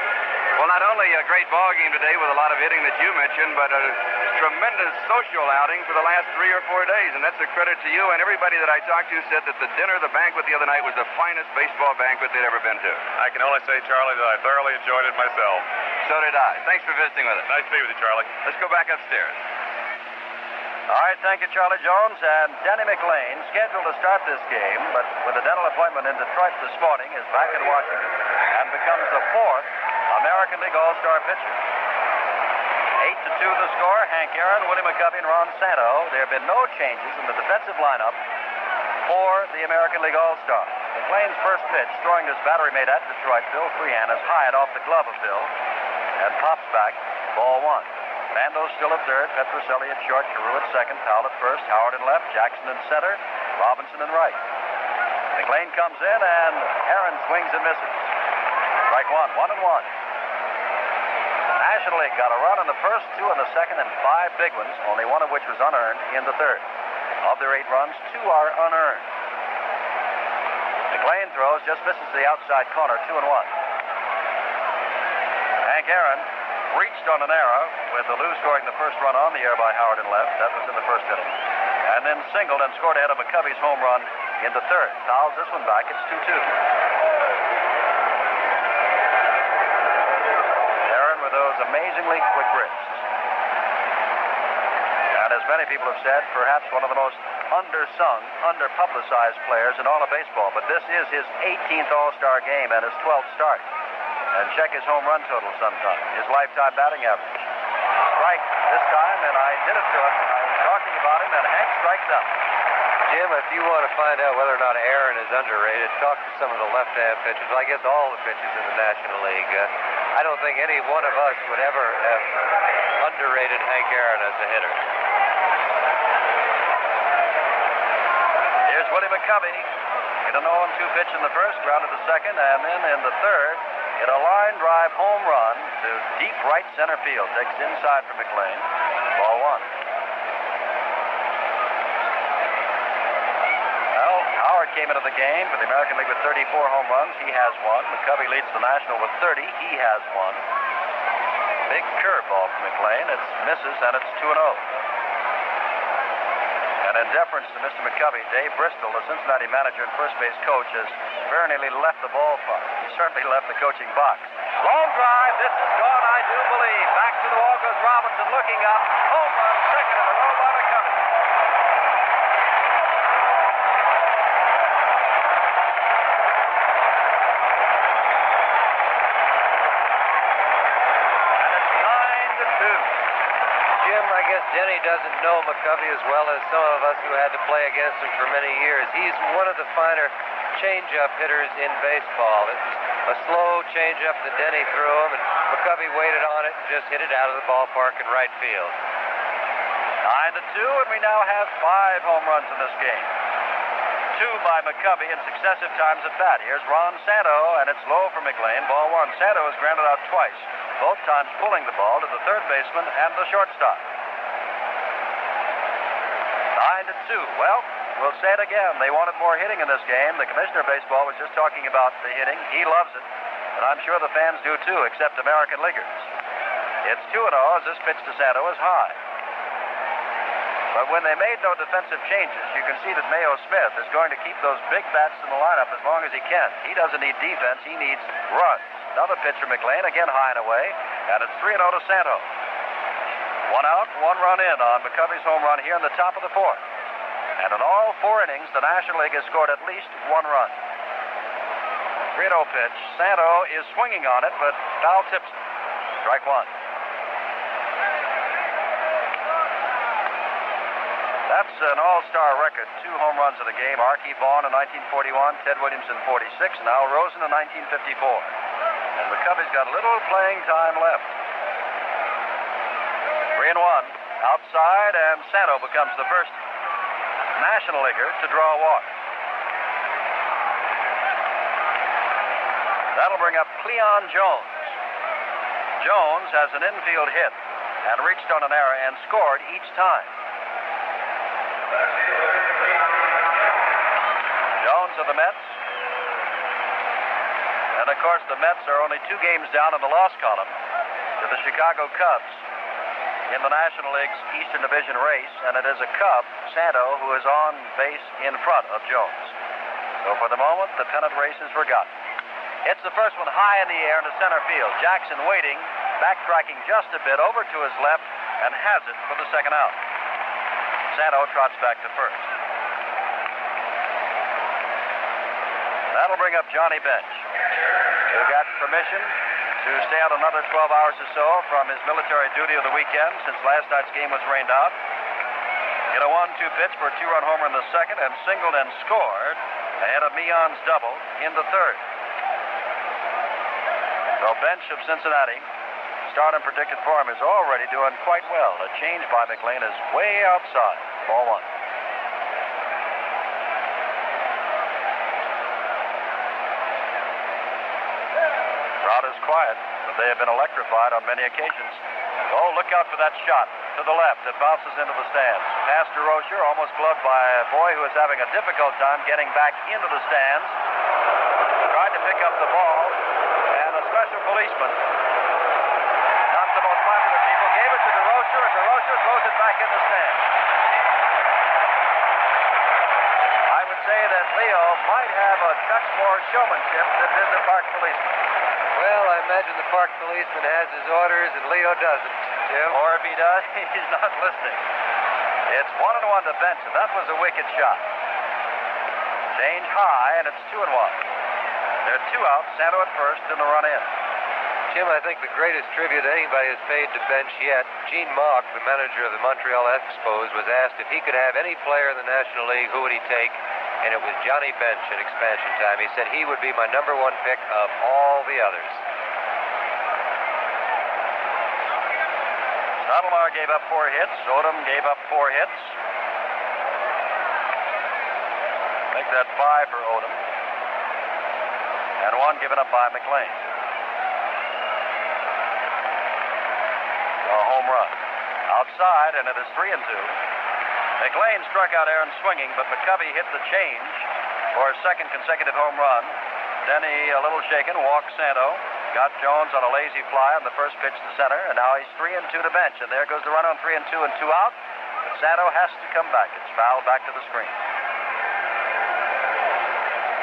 Well, not only a great ball game today with a lot of hitting that you mentioned, but a tremendous social outing for the last 3 or 4 days, and that's a credit to you. And everybody that I talked to said that the dinner, the banquet the other night was the finest baseball banquet they'd ever been to. I can only say, Charlie, that I thoroughly enjoyed it myself. So did I. Thanks for visiting with us. Nice to be with you, Charlie. Let's go back upstairs. All right, thank you, Charlie Jones. And Denny McLean, scheduled to start this game, but with a dental appointment in Detroit this morning, is back in Washington and becomes the 4th American League All-Star pitcher. 8-2 the score. Hank Aaron, Willie McCovey, and Ron Santo. There have been no changes in the defensive lineup for the American League All-Star. McLean's first pitch, throwing his battery mate at Detroit, Bill Freehan, is high and off the glove of Bill and pops back, ball 1. Mando's still at third, Petroselli at short, Carew at second, Powell at first, Howard in left, Jackson in center, Robinson in right. McLean comes in, and Aaron swings and misses. Strike 1, 1-1. National League got a run in the first, 2 in the second, and 5 big ones, only one of which was unearned in the third. Of their 8 runs, 2 are unearned. McLean throws, just misses the outside corner, 2-1. Hank Aaron reached on an error with the Lou scoring the first run on the air by Howard in left. That was in the first inning. And then singled and scored ahead of McCovey's home run in the third. Fouls this one back. It's 2-2. Aaron with those amazingly quick wrists. And as many people have said, perhaps one of the most undersung, underpublicized players in all of baseball. But this is his 18th All-Star game and his 12th start. And check his home run total sometime. His lifetime batting average. Strike this time, and I did it to him. I was talking about him, and Hank strikes out. Jim, if you want to find out whether or not Aaron is underrated, talk to some of the left-hand pitchers. I guess all the pitchers in the National League. I don't think any one of us would ever have underrated Hank Aaron as a hitter. Here's Willie McCovey. Hit an 0-2 pitch in the first, grounded to second, and then in the third, hit a line drive home run to deep right center field. Takes it inside for McLean. Ball 1. Well, Howard came into the game for the American League with 34 home runs. He has 1. McCovey leads the National with 30. He has 1. Big curveball for McLean. It's misses, and it's 2-0. And in deference to Mr. McCovey, Dave Bristol, the Cincinnati manager and first base coach, has very nearly left the ballpark. He certainly left the coaching box. Long drive. This is gone, I do believe. Back to the wall goes Robinson, looking up. Home run, second in a row by McCovey. And it's 9-2. Jim, I guess Denny doesn't know McCovey as well as some of us who had to play against him for many years. He's one of the finer change-up hitters in baseball. This is a slow change-up that Denny threw him, and McCovey waited on it and just hit it out of the ballpark in right field. 9-2, and we now have 5 home runs in this game. 2 by McCovey in successive times at bat. Here's Ron Santo, and it's low for McLean. Ball 1. Santo has grounded out twice, both times pulling the ball to the third baseman and the shortstop. 9-2. Well, we'll say it again. They wanted more hitting in this game. The commissioner of baseball was just talking about the hitting. He loves it, and I'm sure the fans do too, except American leaguers. It's 2-0 as this pitch to Santo is high. But when they made no defensive changes, you can see that Mayo Smith is going to keep those big bats in the lineup as long as he can. He doesn't need defense. He needs runs. Another pitch for McLean, again high and away, and it's 3-0 to Santo. 1 out, 1 run in on McCovey's home run here in the top of the 4th. And in all 4 innings, the National League has scored at least 1 run. 3-0 pitch. Santo is swinging on it, but foul tips it. Strike 1. That's an all-star record. 2 home runs in the game. Archie Vaughan in 1941, Ted Williams in 46, and Al Rosen in 1954. And McCovey's got a little playing time left. 3-1. Outside, and Santo becomes the first National Leaguer to draw a walk. That'll bring up Cleon Jones. Jones has an infield hit and reached on an error and scored each time. Jones of the Mets. And of course the Mets are only 2 games down in the loss column to the Chicago Cubs in the National League's Eastern Division race, and it is a Cub, Santo, who is on base in front of Jones. So for the moment, the pennant race is forgotten. Hits the first one high in the air into center field. Jackson waiting, backtracking just a bit over to his left, and has it for the second out. Santo trots back to first. That'll bring up Johnny Bench, who got permission to stay out another 12 hours or so from his military duty of the weekend since last night's game was rained out. Hit a 1-2 pitch for a 2-run homer in the second and singled and scored ahead of Meehan's double in the third. So Bench of Cincinnati, stardom predicted for him, is already doing quite well. A change by McLean is way outside. Ball 1. Crowd is quiet, but they have been electrified on many occasions. Oh, look out for that shot to the left. It bounces into the stands. Past DeRocher, almost gloved by a boy who is having a difficult time getting back into the stands. Tried to pick up the ball, and a special policeman, not the most popular people, gave it to DeRocher, and DeRocher throws it back in the stands. I would say that Leo might have a touch more showmanship than did the park policeman. Well, I imagine the park policeman has his orders and Leo doesn't, Jim. Or if he does, he's not listening. It's 1-1 to Bench, and that was a wicked shot. Change high, and it's 2-1. There are 2 outs, Santo at first, and the run in. Jim, I think the greatest tribute anybody has paid to Bench yet. Gene Mauch, the manager of the Montreal Expos, was asked if he could have any player in the National League, who would he take? And it was Johnny Bench in expansion time. He said he would be my #1 pick of all the others. Stottlemyre gave up 4 hits. Odom gave up 4 hits. Make that 5 for Odom. And 1 given up by McLean. A home run. Outside, and it is 3-2. McLean struck out Aaron swinging, but McCovey hit the change for his second consecutive home run. Denny, a little shaken, walked Santo. Got Jones on a lazy fly on the first pitch to center, and now he's 3-2 to Bench. And there goes the run on 3-2 and 2 out. But Santo has to come back. It's fouled back to the screen.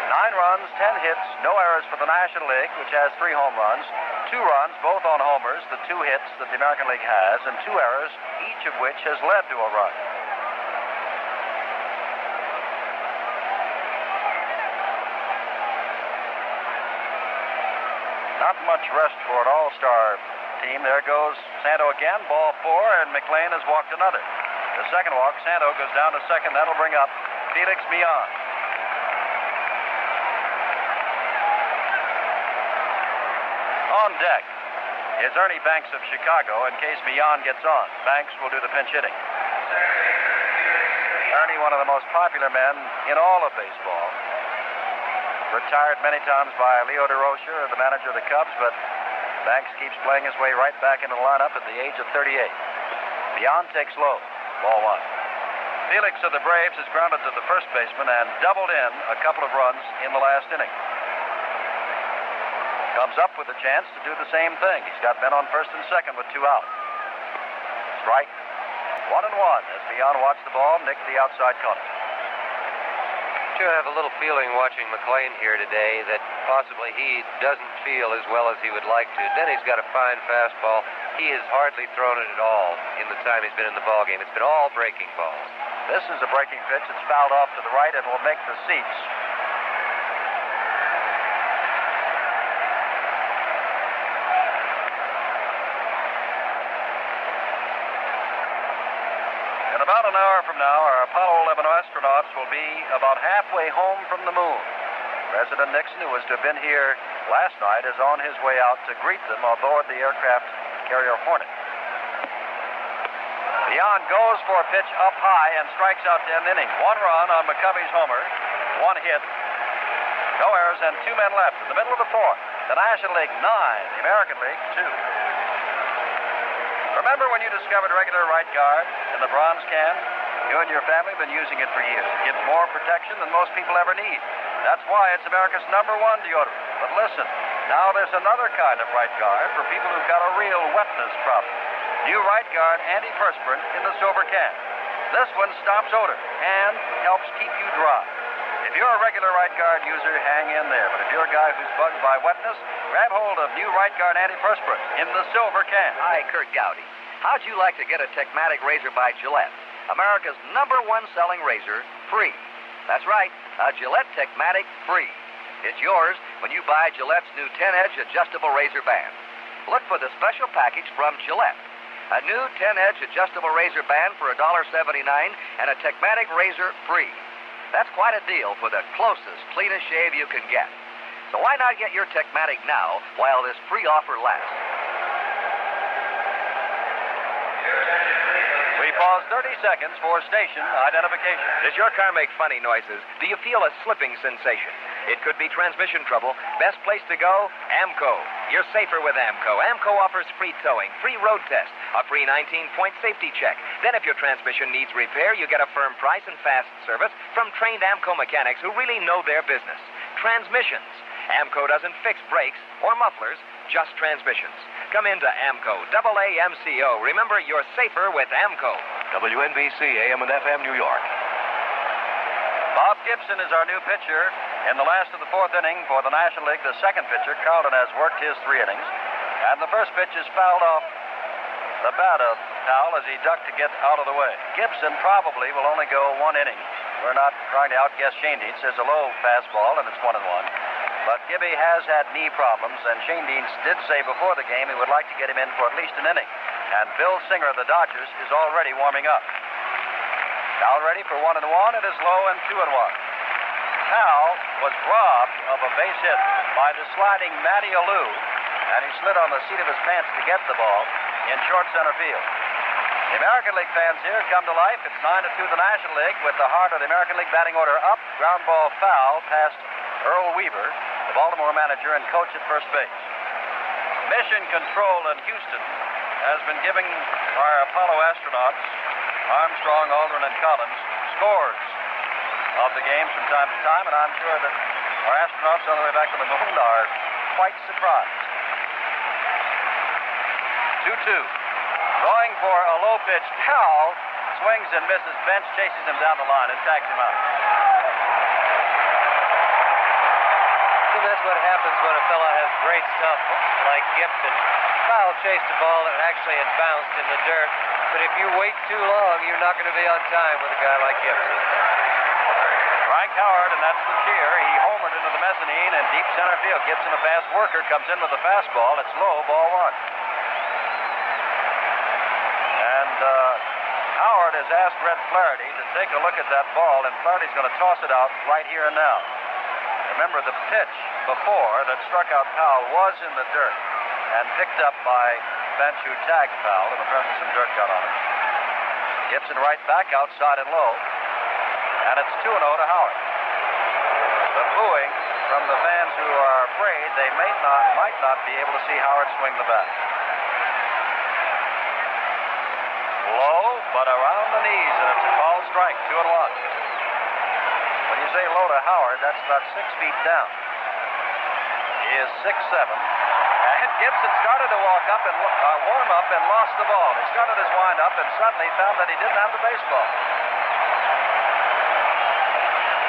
9 runs, 10 hits, no errors for the National League, which has 3 home runs. 2 runs, both on homers, the 2 hits that the American League has, and 2 errors, each of which has led to a run. Not much rest for an all-star team. There goes Santo again, ball 4, and McLean has walked another. The second walk, Santo goes down to second. That'll bring up Felix Millan. On deck is Ernie Banks of Chicago in case Millan gets on. Banks will do the pinch hitting. Ernie, one of the most popular men in all of baseball. Retired many times by Leo DeRocher, the manager of the Cubs, but Banks keeps playing his way right back into the lineup at the age of 38. Beyond takes low. Ball one. Felix of the Braves is grounded to the first baseman and doubled in a couple of runs in the last inning. Comes up with a chance to do the same thing. He's got men on first and second with 2 out. Strike. 1-1 as Beyond watched the ball nick the outside corner. I have a little feeling watching McLean here today that possibly he doesn't feel as well as he would like to. Denny's got a fine fastball. He has hardly thrown it at all in the time he's been in the ballgame. It's been all breaking balls. This is a breaking pitch. It's fouled off to the right and will make the seats. In about an hour from now, our Apollo 11 astronauts will be about halfway home from the moon. President Nixon, who was to have been here last night, is on his way out to greet them aboard the aircraft carrier Hornet. Beyond goes for a pitch up high and strikes out to end the inning. 1 run on McCovey's homer, 1 hit, no errors, and 2 men left in the middle of the 4th. The National League 9, the American League 2. Remember when you discovered regular right guard in the bronze can? You and your family have been using it for years. It gives more protection than most people ever need. That's why it's America's #1 deodorant. But listen, now there's another kind of right guard for people who've got a real wetness problem. New Right Guard antiperspirant in the silver can. This one stops odor and helps keep you dry. If you're a regular Right Guard user, hang in there. But if you're a guy who's bugged by wetness, grab hold of New Right Guard antiperspirant in the silver can. Hi, Kurt Gowdy. How'd you like to get a Techmatic razor by Gillette? America's #1 selling razor, free. That's right, a Gillette Techmatic free. It's yours when you buy Gillette's new 10-edge adjustable razor band. Look for the special package from Gillette. A new 10-edge adjustable razor band for $1.79 and a Techmatic razor free. That's quite a deal for the closest, cleanest shave you can get. So why not get your Techmatic now while this free offer lasts? We pause 30 seconds for station identification. Does your car make funny noises? Do you feel a slipping sensation? It could be transmission trouble. Best place to go? AMCO. You're safer with AMCO. AMCO offers free towing, free road test, a free 19-point safety check. Then if your transmission needs repair, you get a firm price and fast service from trained AMCO mechanics who really know their business. Transmissions. AMCO doesn't fix brakes or mufflers, just transmissions. Come into AMCO, AAMCO. Remember, you're safer with AMCO. WNBC, AM and FM, New York. Bob Gibson is our new pitcher. In the last of the 4th inning for the National League, the second pitcher, Carlton, has worked his 3 innings. And the first pitch is fouled off the bat of Powell as he ducked to get out of the way. Gibson probably will only go 1 inning. We're not trying to outguess Shane Deans. There's a low fastball, and it's 1-1. But Gibby has had knee problems, and Shane Deans did say before the game he would like to get him in for at least an inning. And Bill Singer of the Dodgers is already warming up. Powell ready for 1-1. It is low and 2-1. Powell was robbed of a base hit by the sliding Matty Alou, and he slid on the seat of his pants to get the ball in short center field. The American League fans here come to life. It's 9-2 the National League with the heart of the American League batting order up. Ground ball foul past Earl Weaver, the Baltimore manager and coach at first base. Mission Control in Houston has been giving our Apollo astronauts, Armstrong, Aldrin, and Collins, scores of the games from time to time, and I'm sure that our astronauts on the way back to the moon are quite surprised. 2-2. Going for a low pitch. Powell swings and misses. Bench chases him down the line and tags him out. So that's what happens when a fella has great stuff like Gibson. Powell chased the ball and actually had bounced in the dirt. But if you wait too long, you're not going to be on time with a guy like Gibson. Frank Howard, and that's the cheer. He homered into the mezzanine in deep center field. Gibson, a fast worker, comes in with a fastball. It's low, ball 1. And Howard has asked Red Flaherty to take a look at that ball, and Flaherty's going to toss it out right here and now. Remember, the pitch before that struck out Powell was in the dirt and picked up by Bench, who tagged Powell, and apparently some dirt got on it. Gibson right back outside and low. and it's 2-0 to Howard. The booing from the fans who are afraid they might not be able to see Howard swing the bat. Low, but around the knees, and it's a foul strike, 2-1. When you say low to Howard, that's about 6 feet down. He is 6'7". And Gibson started to warm up and lost the ball. He started his windup and suddenly found that he didn't have the baseball.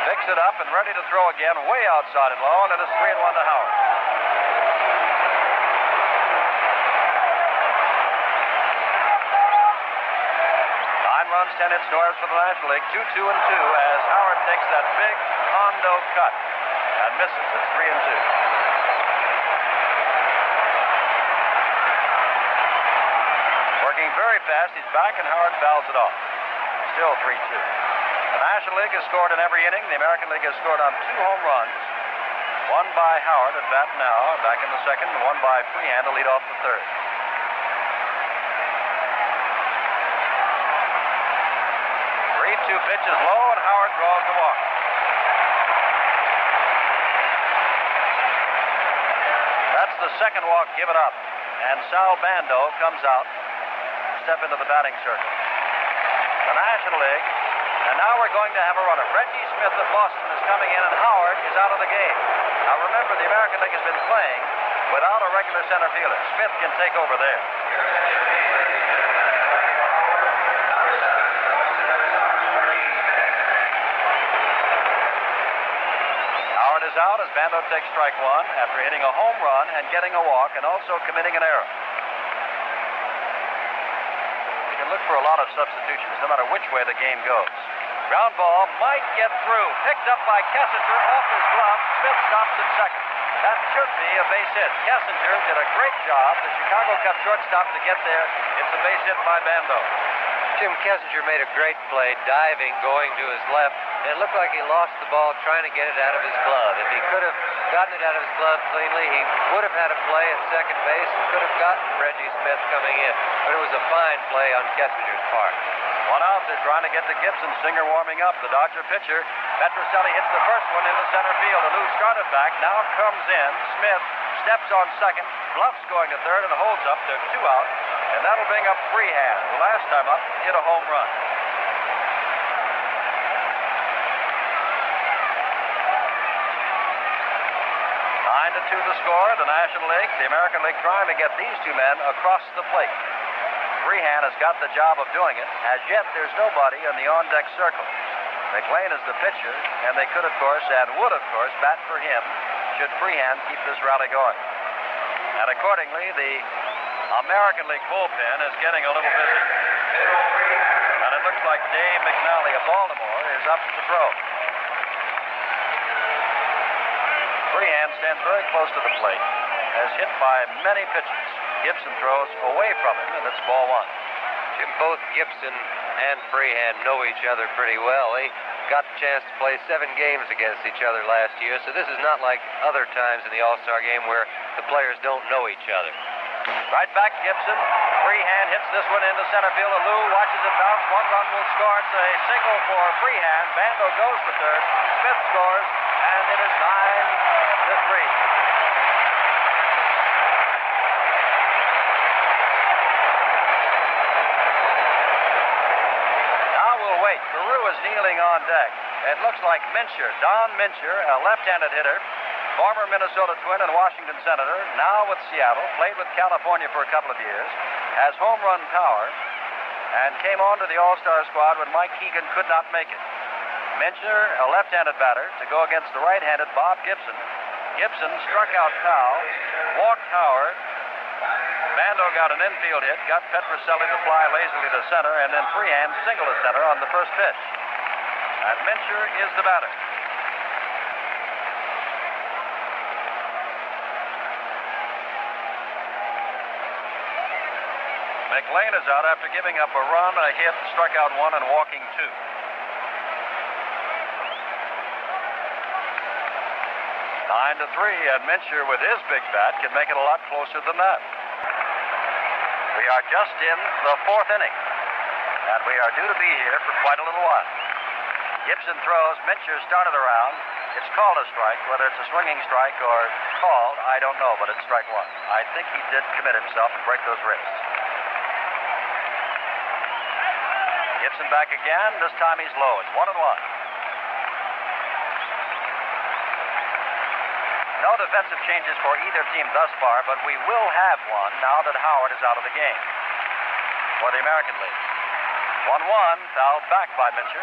Picks it up and ready to throw again, way outside and low, and it is 3-1 to Howard. 9 runs, 10 hits, no errors for the National League. 2-2-2 as Howard takes that big Hondo cut and misses. It's 3-2. Working very fast, he's back, and Howard fouls it off. Still 3-2. The National League has scored in every inning. The American League has scored on 2 home runs. One by Howard at bat now, back in the second, and one by Freehand to lead off the third. 3-2 pitch is low, and Howard draws the walk. That's the second walk given up, and Sal Bando comes out. Step into the batting circle. The National League, and now we're going to have a runner. Reggie Smith of Boston is coming in, and Howard is out of the game. Now remember, the American League has been playing without a regular center fielder. Smith can take over there. Howard is out as Bando takes strike one after hitting a home run and getting a walk and also committing an error. Look for a lot of substitutions, no matter which way the game goes. Ground ball might get through. Picked up by Kessinger off his glove. Smith stops at second. That should be a base hit. Kessinger did a great job. The Chicago Cub shortstop to get there. It's a base hit by Bando. Jim Kessinger made a great play, diving, going to his left. And it looked like he lost the ball trying to get it out of his glove. If he could have gotten it out of his glove cleanly, he would have had a play at second base and could have gotten Reggie Smith coming in. But it was a fine play on Kessinger's part. One out, they're trying to get to Gibson. Singer warming up. The Dodger pitcher, Petrocelli, hits the first one into center field. And Lou started back, now comes in. Smith steps on second, bluffs going to third, and holds up. They're 2 out, and that'll bring up Freehand, who last time up hit a home run. 9-2 the score. The National League, the American League trying to get these two men across the plate. Freehand has got the job of doing it. As yet, there's nobody in the on-deck circle. McLean is the pitcher, and they could, of course, and would, of course, bat for him should Freehand keep this rally going. And accordingly, the American League bullpen is getting a little busy. And it looks like Dave McNally of Baltimore is up to throw. Freehand stands very close to the plate, has hit by many pitches. Gibson throws away from him, and it's ball one. Jim, both Gibson and Freehand know each other pretty well. They got the chance to play 7 games against each other last year, so this is not like other times in the All-Star Game where the players don't know each other. Right back, Gibson. Freehand hits this one into center field. Lou watches it bounce. 1 run will score. It's a single for Freehand. Bando goes to third. Smith scores, and it is 9-3. Carew is kneeling on deck. It looks like Mincher, Don Mincher, a left-handed hitter, former Minnesota Twin and Washington Senator, now with Seattle, played with California for a couple of years, has home run power, and came on to the All-Star squad when Mike Keegan could not make it. Mincher, a left-handed batter, to go against the right-handed Bob Gibson. Gibson struck out Powell, walked Howard. Bando got an infield hit, got Petrocelli to fly lazily to center, and then Freehand singled to center on the first pitch. And Mincher is the batter. McLean is out after giving up a run, a hit, struck out 1, and walking 2. Nine to 3, and Mincher with his big bat can make it a lot closer than that. We are just in the 4th inning, and we are due to be here for quite a little while. Gibson throws. Mincher started around. It's called a strike. Whether it's a swinging strike or called, I don't know, but it's strike one. I think he did commit himself and break those wrists. Gibson back again. This time he's low. It's 1-1. No defensive changes for either team thus far, but we will have one now that Howard is out of the game for the American League. 1-1, fouled back by Mincher.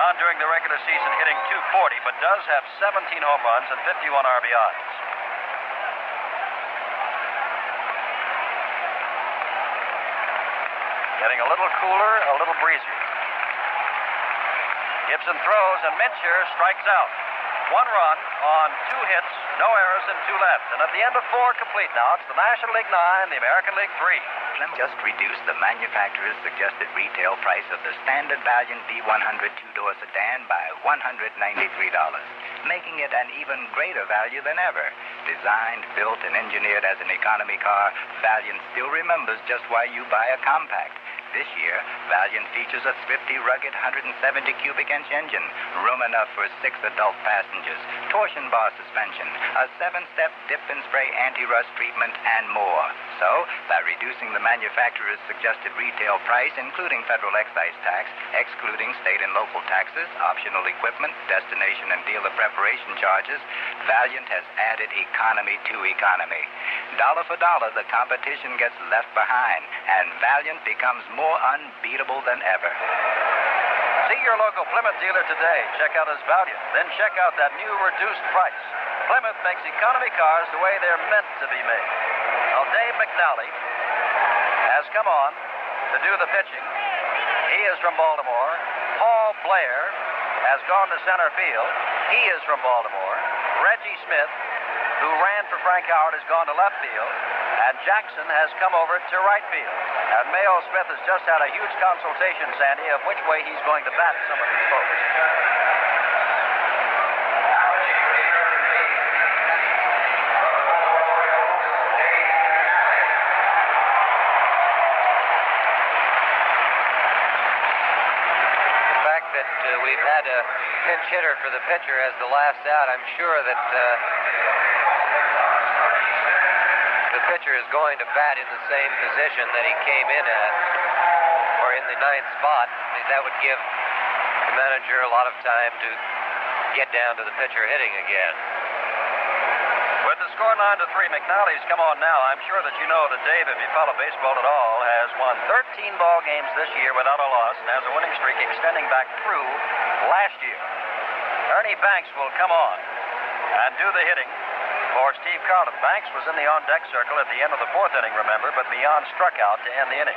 Don during the regular season hitting .240, but does have 17 home runs and 51 RBIs. Getting a little cooler, a little breezier. Gibson throws, and Mincher strikes out. 1 run on 2 hits, no errors, and 2 left. And at the end of 4 complete now, it's the National League 9, the American League 3. Just reduced the manufacturer's suggested retail price of the standard Valiant V100 two-door sedan by $193, making it an even greater value than ever. Designed, built, and engineered as an economy car, Valiant still remembers just why you buy a compact. This year, Valiant features a thrifty, rugged 170 cubic inch engine, room enough for 6 adult passengers, torsion bar suspension, a 7-step dip and spray anti-rust treatment, and more. So, by reducing the manufacturer's suggested retail price, including federal excise tax, excluding state and local taxes, optional equipment, destination and dealer preparation charges, Valiant has added economy to economy. Dollar for dollar, the competition gets left behind, and Valiant becomes more unbeatable than ever. See your local Plymouth dealer today. Check out his Valiant. Then check out that new reduced price. Plymouth makes economy cars the way they're meant to be made. Now, Dave McNally has come on to do the pitching. He is from Baltimore. Paul Blair has gone to center field. He is from Baltimore. Reggie Smith, who ran for Frank Howard, has gone to left field. And Jackson has come over to right field. And Mayo Smith has just had a huge consultation, Sandy, of which way he's going to bat some of these folks. The fact that we've had a pinch hitter for the pitcher as the last out, I'm sure that the pitcher is going to bat in the same position that he came in at, or in the 9th spot. That would give the manager a lot of time to get down to the pitcher hitting again. With the score 9-3, McNally's come on now. I'm sure that you know that Dave, if you follow baseball at all, has won 13 ball games this year without a loss and has a winning streak extending back through last year. Ernie Banks will come on and do the hitting for Steve Carlton. Banks was in the on-deck circle at the end of the 4th inning, remember, but beyond struck out to end the inning.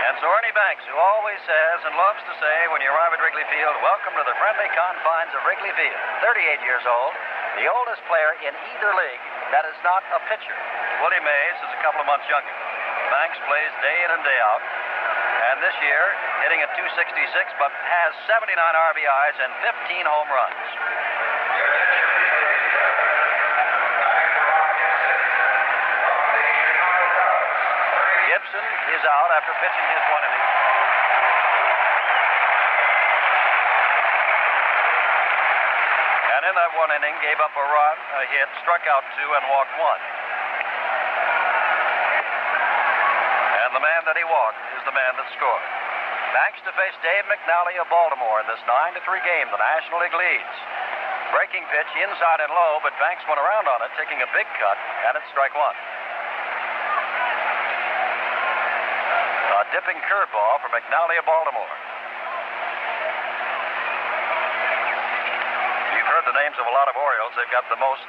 And so Ernie Banks, who always says and loves to say when you arrive at Wrigley Field, welcome to the friendly confines of Wrigley Field. 38 years old, the oldest player in either league that is not a pitcher. Willie Mays is a couple of months younger. Banks plays day in and day out. And this year, hitting at .266, but has 79 RBIs and 15 home runs. Gibson is out after pitching his 1 inning. And in that 1 inning, gave up a run, a hit, struck out 2, and walked 1. And the man that he walked is the man that scored. Banks to face Dave McNally of Baltimore in this 9-3 game. The National League leads. Breaking pitch inside and low, but Banks went around on it, taking a big cut, and it's strike 1. A dipping curveball for McNally of Baltimore. You've heard the names of a lot of Orioles. They've got the most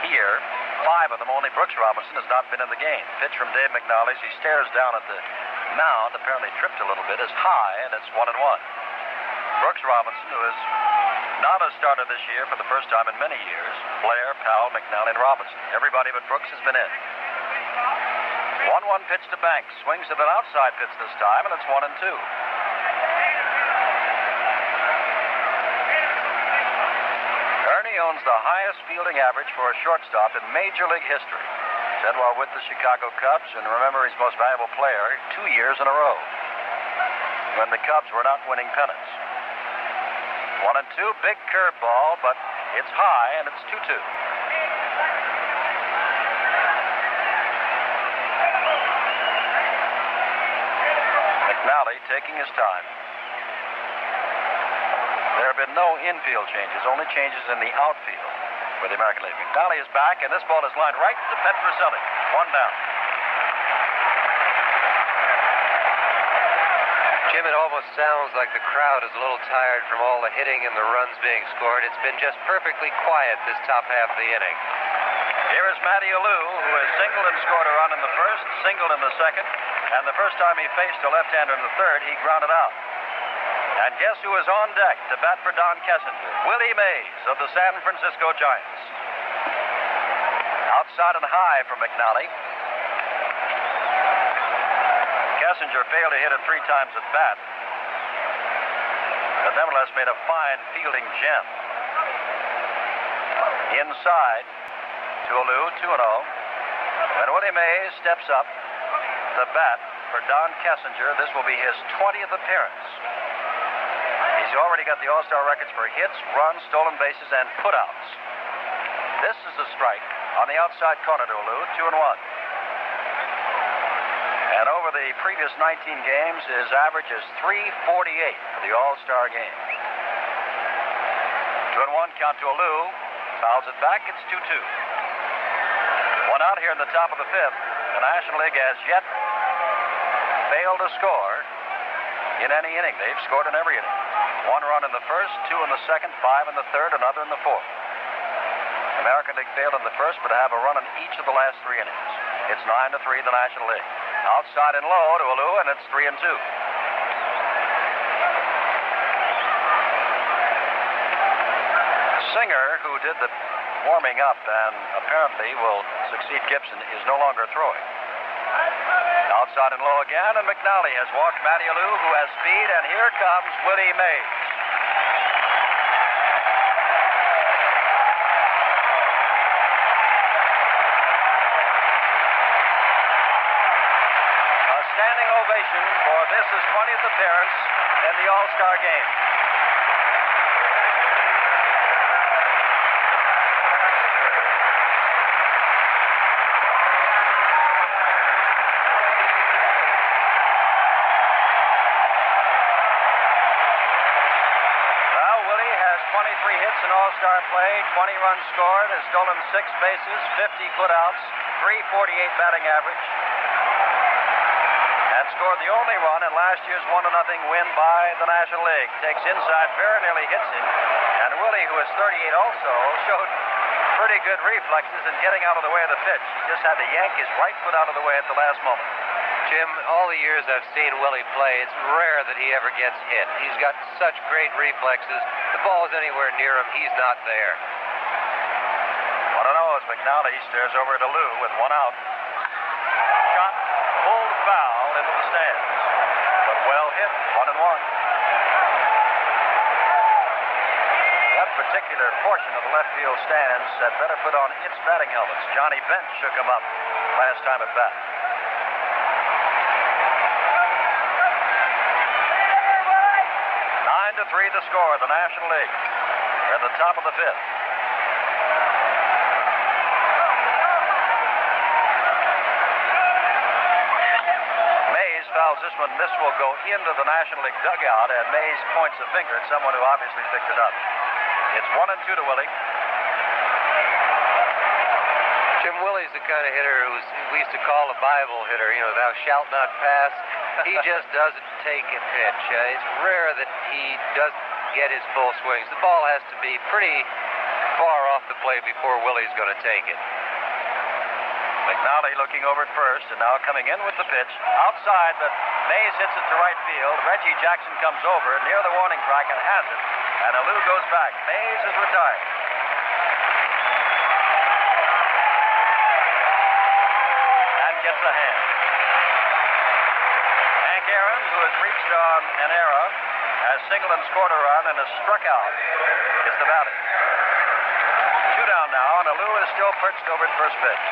here. 5 of them. Only Brooks Robinson has not been in the game. Pitch from Dave McNally's. He stares down at the mound, apparently tripped a little bit, is high, and it's 1-1. Brooks Robinson, who is not a starter this year for the first time in many years. Blair, Powell, McNally, and Robinson. Everybody but Brooks has been in. 1-1 pitch to Banks. Swings at an outside pitch this time, and it's 1-2. Ernie owns the highest fielding average for a shortstop in Major League history. Said while with the Chicago Cubs, and remember his most valuable player 2 years in a row when the Cubs were not winning pennants. 1-2, big curveball, but it's high and it's 2-2. McNally taking his time. There have been no infield changes, only changes in the outfield for the American League. McNally is back, and this ball is lined right to Petroselli. 1 down. Jim, it almost sounds like the crowd is a little tired from all the hitting and the runs being scored. It's been just perfectly quiet this top half of the inning. Here is Matty Alou, who has singled and scored a run in the first, singled in the second, and the first time he faced a left-hander in the third, he grounded out. And guess who is on deck to bat for Don Kessinger? Willie Mays of the San Francisco Giants. Outside and high for McNally. Kessinger failed to hit it 3 times at bat, but nevertheless made a fine fielding gem. Inside to Alou, 2-0. And Willie Mays steps up to bat for Don Kessinger. This will be his 20th appearance. He's already got the All-Star records for hits, runs, stolen bases, and putouts. This is a strike on the outside corner to Alou, 2-1. And over the previous 19 games, his average is .348 for the All-Star game. 2-1 count to Alou. Fouls it back. It's 2-2. 1 out here in the top of the 5th. The National League has yet failed to score in any inning. They've scored in every inning. 1 run in the first, 2 in the second, 5 in the third, another in the fourth. The American League failed in the first, but have a run in each of the last 3 innings. It's 9-3 the National League. Outside and low to Alou, and it's 3-2. Singer, who did the warming up and apparently will succeed Gibson, is no longer throwing. Outside and low again, and McNally has walked Matty Alou, who has speed, and here comes Willie Mays. Standing ovation for this his 20th appearance in the All-Star game. Now Willie has 23 hits in All-Star play, 20 runs scored, has stolen 6 bases, 50 putouts, .348 batting average. Scored the only run in last year's 1-0 win by the National League. Takes inside, very nearly hits him. And Willie, who is 38 also, showed pretty good reflexes in getting out of the way of the pitch. He just had to yank his right foot out of the way at the last moment. Jim, all the years I've seen Willie play, it's rare that he ever gets hit. He's got such great reflexes. The ball is anywhere near him, he's not there. 1-0 as McNally stares over at Alou with 1 out. Shot pulled foul into the stands, but well hit, 1-1. That particular portion of the left field stands had better put on its batting helmets. Johnny Bench shook him up last time at bat. 9-3 the score, the National League. They're at the top of the 5th. Fouls this one. This will go into the National League dugout, and Mays points a finger at someone who obviously picked it up. It's 1-2 to Willie. Jim, Willie's the kind of hitter we used to call a Bible hitter. You know, thou shalt not pass. He just doesn't take a pitch. It's rare that he doesn't get his full swings. The ball has to be pretty far off the plate before Willie's going to take it. McNally looking over at first, and now coming in with the pitch. Outside, but Mays hits it to right field. Reggie Jackson comes over near the warning track and has it. And Alou goes back. Mays is retired. And gets a hand. Hank Aaron, who has reached on an era, has singled and scored a run and has struck out. Gets the batter. 2 down now, and Alou is still perched over at first pitch.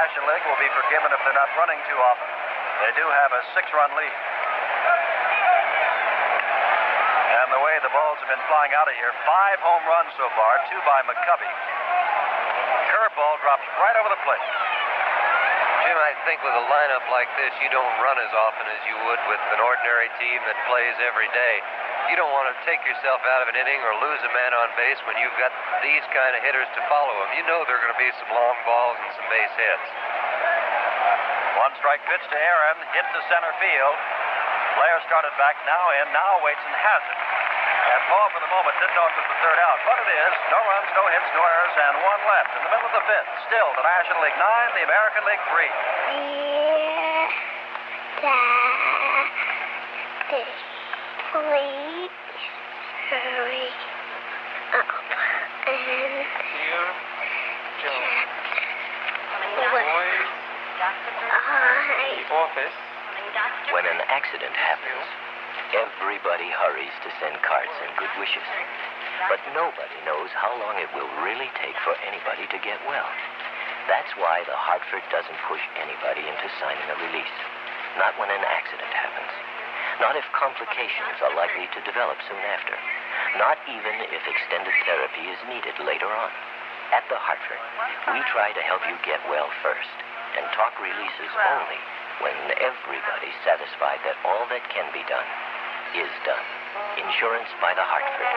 National League will be forgiven if they're not running too often. They do have a 6-run lead. And the way the balls have been flying out of here, 5 home runs so far, 2 by McCovey. Curveball drops right over the plate. Jim, I think with a lineup like this, you don't run as often as you would with an ordinary team that plays every day. You don't want to take yourself out of an inning or lose a man on base when you've got these kind of hitters to follow them. You know there are going to be some long balls and some base hits. 1-strike pitch to Aaron, hit to center field. Blair started back now waits and has it. And Paul, for the moment, didn't know it was the 3rd out. But it is. No runs, no hits, no errors, and 1 left in the middle of the 5th. Still, the National League 9, the American League 3. Please hurry up and office. When an accident happens, everybody hurries to send cards and good wishes. But nobody knows how long it will really take for anybody to get well. That's why the Hartford doesn't push anybody into signing a release. Not when an accident happens. Not if complications are likely to develop soon after. Not even if extended therapy is needed later on. At the Hartford, we try to help you get well first and talk releases only when everybody's satisfied that all that can be done is done. Insurance by the Hartford.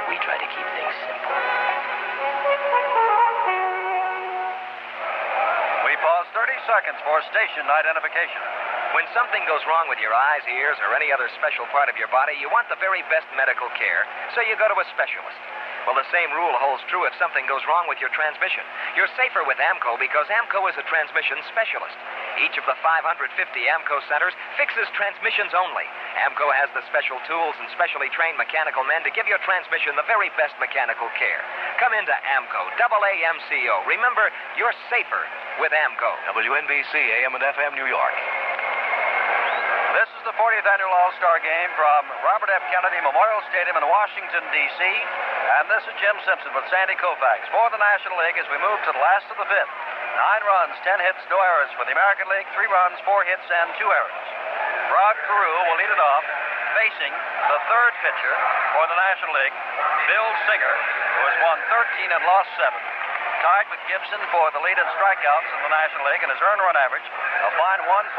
We try to keep things simple. We pause 30 seconds for station identification. When something goes wrong with your eyes, ears, or any other special part of your body, you want the very best medical care, so you go to a specialist. Well, the same rule holds true if something goes wrong with your transmission. You're safer with AMCO because AMCO is a transmission specialist. Each of the 550 AMCO centers fixes transmissions only. AMCO has the special tools and specially trained mechanical men to give your transmission the very best mechanical care. Come into AMCO, AAMCO. Remember, you're safer with AMCO. WNBC, AM and FM, New York. This is the 40th Annual All Star Game from Robert F. Kennedy Memorial Stadium in Washington, D.C. And this is Jim Simpson with Sandy Koufax for the National League as we move to the last of the 5th. 9 runs, 10 hits, no errors for the American League. 3 runs, 4 hits, and 2 errors. Rod Carew will lead it off, facing the 3rd pitcher for the National League, Bill Singer, who has won 13 and lost 7. Tied with Gibson for the lead in strikeouts in the National League and his earned run average, a fine 1.97.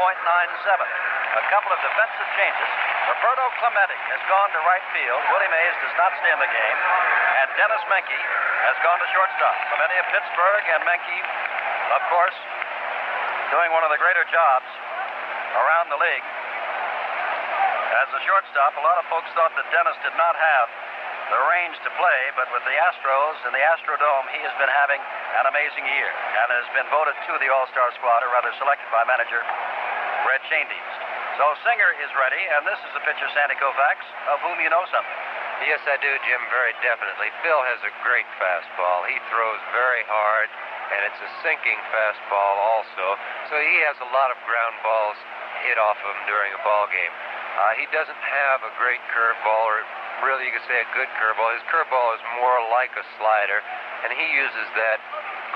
A couple of defensive changes. Roberto Clemente has gone to right field. Willie Mays does not stay in the game. And Dennis Menke has gone to shortstop. Clemente of Pittsburgh and Menke, of course, doing one of the greater jobs around the league. As a shortstop, a lot of folks thought that Dennis did not have the range to play, but with the Astros and the Astrodome, he has been having an amazing year and has been voted to the All-Star squad, or rather selected by manager Red Chaindies. So Singer is ready, and this is the pitcher, Sandy Koufax, of whom you know something. Yes, I do, Jim, very definitely. Bill has a great fastball. He throws very hard, and it's a sinking fastball also. So he has a lot of ground balls hit off of him during a ball game. He doesn't have a great curveball, or really you could say a good curveball. His curveball is more like a slider, and he uses that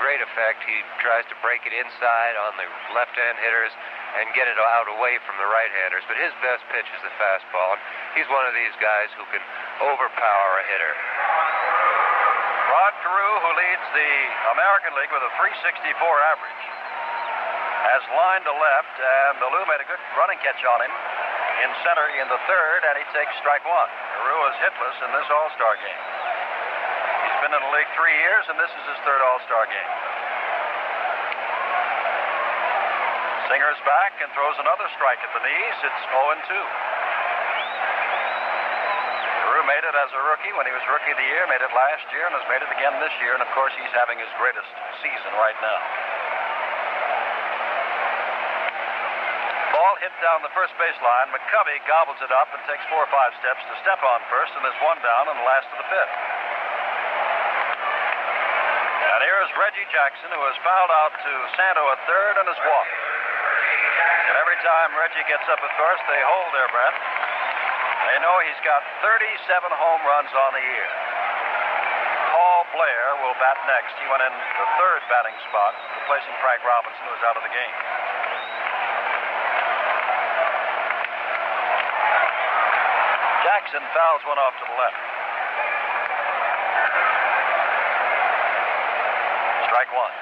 great effect. He tries to break it inside on the left-hand hitters and get it out away from the right-handers. But his best pitch is the fastball. He's one of these guys who can overpower a hitter. Rod Carew, who leads the American League with a 364 average, has lined to left, and Ballou made a good running catch on him in center in the 3rd, and he takes strike 1. Carew is hitless in this All-Star game. He's been in the league 3 years, and this is his 3rd All-Star game. Singer's back and throws another strike at the knees. It's 0-2. Carew made it as a rookie when he was Rookie of the Year, made it last year, and has made it again this year, and of course he's having his greatest season right now. Ball hit down the first baseline. McCovey gobbles it up and takes 4 or 5 steps to step on first, and there's 1 down in the last of the 5th. And here is Reggie Jackson, who has fouled out to Santo at 3rd and has walked. And every time Reggie gets up at first, they hold their breath. They know he's got 37 home runs on the year. Paul Blair will bat next. He went in the third batting spot, replacing Frank Robinson, who was out of the game. Jackson fouls one off to the left. Strike one.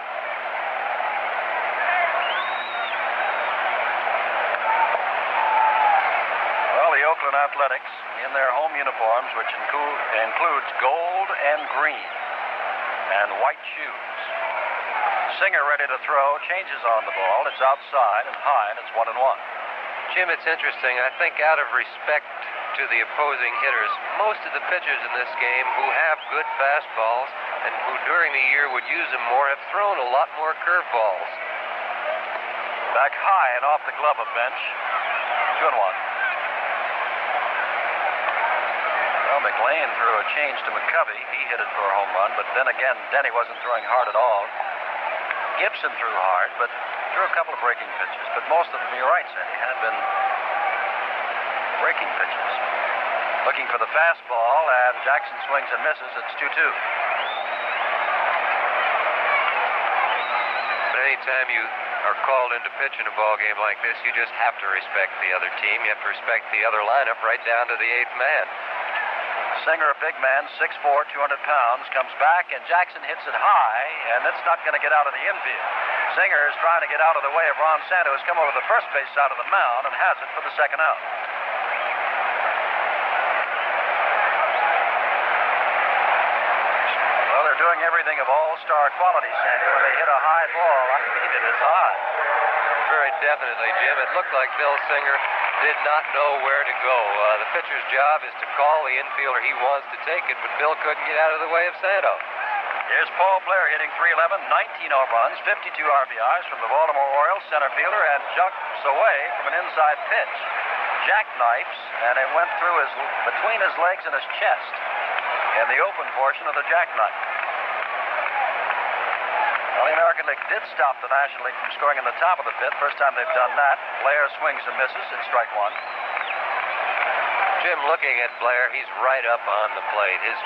Well, the Oakland Athletics, in their home uniforms, which includes gold and green and white shoes. Singer ready to throw, changes on the ball. It's outside and high, and it's 1-1. Jim, it's interesting. I think out of respect to the opposing hitters, most of the pitchers in this game who have good fastballs and who during the year would use them more have thrown a lot more curveballs. Back high and off the glove of bench. 2-1. Well, McLean threw a change to McCovey. He hit it for a home run, but then again, Denny wasn't throwing hard at all. Gibson threw hard, but threw a couple of breaking pitches. But most of them, you're right, Sandy, had been breaking pitches. Looking for the fastball, and Jackson swings and misses. It's 2-2. But anytime you are called in to pitch in a ball game like this, you just have to respect the other team. You have to respect the other lineup right down to the eighth man. Singer, a big man, 6'4", 200 pounds, comes back, and Jackson hits it high, and it's not going to get out of the infield. Singer is trying to get out of the way of Ron Santos, come over the first base side of the mound, and has it for the second out. Well, they're doing everything of all-star quality, Sandy. When they hit a high ball, I mean it is high. Very definitely, Jim. It looked like Bill Singer did not know where to go. The pitcher's job is to call the infielder he wants to take it, but Bill couldn't get out of the way of Santos. Here's Paul Blair hitting .311, 19 home runs, 52 RBIs from the Baltimore Orioles center fielder, and jumps away from an inside pitch. Jackknifes, and it went through between his legs and his chest in the open portion of the jackknife. Well, the American League did stop the National League from scoring in the top of the fifth. First time they've done that. Blair swings and misses. It's strike one. Jim, looking at Blair, he's right up on the plate. His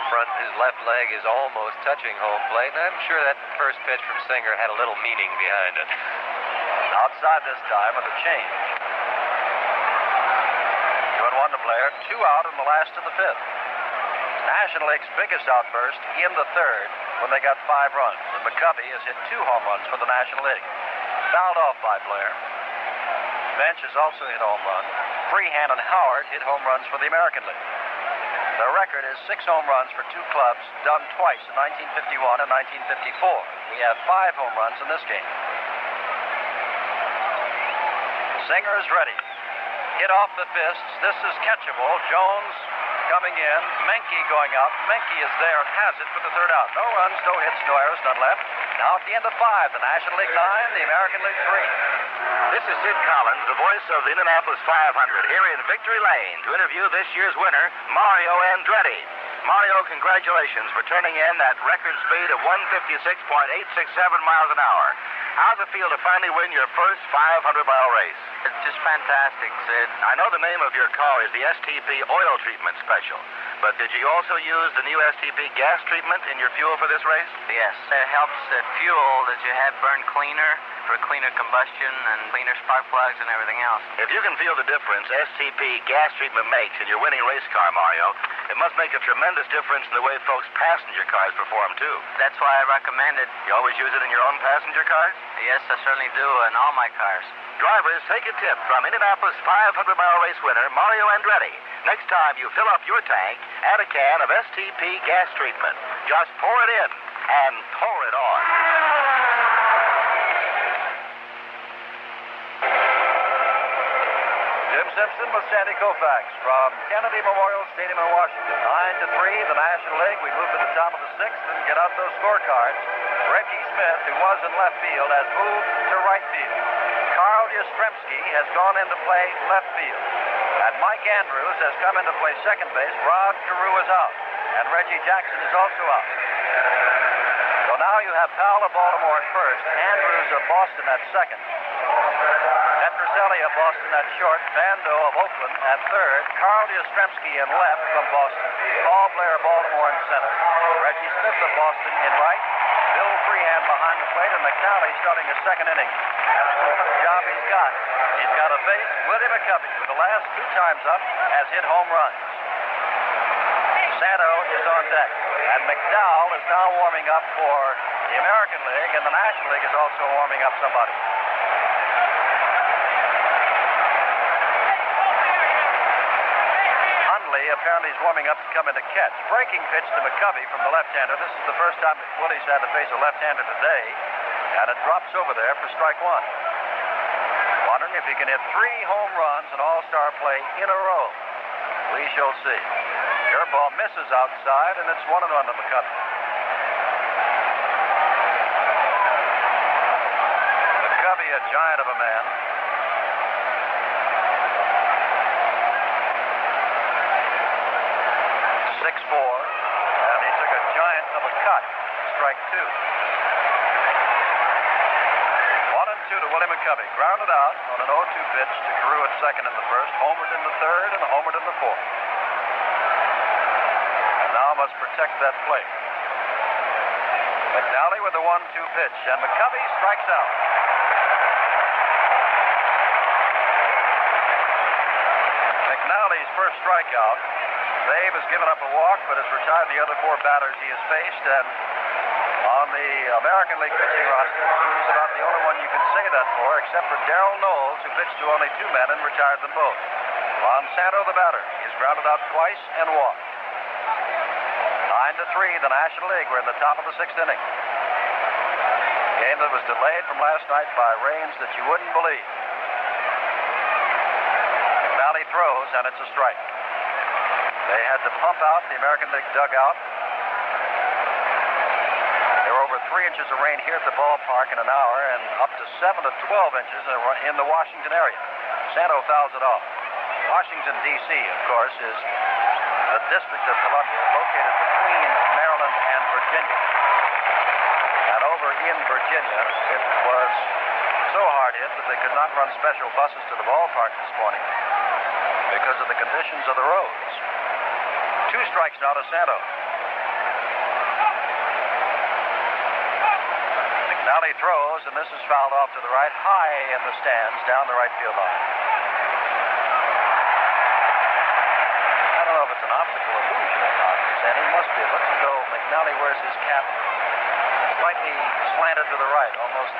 left leg is almost touching home plate, and I'm sure that first pitch from Singer had a little meaning behind it. Outside this time with a change. 2-1 to Blair. 2 out in the last of the fifth. National League's biggest outburst in the third when they got 5 runs. And McCovey has hit 2 home runs for the National League. Fouled off by Blair. Bench has also hit a home run. Freehan and Howard hit home runs for the American League. Their record is 6 home runs for 2 clubs, done twice in 1951 and 1954. We have 5 home runs in this game. Singer is ready. Hit off the fists. This is catchable. Jones coming in. Menke going out. Menke is there and has it for the third out. No runs, no hits, no errors, none left. Now at the end of 5, the National League 9, the American League 3. This is Sid Collins, the voice of the Indianapolis 500, here in Victory Lane to interview this year's winner, Mario Andretti. Mario, congratulations for turning in that record speed of 156.867 miles an hour. How's it feel to finally win your first 500-mile race? It's just fantastic, Sid. I know the name of your car is the STP Oil Treatment Special, but did you also use the new STP gas treatment in your fuel for this race? Yes, it helps the fuel that you have burn cleaner for cleaner combustion and cleaner spark plugs and everything else. If you can feel the difference STP gas treatment makes in your winning race car, Mario, it must make a tremendous difference in the way folks' passenger cars perform, too. That's why I recommend it. You always use it in your own passenger cars? Yes, I certainly do, in all my cars. Drivers, take a tip from Indianapolis 500-mile race winner Mario Andretti. Next time you fill up your tank, add a can of STP gas treatment. Just pour it in and pour it on. Jim Simpson with Sandy Koufax from Kennedy Memorial Stadium in Washington. 9-3, the National League. We move to the top of the 6th and get out those scorecards. Reggie Smith, who was in left field, has moved to right field. Carl Yastrzemski has gone into play left field. And Mike Andrews has come into play second base. Rod Carew is out. And Reggie Jackson is also out. So now you have Powell of Baltimore at first, Andrews of Boston at second, Petroselli of Boston at short, Bando of Oakland at third, Carl Yastrzemski in left from Boston, Paul Blair, Baltimore in center, Reggie Smith of Boston in right, Bill Freehan behind the plate, and McNally starting his second inning. What a job he's got. He's got a base. Willie McCovey, who the last 2 times up has hit home runs. Santo is on deck, and McDowell is now warming up for the American League, and the National League is also warming up somebody. Hundley apparently is warming up to come in to catch. Breaking pitch to McCovey from the left-hander. This is the first time that Willie's had to face a left-hander today, and it drops over there for strike one. Wondering if he can hit 3 home runs in All-Star play in a row. We shall see. Curveball misses outside, and it's 1-1 to McCovey. McCovey, a giant of a man. 6'4", and he took a giant of a cut. Strike 2. 1-2 to Willie McCovey. Grounded out on an 0-2 pitch to Carew at second in the first, homered in the third, and homered in the fourth. And now must protect that plate. McNally with the 1-2 pitch, and McCovey strikes out. McNally's first strikeout. Dave has given up a walk, but has retired the other 4 batters he has faced, and on the American League pitching roster, he's about the only one you can say that for, except for Darrell Knowles, who pitched to only 2 men and retired them both. Monsanto, the batter, he's grounded out twice and walked. 9-3, the National League. We're in the top of the 6th inning. Game that was delayed from last night by rains that you wouldn't believe. McNally throws, and it's a strike. They had to pump out the American League dugout. There were over 3 inches of rain here at the ballpark in an hour, and up to 7 to 12 inches in the Washington area. Santo fouls it off. Washington, D.C., of course, is the District of Columbia, located between Maryland and Virginia. And over in Virginia, it was so hard hit that they could not run special buses to the ballpark this morning because of the conditions of the roads. 2 strikes now to Santo. McNally throws, and this is fouled off to the right, high in the stands, down the right field line. I don't know if it's an optical illusion or not, Sandy. It must be. It looks as though McNally wears his cap slightly slanted to the right, almost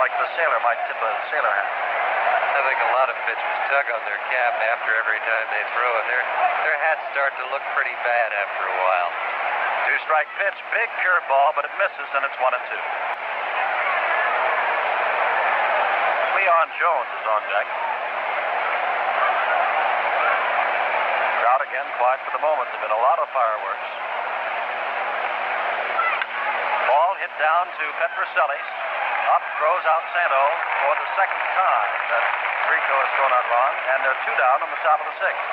like the sailor might tip a sailor hat. I think a lot of pitchers tug on their cap after every time they throw, and their hats start to look pretty bad after a while. 2-strike pitch, big curveball, but it misses, and it's 1-2. Leon Jones is on deck. Crowd again quiet for the moment. There've been a lot of fireworks. Ball hit down to Petroselli. Up throws out Santo for the second time that Rico has thrown out run, and they're 2 down on the top of the 6th.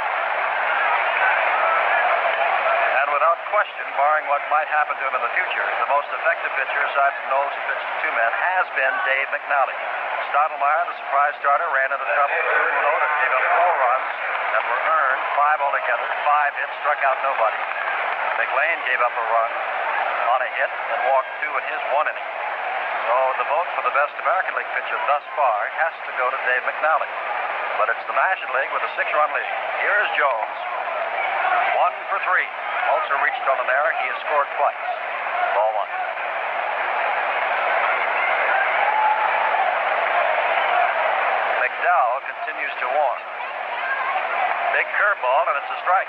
And without question, barring what might happen to him in the future, the most effective pitcher, aside from Knowles, who pitched to 2 men, has been Dave McNally. Stottlemyre, the surprise starter, ran into trouble. Bruno gave up 4 runs that were earned, 5 altogether, 5 hits, struck out nobody. McLean gave up a run on a hit and walked 2 in his 1 inning. So the vote for the best American League pitcher thus far has to go to Dave McNally. But it's the National League with a 6-run lead. Here is Jones. 1 for 3. Also reached on an error. He has scored twice. Ball 1. McDowell continues to warm. Big curveball, and it's a strike.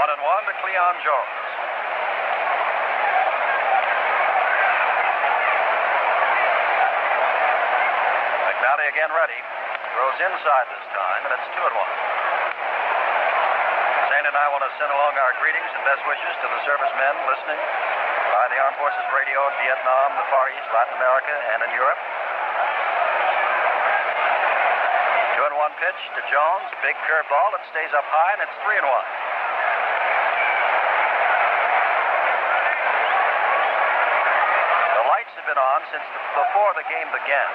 1-1 to Cleon Jones. McNally again ready. Throws inside this time, and it's 2-1. Sandy and I want to send along our greetings and best wishes to the servicemen listening by the Armed Forces Radio in Vietnam, the Far East, Latin America, and in Europe. 2-1 pitch to Jones. Big curveball. It stays up high, and it's 3-1. been on since before the game began.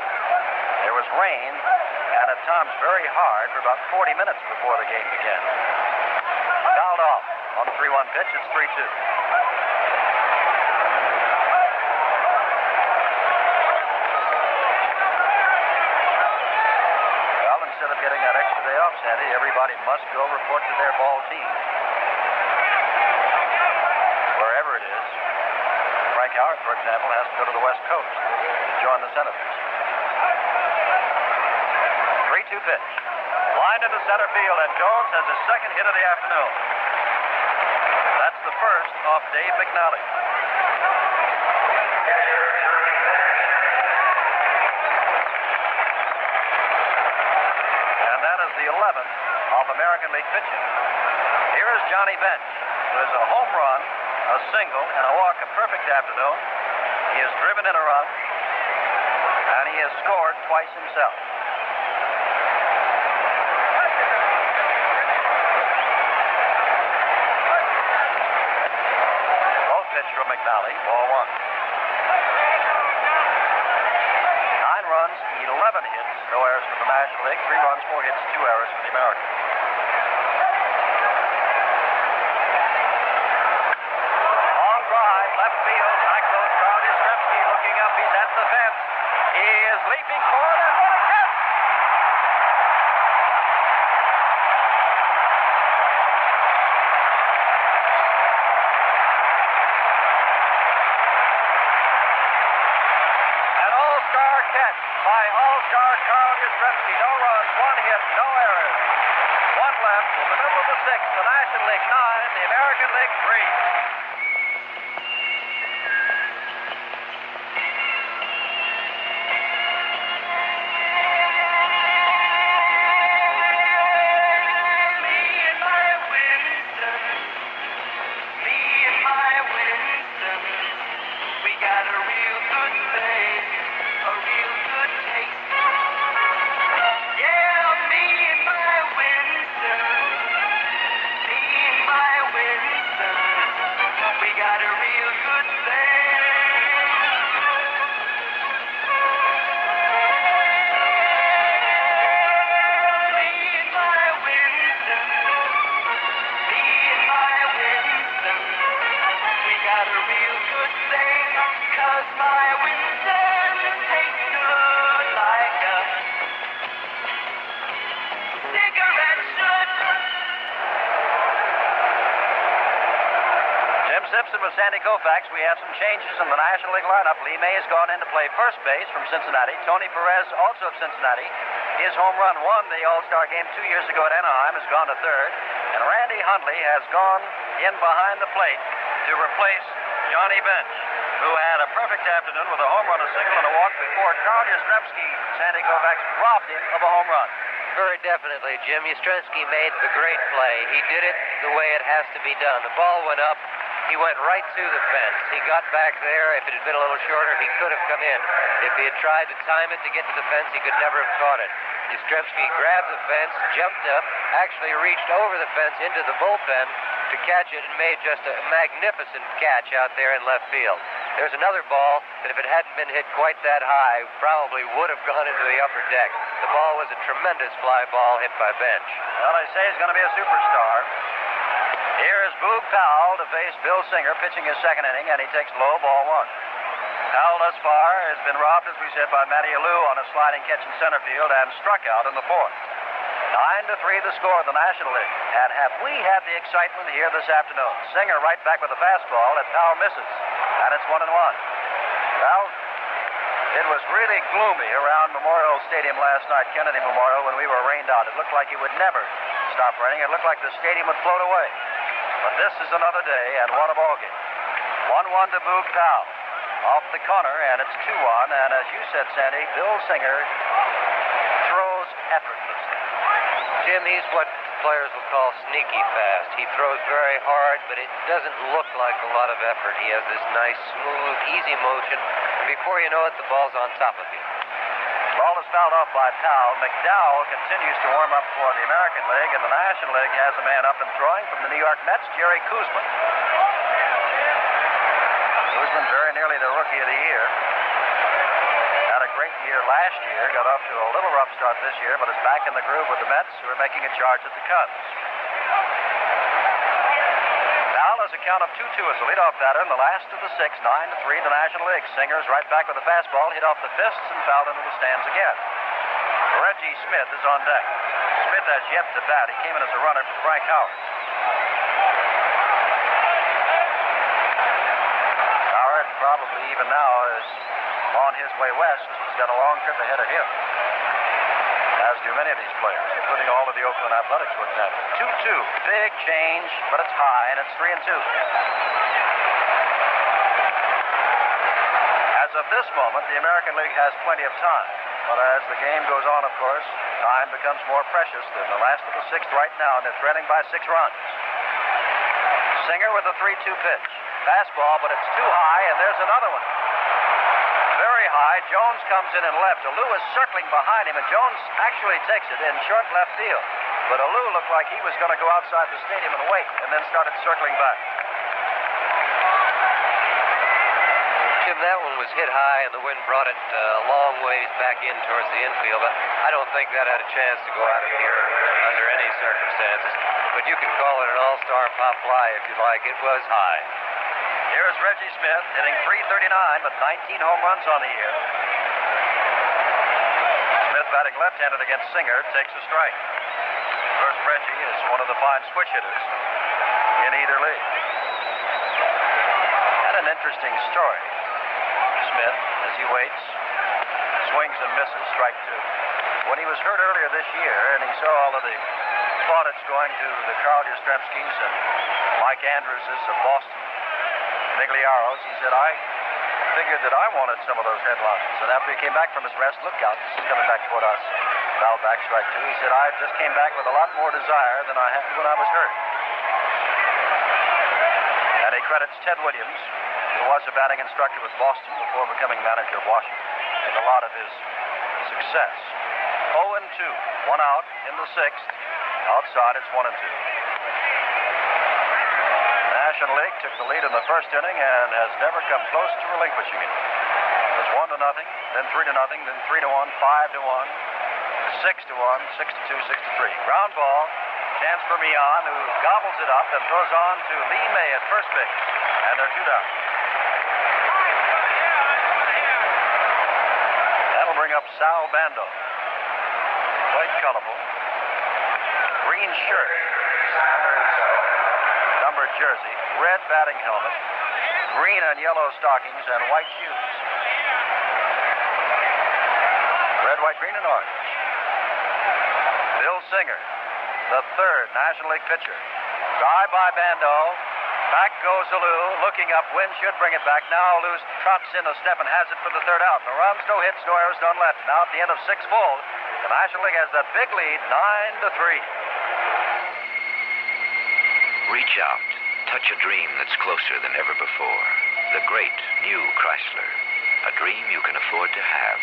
There was rain, and at times very hard, for about 40 minutes before the game began. Fouled off on the 3-1 pitch. It's 3-2. Well, instead of getting that extra day off, Sandy, everybody must go report to their ball team, wherever it is. Frank Howard, for example, has to go to the West Coast to join the Senators. 3-2 pitch. Lined into center field, and Jones has his second hit of the afternoon. That's the first off Dave McNally. And that is the 11th off American League pitching. Here is Johnny Bench, who has a home run, a single, and a walk, a perfect afternoon. He has driven in a run, and he has scored twice himself. Pitch from McNally, ball 1. 9 runs, 11 hits, no errors for the National League, 3 runs, 4 hits, 2 errors for the Americans. Long drive, left field, back goes Carl Yastrzemski looking up, he's at the fence. He is leaping forward, and what a catch! Catch by All-Star Carl Yastrzemski. No runs, 1 hit, no errors. 1 left in the middle of the 6th. The National League 9, the American League 3. Simpson with Sandy Koufax. We have some changes in the National League lineup. Lee May has gone in to play first base from Cincinnati. Tony Perez, also of Cincinnati. His home run won the All-Star Game 2 years ago at Anaheim, has gone to third. And Randy Hundley has gone in behind the plate to replace Johnny Bench, who had a perfect afternoon with a home run, a single, and a walk before Carl Yastrzemski, Sandy Koufax, robbed him of a home run. Very definitely, Jim. Yastrzemski made the great play. He did it the way it has to be done. The ball went up. He went right to the fence. He got back there. If it had been a little shorter, he could have come in. If he had tried to time it to get to the fence, he could never have caught it. Yastrzemski grabbed the fence, jumped up, actually reached over the fence into the bullpen to catch it, and made just a magnificent catch out there in left field. There's another ball that if it hadn't been hit quite that high, probably would have gone into the upper deck. The ball was a tremendous fly ball hit by Bench. Well, they say he's going to be a superstar. Here is Boog Powell to face Bill Singer, pitching his second inning, and he takes low, ball 1. Powell thus far has been robbed, as we said, by Matty Alou on a sliding catch in center field and struck out in the 4th. 9-3 the score of the National League. And have we had the excitement here this afternoon? Singer right back with a fastball that Powell misses, and it's 1-1. Well, it was really gloomy around Memorial Stadium last night, Kennedy Memorial, when we were rained out. It looked like it would never stop raining. It looked like the stadium would float away. But this is another day and won a ball game. 1-1 to Boog Powell. Off the corner, and it's 2-1. And as you said, Sandy, Bill Singer throws effortlessly. Jim, he's what players will call sneaky fast. He throws very hard, but it doesn't look like a lot of effort. He has this nice, smooth, easy motion, and before you know it, the ball's on top of him. Ball is fouled off by Powell. McDowell continues to warm up for the American League, and the National League has a man up and throwing from the New York Mets, Jerry Kuzma. who's been very nearly the Rookie of the Year. Had a great year last year, got off to a little rough start this year, but is back in the groove with the Mets, who are making a charge at the Cubs. Now has a count of 2-2 as the leadoff batter in the last of the six, 9-3 the National League. Singer's right back with a fastball, hit off the fists and fouled into the stands again. Reggie Smith is on deck. Smith has yet to bat. He came in as a runner for Frank Howard. Howard probably even now is on his way west. He's got a long trip ahead of him, as do many of these players, including all of the Oakland Athletics, for example. 2-2, big change, but it's high, and it's 3-2. As of this moment, the American League has plenty of time. But as the game goes on, of course, time becomes more precious than the last of the sixth right now, and they're trailing by 6 runs. Singer with a 3-2 pitch. Fastball, but it's too high, and there's another one. Very high. Jones comes in and left. Alou is circling behind him, and Jones actually takes it in short left field. But Alou looked like he was going to go outside the stadium and wait, and then started circling back. Jim, that one was hit high, and the wind brought it a long ways back in towards the infield. I don't think that had a chance to go out of here under any circumstances. But you can call it an all-star pop fly if you like. It was high. Here's Reggie Smith hitting .339 with 19 home runs on the year. Smith batting left-handed against Singer takes a strike. Of course, Reggie is one of the fine switch hitters in either league. And an interesting story. Smith, as he waits, swings and misses, strike 2. When he was hurt earlier this year and he saw all of the plaudits going to the Carl Yastrzemskis and Mike Andrewses of Boston, Migliaros, he said, I figured that I wanted some of those headlines. And after he came back from his rest, look out, this is coming back toward us. Foul back, strike 2. He said, I just came back with a lot more desire than I had when I was hurt. And he credits Ted Williams, who was a batting instructor with Boston before becoming manager of Washington, with a lot of his success. 0-2, 1 out in the 6th. Outside, it's 1-2. National League took the lead in the first inning and has never come close to relinquishing it. It was 1-0, then 3-0, then 3-1, 5-1, 6-1, 6-2, 6-3. Ground ball, chance for Mian, who gobbles it up and throws on to Lee May at first base. And they're 2 down. That'll bring up Sal Bando. Quite colorful. Green shirt under his numbered jersey, red batting helmet, green and yellow stockings, and white shoes. Red, white, green, and orange. Bill Singer, the 3rd National League pitcher. Drive by Bando. Back goes Alou, looking up. Wind should bring it back. Now Alou trots in a step and has it for the 3rd out. No runs, no hits, no errors, none left. Now at the end of 6 full, the National League has that big lead, 9-3. Reach out. Touch a dream that's closer than ever before. The great new Chrysler. A dream you can afford to have.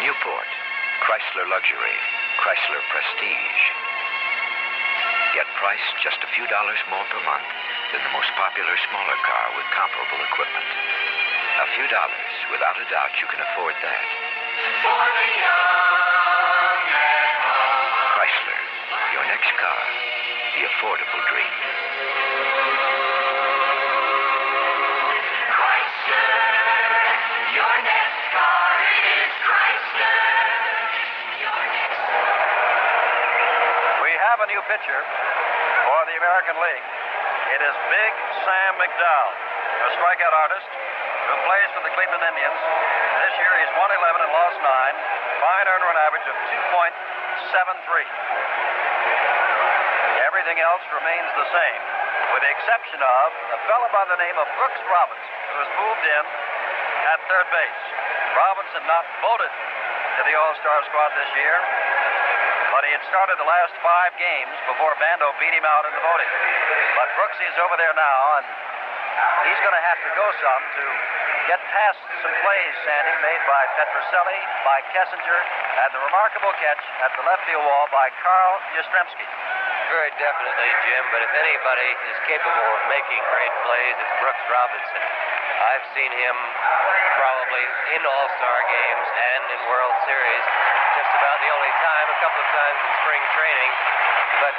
Newport. Chrysler Luxury. Chrysler Prestige. Yet priced just a few dollars more per month than the most popular smaller car with comparable equipment. A few dollars, without a doubt, you can afford that. For the young at heart. Chrysler, your next car, the affordable dream. Chrysler, your next car is Chrysler. We have a new pitcher for the American League. It is Big Sam McDowell, a strikeout artist who plays for the Cleveland Indians. This year he's 111 and lost 9. Fine earned run average of 2.73. Everything else remains the same, with the exception of a fellow by the name of Brooks Robinson, who has moved in at 3rd base. Robinson not voted to the All-Star squad this year, but he had started the last 5 games before Bando beat him out in the voting. But Brooks is over there now, and He's going to have to go some to get past some plays, Sandy, made by Petroselli, by Kessinger, and the remarkable catch at the left field wall by Carl Yastrzemski. Very definitely, Jim, but if anybody is capable of making great plays, it's Brooks Robinson. I've seen him probably in All-Star games and in World Series just about the only time, a couple of times in spring training, but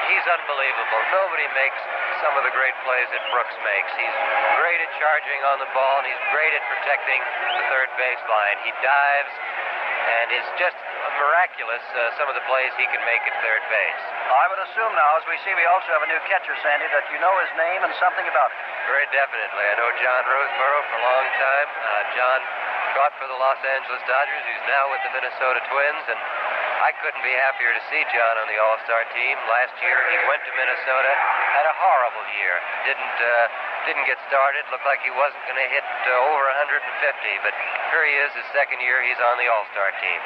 he's unbelievable. Nobody makes some of the great plays that Brooks makes. He's great at charging on the ball, and he's great at protecting the third baseline. He dives, and it's just miraculous some of the plays he can make at third base. I would assume now, as we see, we also have a new catcher, Sandy, that you know his name and something about it. Very definitely. I know John Roseborough for a long time. John caught for the Los Angeles Dodgers, who's now with the Minnesota Twins, and I couldn't be happier to see John on the All-Star team. Last year, he went to Minnesota, had a horrible year. Didn't get started. Looked like he wasn't going to hit over 150, but here he is, his second year. He's on the All-Star team.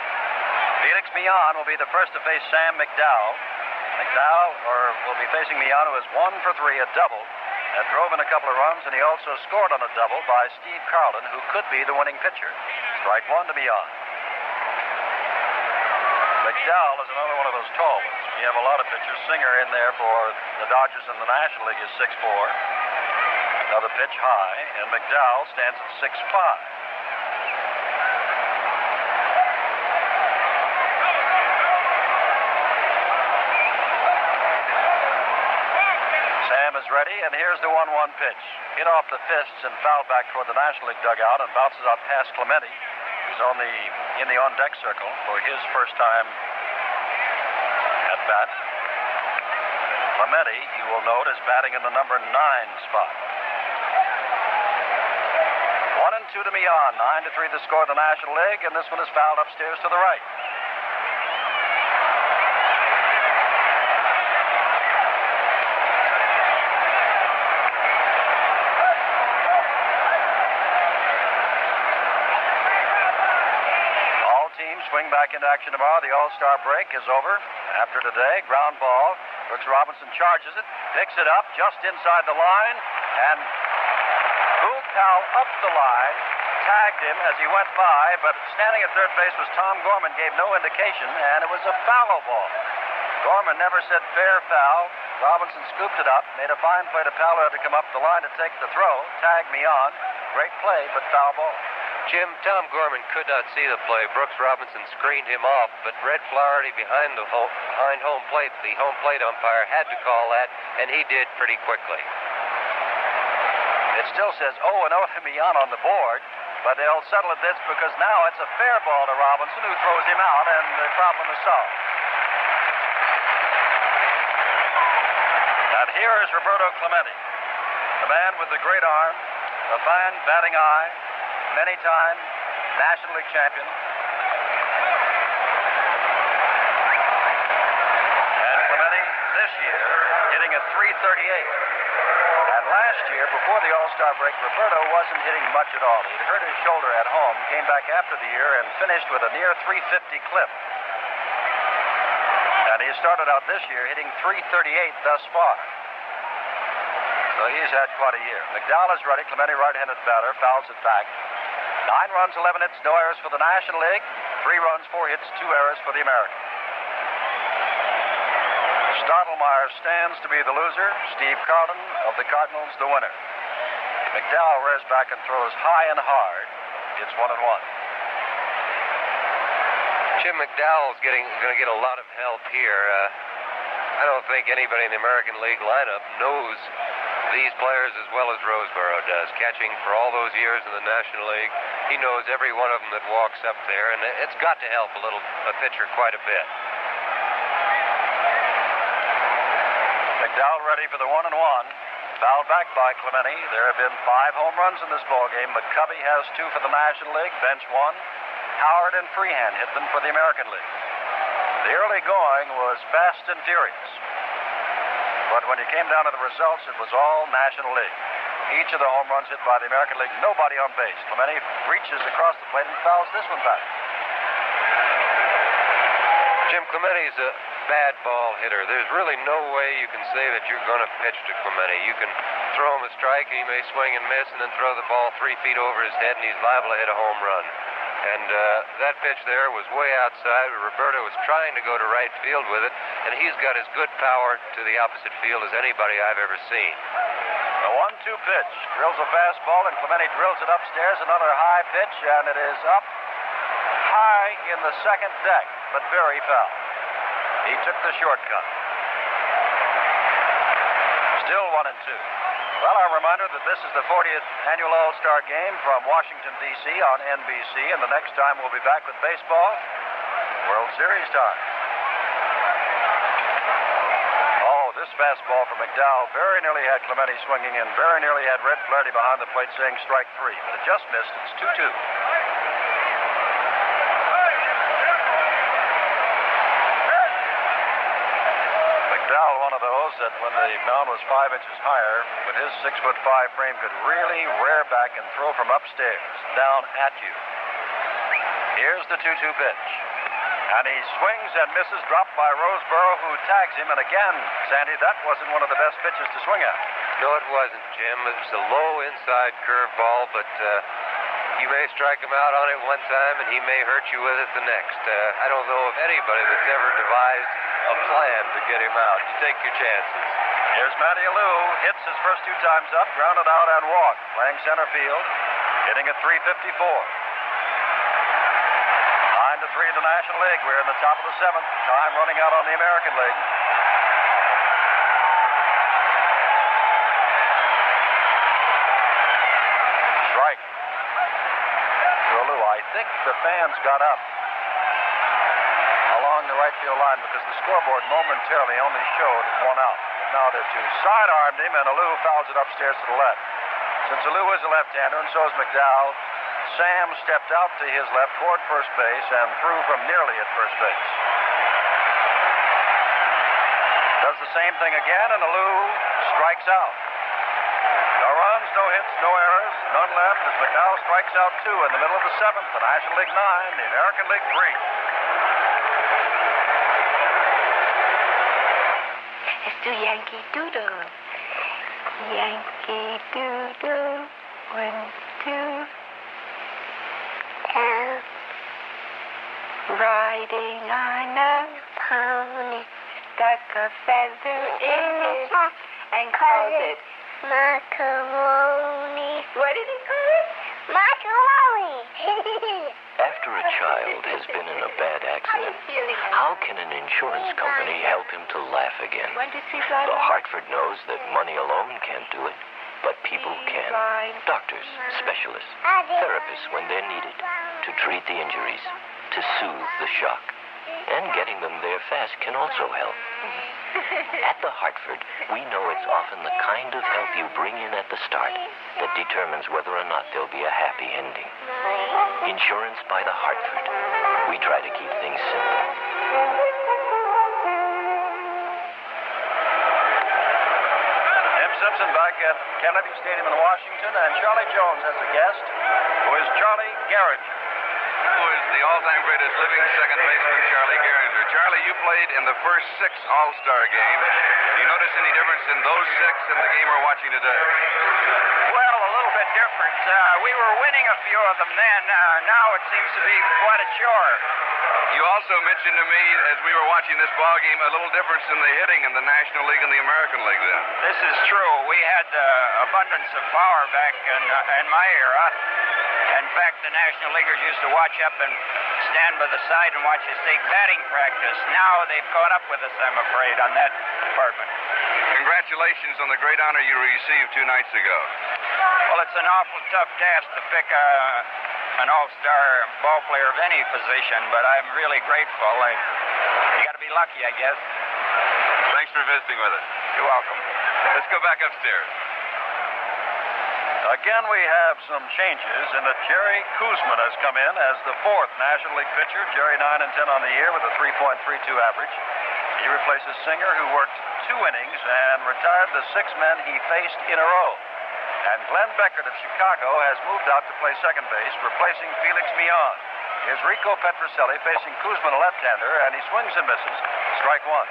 Felix Millan will be the first to face Sam McDowell. McDowell will be facing Millan, who is 1 for 3, a double, that drove in a couple of runs, and he also scored on a double by Steve Carlton, who could be the winning pitcher. Strike one to Millan. McDowell is another one of those tall ones. We have a lot of pitchers. Singer in there for the Dodgers in the National League is 6'4". Another pitch high, and McDowell stands at 6'5". Sam is ready, and here's the 1-1 pitch. Hit off the fists and fouled back toward the National League dugout and bounces out past Clemente, who's in the on-deck circle for his first time at bat. Clemente, you will note, is batting in the number 9 spot. 1-2 to Millan. 9-3 the score of the National League, and this one is fouled upstairs to the right. Swing back into action tomorrow. The All-Star break is over after today. Ground ball. Brooks Robinson charges it, picks it up just inside the line, and Boog Powell up the line, tagged him as he went by, but standing at third base was Tom Gorman, gave no indication, and it was a foul ball. Gorman never said fair foul. Robinson scooped it up, made a fine play to Powell, had to come up the line to take the throw, tagged me on. Great play, but foul ball. Jim, Tom Gorman could not see the play. Brooks Robinson screened him off, but Red Flaherty behind home plate, the home plate umpire, had to call that, and he did pretty quickly. It still says 0-0 to Millan on the board, but they'll settle at this because now it's a fair ball to Robinson, who throws him out, and the problem is solved. And here is Roberto Clemente, the man with the great arm, a fine batting eye, many-time National League champion. And Clemente this year hitting at .338. And last year, before the All-Star break, Roberto wasn't hitting much at all. He'd hurt his shoulder at home, came back after the year, and finished with a near .350 clip. And he started out this year hitting .338 thus far. So he's had quite a year. McDowell is ready. Clemente, right-handed batter, fouls it back. 9 runs, 11 hits, no errors for the National League. 3 runs, 4 hits, 2 errors for the American. Stottlemyre stands to be the loser. Steve Carlton of the Cardinals, the winner. McDowell rears back and throws high and hard. It's 1-1. Jim, McDowell's going to get a lot of help here. I don't think anybody in the American League lineup knows these players as well as Roseborough does. Catching for all those years in the National League, he knows every one of them that walks up there, and it's got to help a pitcher quite a bit. McDowell ready for the 1-1. Fouled back by Clemente. There have been 5 home runs in this ballgame. McCovey has 2 for the National League, bench 1. Howard and Freehan hit them for the American League. The early going was fast and furious. But when you came down to the results, it was all National League. Each of the home runs hit by the American League, nobody on base. Clemente reaches across the plate and fouls this one back. Jim, Clemente's a bad ball hitter. There's really no way you can say that you're going to pitch to Clemente. You can throw him a strike, he may swing and miss, and then throw the ball 3 feet over his head, and he's liable to hit a home run. And that pitch there was way outside. Roberto was trying to go to right field with it, and he's got as good power to the opposite field as anybody I've ever seen. The 1-2 pitch. Drills a fastball, and Clemente drills it upstairs. Another high pitch, and it is up high in the second deck, but very foul. He took the shortcut. Still 1-2. Well, our reminder that this is the 40th Annual All Star Game from Washington, D.C. on NBC, and the next time we'll be back with baseball, World Series time. Oh, this fastball from McDowell very nearly had Clemente swinging in, very nearly had Red Flaherty behind the plate saying strike 3, but it just missed. It's 2-2. McDowell, one of those that when the mound was 5 inches higher, with his 6'5" frame, could really rear back and throw from upstairs, down at you. Here's the 2-2 pitch. And he swings and misses, dropped by Roseboro, who tags him. And again, Sandy, that wasn't one of the best pitches to swing at. No, it wasn't, Jim. It was a low inside curveball, but you may strike him out on it one time, and he may hurt you with it the next. I don't know of anybody that's ever devised a plan to get him out. You take your chances. Here's Matty Alou, hits his first 2 times up, grounded out and walked, playing center field, hitting at .354. 9-3 in the National League. We're in the top of the 7th. Time running out on the American League. Strike to Alou. I think the fans got up along the right field line because the scoreboard momentarily only showed 1 out. But now they're 2. Side-armed him, and Alou fouls it upstairs to the left. Since Alou is a left-hander, and so is McDowell, Sam stepped out to his left toward first base and threw from nearly at first base. Does the same thing again, and Alou strikes out. No runs, no hits, no errors, none left as McDowell strikes out 2 in the middle of the 7th. The National League 9, the American League 3. Let's do Yankee Doodle. Yankee Doodle. 1, 2. Riding on a pony, stuck a feather in his hat and called it macaroni. What did he call it? Macaroni. After a child has been in a bad accident, how can an insurance company help him to laugh again? The Hartford knows that money alone can't do it, but people can. Doctors, specialists, therapists when they're needed, to treat the injuries, to soothe the shock. And getting them there fast can also help. At the Hartford, we know it's often the kind of help you bring in at the start that determines whether or not there'll be a happy ending. Insurance by the Hartford. We try to keep things simple. Simpson back at Kennedy Stadium in Washington, and Charlie Jones has a guest, who is Charlie Gehringer. Who is the all-time greatest living second baseman, Charlie Gehringer. Charlie, you played in the first 6 All-Star games. Do you notice any difference in those 6 and the game we're watching today? Well, a little bit different. We were winning a few of them then. Now it seems to be quite a chore. You also mentioned to me, as we were watching this ball game, a little difference in the hitting in the National League and the American League then. This is true. We had abundance of power back in my era. In fact, the National Leaguers used to watch up and stand by the side and watch us take batting practice. Now they've caught up with us, I'm afraid, on that department. Congratulations on the great honor you received 2 nights ago. Well, it's an awful tough task to pick an all-star ball player of any position, but I'm really grateful. You got to be lucky, I guess. Thanks for visiting with us. You're welcome. Let's go back upstairs. Again, we have some changes in that Jerry Koosman has come in as the 4th National League pitcher. Jerry 9-10 on the year with a 3.32 average. He replaces Singer, who worked 2 innings and retired the 6 men he faced in a row. And Glenn Beckert of Chicago has moved out to play second base, replacing Felix Millan. is Rico Petrocelli facing Kuzman, a left-hander, and he swings and misses. Strike one.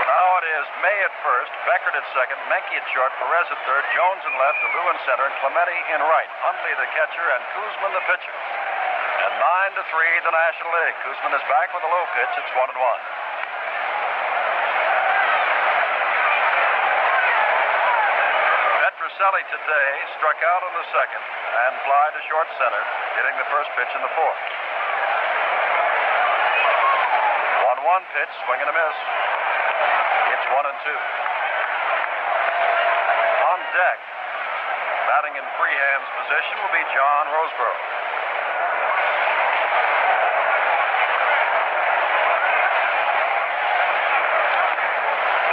Now it is May at first, Beckert at second, Menke at short, Perez at third, Jones in left, DeLu in center, and Clemente in right. Hundley the catcher, and Kuzman the pitcher. And 9-3, the National League. Kuzman is back with a low pitch. It's 1-1. Petrocelli today struck out in the second and fly to short center, hitting the first pitch in the fourth. 1-1 pitch, swing and a miss. It's 1-2. On deck, batting in free hands position will be John Roseboro.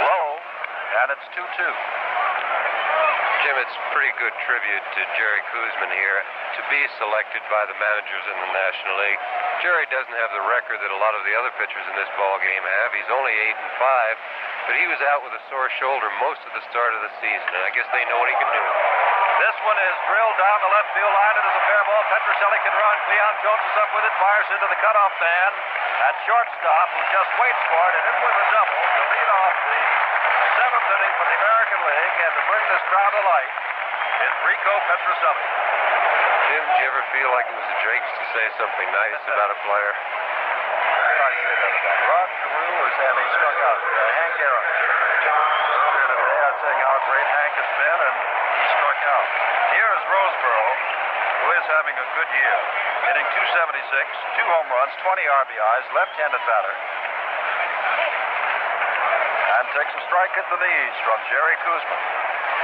Low, and it's 2-2. Jim, it's pretty good tribute to Jerry Kuzman here to be selected by the managers in the National League. Jerry doesn't have the record that a lot of the other pitchers in this ball game have. He's only 8-5, but he was out with a sore shoulder most of the start of the season, and I guess they know what he can do. This one is drilled down the left field line. It is a fair ball. Petrocelli can run. Cleon Jones is up with it, fires into the cutoff man at shortstop, who just waits for it, and in with a double to lead off the seventh inning for the American League, and to bring this crowd to life is Rico Petrocelli. Jim, did you ever feel like it was a jinx to say something nice about a player? Rod Carew was and he struck out. Hank Aaron. Earlier today, I was saying how great Hank has been, and he struck out. Here is Roseboro, who is having a good year, hitting .276, 2 home runs, 20 RBIs, left-handed batter, and takes a strike at the knees from Jerry Kuzman.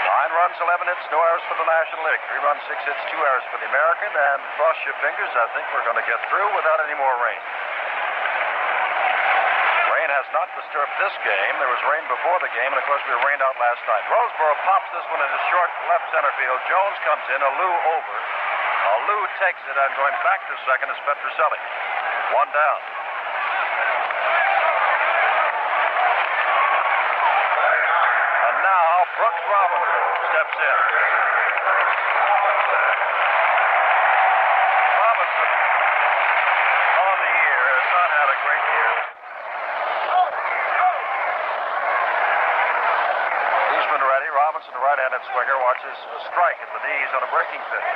9 runs, 11 hits, no errors for the National League. 3 runs, 6 hits, 2 errors for the American, and cross your fingers, I think we're going to get through without any more rain. Rain has not disturbed this game. There was rain before the game, and of course we were rained out last night. Roseboro pops this one into short left center field. Jones comes in, Alou over. Alou takes it, and going back to second is Petrocelli. 1 down. And now Brooks Robinson steps in. Robinson, on the year, has not had a great year. Kuzman ready. Robinson, the right-handed swinger, watches a strike at the knees on a breaking pitch.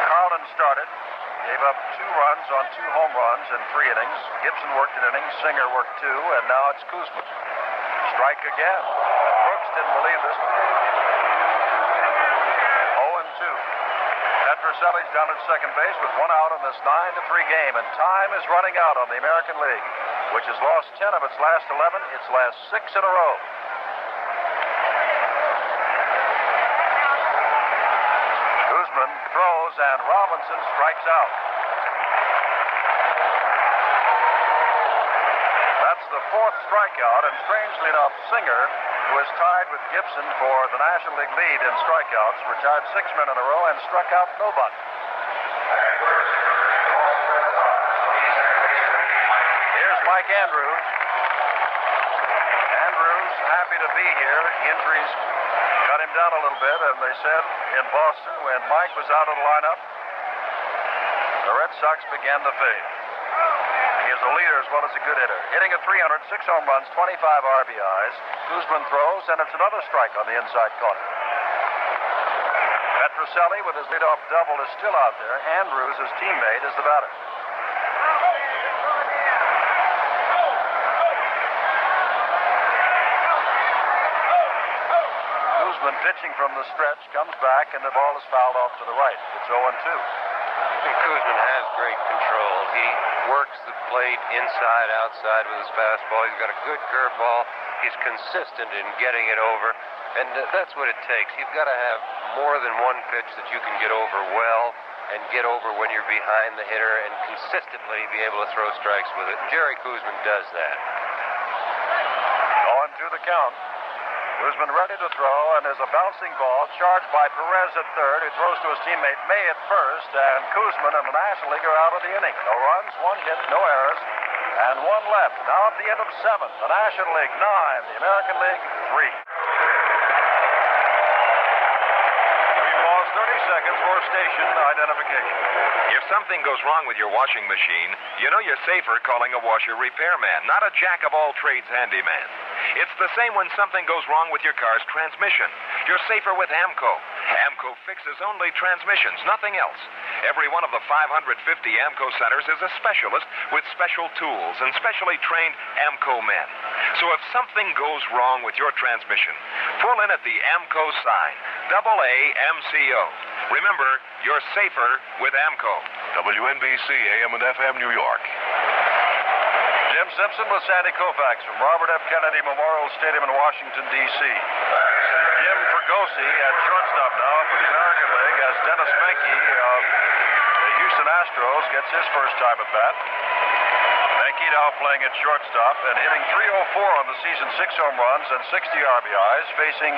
Carlton started. Gave up 2 runs on 2 home runs in 3 innings. Gibson worked an inning, Singer worked 2, and now it's Kuzman. Strike again. Brooks didn't believe this. 0-2. Petrocelli's down at second base with 1 out in this 9-3 game, and time is running out on the American League, which has lost 10 of its last 11, its last 6 in a row. Kuzman throws, and Robinson strikes out. That's the 4th strikeout, and strangely enough, Singer, who is tied with Gibson for the National League lead in strikeouts, retired 6 men in a row and struck out nobody. Here's Mike Andrews. Andrews happy to be here. Injuries cut him down a little bit, and they said in Boston when Mike was out of the lineup, the Red Sox began to fade. He is a leader as well as a good hitter. Hitting at .300, 6 home runs, 25 RBIs. Kuzman throws, and it's another strike on the inside corner. Petrocelli, with his leadoff double, is still out there. Andrews, his teammate, is the batter. Kuzman pitching from the stretch, comes back, and the ball is fouled off to the right. It's 0-2. Kuzman has great control. He works the plate inside, outside with his fastball. He's got a good curveball. He's consistent in getting it over, and that's what it takes. You've got to have more than one pitch that you can get over well and get over when you're behind the hitter and consistently be able to throw strikes with it. And Jerry Kuzman does that. On to the count. Kuzman ready to throw, and there's a bouncing ball charged by Perez at third, who throws to his teammate May at first, and Kuzman and the National League are out of the inning. No runs, 1 hit, no errors, and 1 left. Now at the end of 7, the National League 9, the American League 3. for station identification. If something goes wrong with your washing machine, you know you're safer calling a washer repairman, not a jack-of-all-trades handyman. It's the same when something goes wrong with your car's transmission. You're safer with AMCO. AMCO fixes only transmissions, nothing else. Every one of the 550 AMCO centers is a specialist with special tools and specially trained AMCO men. So if something goes wrong with your transmission, pull in at the AMCO sign, AAMCO. Remember, you're safer with AMCO. WNBC AM and FM New York. Jim Simpson with Sandy Koufax from Robert F. Kennedy Memorial Stadium in Washington, D.C. Jim Fregosi at shortstop now for the American League as Dennis Menke of the Houston Astros gets his first time at bat. Menke now playing at shortstop and hitting .304 on the season, 6 home runs and 60 RBIs, facing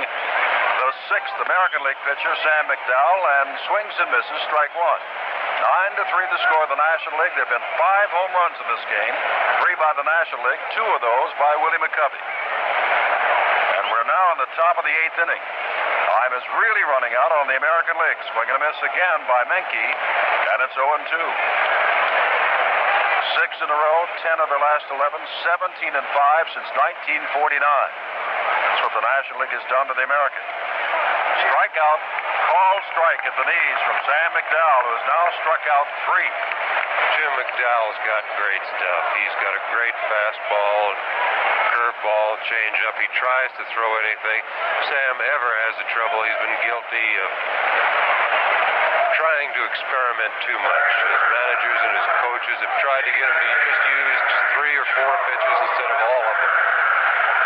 the 6th American League pitcher, Sam McDowell, and swings and misses, strike one. 9-3 the score of the National League. There have been 5 home runs in this game, 3 by the National League, 2 of those by Willie McCovey. And we're now in the top of the 8th inning. Time is really running out on the American League. Swing and a miss again by Menke, and it's 0-2. 6 in a row, 10 of their last 11, 17-5 since 1949. That's what the National League has done to the Americans. Strikeout, called strike at the knees from Sam McDowell, who has now struck out 3. Jim McDowell's got great stuff. He's got a great fastball, curveball, changeup. He tries to throw anything. Sam ever has the trouble. He's been guilty of trying to experiment too much. His managers and his coaches have tried to get him to just use 3 or 4 pitches instead of all of them.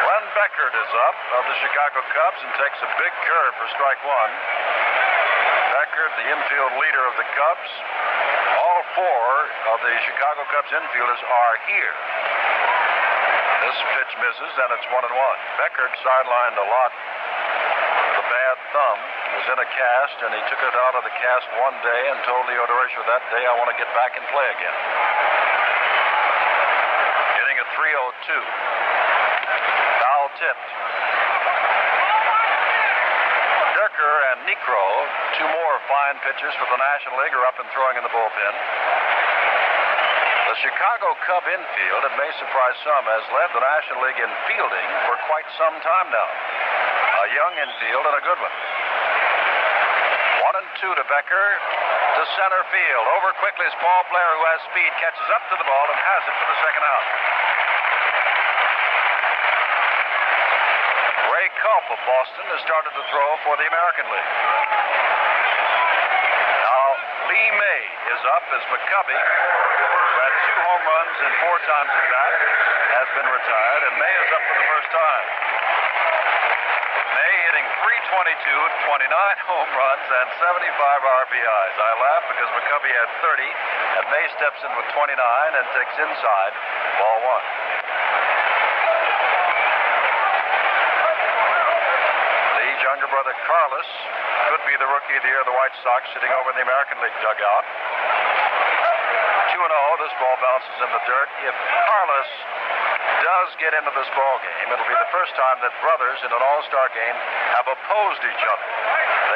Glenn Beckert is up of the Chicago Cubs and takes a big curve for strike one. Beckert, the infield leader of the Cubs. All 4 of the Chicago Cubs infielders are here. This pitch misses, and it's 1-1. Beckert sidelined a lot with a bad thumb. He was in a cast, and he took it out of the cast one day and told Leo Durocher that day, I want to get back and play again. Hitting a .302. Foul tipped. Durker and Necro, 2 more fine pitchers for the National League, are up and throwing in the bullpen. The Chicago Cub infield, it may surprise some, has led the National League in fielding for quite some time now. A young infield and a good one. 1-2 to Becker to center field. Over quickly is Paul Blair, who has speed, catches up to the ball and has it for the second out. Ray Culp of Boston has started to throw for the American League. Now, Lee May is up as McCovey, who had 2 home runs and 4 times at bat, has been retired, and May is up for the first time. May hitting .322, 29 home runs and 75 RBIs. I laugh because McCovey had 30, and May steps in with 29 and takes inside, ball 1. Younger brother Carlos could be the Rookie of the Year of the White Sox, sitting over in the American League dugout. 2-0, this ball bounces in the dirt. If Carlos does get into this ball game, it'll be the first time that brothers in an All-Star game have opposed each other.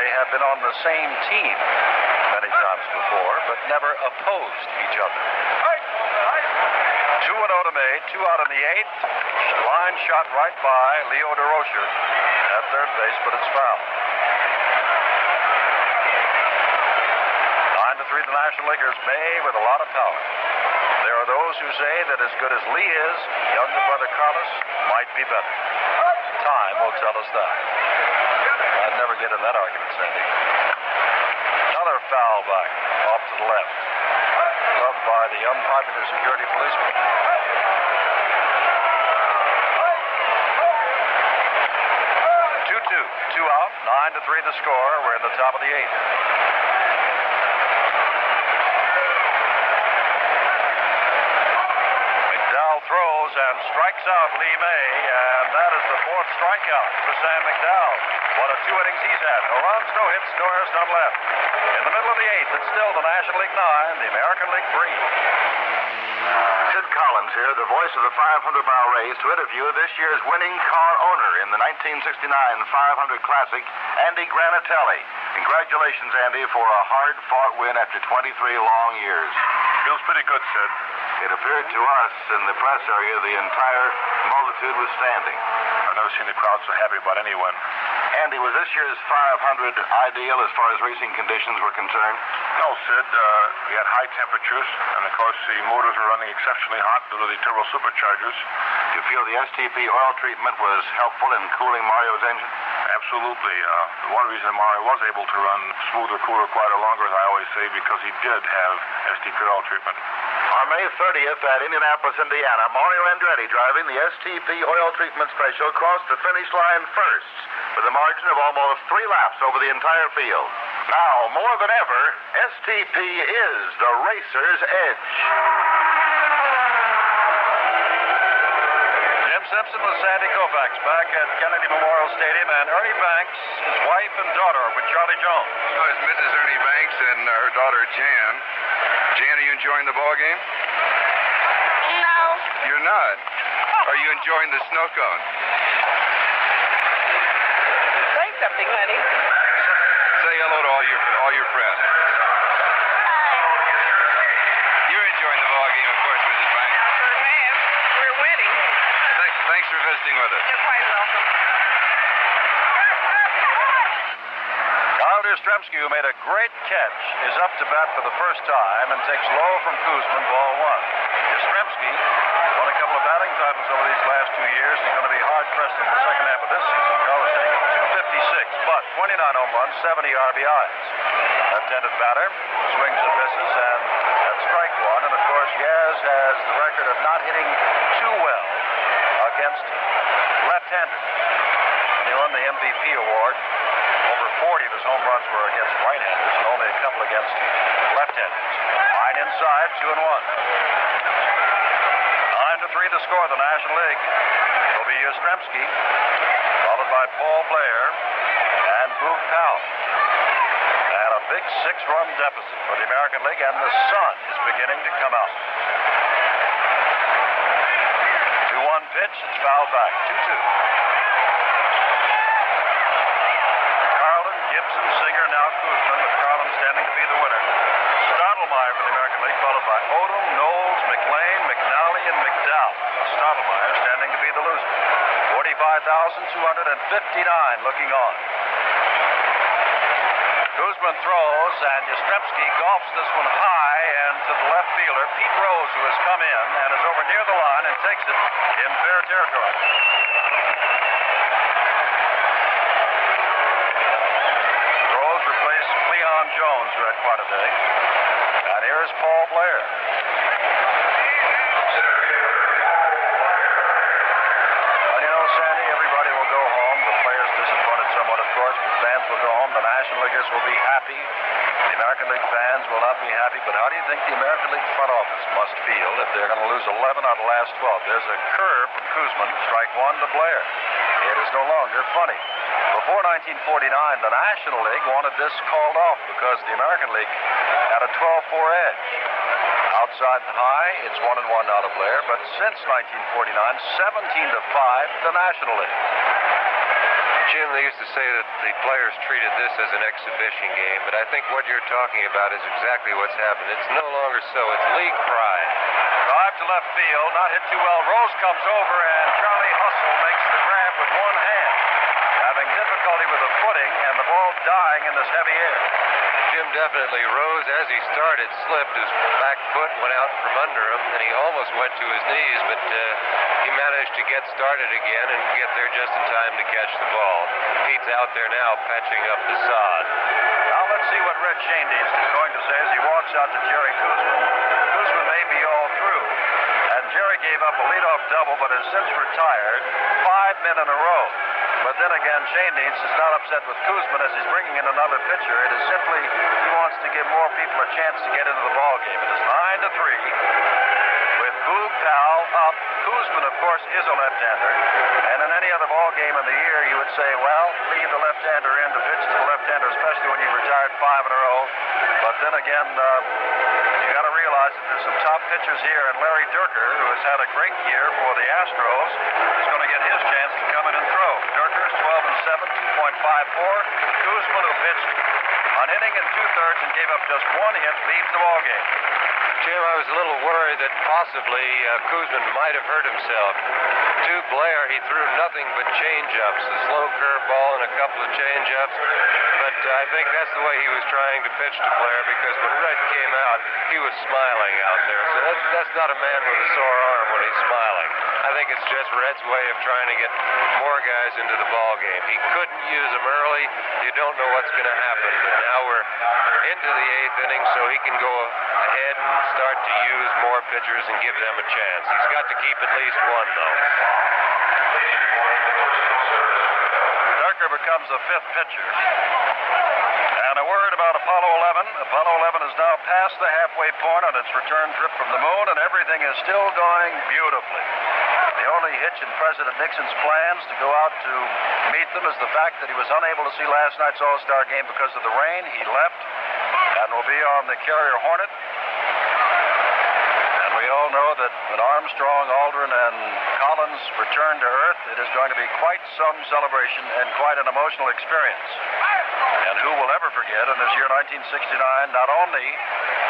They have been on the same team many times before, but never opposed each other. 2-0 to May, 2 out in the 8th. Line shot right by Leo Durocher at third base, but it's foul. 9-3 the National Leaguers. May with a lot of power. There are those who say that as good as Lee is, younger brother Carlos might be better. Time will tell us that. I'd never get in that argument, Sandy. Another foul back off to the left. Loved by the unpopular security policeman. 2 out, 9-3 the score. We're in the top of the 8th. McDowell throws and strikes out Lee May, and that is the 4th strikeout for Sam McDowell. What a 2 innings he's had. No runs, no hits, no errors, none left. In the middle of the 8th, it's still the National League 9, the American League 3. Sid Collins here, the voice of the 500-mile race, to interview this year's winning car owner in the 1969 500 Classic, Andy Granatelli. Congratulations, Andy, for a hard-fought win after 23 long years. Feels pretty good, Sid. It appeared to us in the press area the entire multitude was standing. I've never seen the crowd so happy about anyone. Andy, was this year's 500 ideal as far as racing conditions were concerned? No, Sid. We had high temperatures, and of course the motors were running exceptionally hot due to the turbo superchargers. Do you feel the STP oil treatment was helpful in cooling Mario's engine? Absolutely. One reason Mario was able to run smoother, cooler, quieter, longer, as I always say, because he did have STP oil treatment. On May 30th at Indianapolis, Indiana, Mario Andretti, driving the STP oil treatment special, crossed the finish line first with a margin of almost 3 laps over the entire field. Now, more than ever, STP is the racer's edge. Jim Simpson with Sandy Koufax back at Kennedy Memorial Stadium, and Ernie Banks, his wife and daughter, with Charlie Jones. So is Mrs. Ernie Banks and her daughter Jan. Jan, are you enjoying the ball game? No. You're not? Are you enjoying the snow cone? Say something, honey. Say hello to all your friends. You're enjoying the ball game, of course, Mrs. Banks. We're winning. Thanks for visiting with us. You're quite welcome. Kyle Yastrzemski, who made a great catch, is up to bat for the first time and takes low from Kuzman, ball 1. Yastrzemski won a couple of batting titles over these last 2 years. He's going to be hard-pressed in the second half of this season. Kyle is hitting at 256, but 29 home runs, 70 RBIs. Left-handed batter, swings and misses, and that's strike 1. And, of course, Yaz has the record of not hitting too well against left-handers. And he won the MVP award. Over 40 of his home runs were against right-handers and only a couple against left-handers. Line inside, 2-1. 9-3 to score the National League. It'll be Yastrzemski, followed by Paul Blair and Boog Powell. And a big 6-run deficit for the American League, and the sun is beginning to come out. 2-1 pitch, it's fouled back. 2-2. Gibson, Singer, now Kuzman, with Carlin standing to be the winner. Stottlemyre for the American League, followed by Odom, Knowles, McLean, McNally, and McDowell. Stottlemyre standing to be the loser. 45,259 looking on. Kuzman throws, and Yastrzemski golfs this one high and to the left fielder, Pete Rose, who has come in and is over near the line and takes it in fair territory. Jones, who had quite a day. And here's Paul Blair. Well, you know, Sandy, everybody will go home. The players disappointed somewhat, of course, but fans will go home. The National Leaguers will be happy. The American League fans will not be happy. But how do you think the American League front office must feel if they're going to lose 11 out of the last 12? There's a curve from Kuzman, strike 1 to Blair. It is no longer funny. Before 1949, the National League wanted this called off because the American League had a 12-4 edge. Outside the high, it's 1-1 now to Blair, but since 1949, 17-5 the National League. Jim, they used to say that the players treated this as an exhibition game, but I think what you're talking about is exactly what's happened. It's no longer so. It's league pride. Drive to left field, not hit too well. Rose comes over, and Charlie Hustle makes the grab with one hand, having difficulty with the footing and the ball dying in this heavy air. Jim, definitely. Rose, as he started, slipped. His back foot went out from under him, and he almost went to his knees, but he managed to get started again and get there just in time to catch the ball. Pete's out there now patching up the sod. Now let's see what Red Schoendienst is going to say as he walks out to Jerry Kuzman. Kuzman may be all through, and Jerry gave up a leadoff double but has since retired 5 men in a row. But then again, Schoendienst is not upset with Kuzman as he's bringing in another pitcher. It is simply he wants to give more people a chance to get into the ball game. It is 9-3 with Boog Powell up. Kuzman, of course, is a left-hander. And in any other ball game in the year, you would say, well, leave the left-hander in to pitch to the left-hander, especially when you've retired 5 in a row. But then again, you got to realize that there's some top pitchers here, and Larry Dierker, who has had a great year for the Astros, is going to get his chance to come in and throw. Dierker is 12-7, 2.54. Kuzman, who pitched An inning and 2/3 and gave up just 1 hit, leads the ball game. Jim, I was a little worried that possibly Koosman might have hurt himself. To Blair, he threw nothing but change-ups, a slow curveball and a couple of change-ups. But I think that's the way he was trying to pitch to Blair, because when Red came out, he was smiling out there. So that's not a man with a sore arm when he's smiling. I think it's just Red's way of trying to get more guys into the ball game. He couldn't use them early. You don't know what's going to happen. But now we're into the 8th inning, so he can go ahead and start to use more pitchers and give them a chance. He's got to keep at least one, though. Durker becomes the 5th pitcher. And a word about Apollo 11. Apollo 11 is now past the halfway point on its return trip from the moon, and everything is still going beautifully. The only hitch in President Nixon's plans to go out to meet them is the fact that he was unable to see last night's All-Star game because of the rain. He left and will be on the Carrier Hornet. And we all know that when Armstrong, Aldrin, and Collins return to Earth, it is going to be quite some celebration and quite an emotional experience. And who will ever forget in this year 1969, not only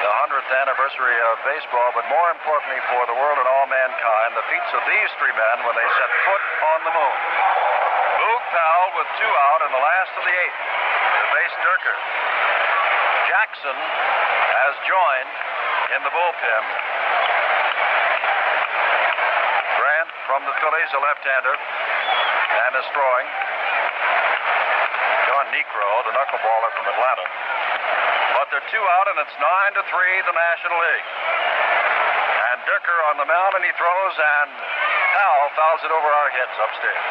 the 100th anniversary of baseball, but more importantly for the world and all mankind, the feats of these 3 men when they set foot on the moon. Boog Powell with 2 out in the last of the 8th to face Durker. Jackson has joined in the bullpen. Grant from the Phillies, a left-hander, and is throwing. John Necro, the knuckleballer from Atlanta. But they're 2 out, and it's 9-3, the National League. And Durker on the mound, and he throws, and Powell fouls it over our heads upstairs.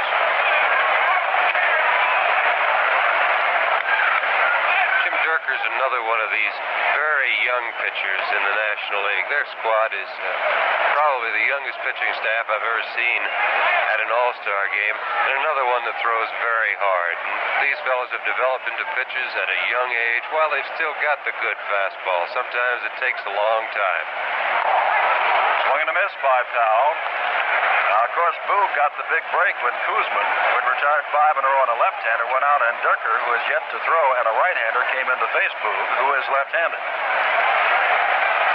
Jim Durker's another one of these very young pitchers in the National League. Their squad is probably the youngest pitching staff I've ever seen at an All-Star game, and another one that throws very hard. And these fellows have developed into pitchers at a young age while they've still got the good fastball. Sometimes it takes a long time. Swing and a miss by Powell. Now, of course, Boog got the big break when Koosman, who had retired 5 in a row on a left-hander, went out, and Durker, who is yet to throw, and a right-hander came in to face Boog, who is left-handed.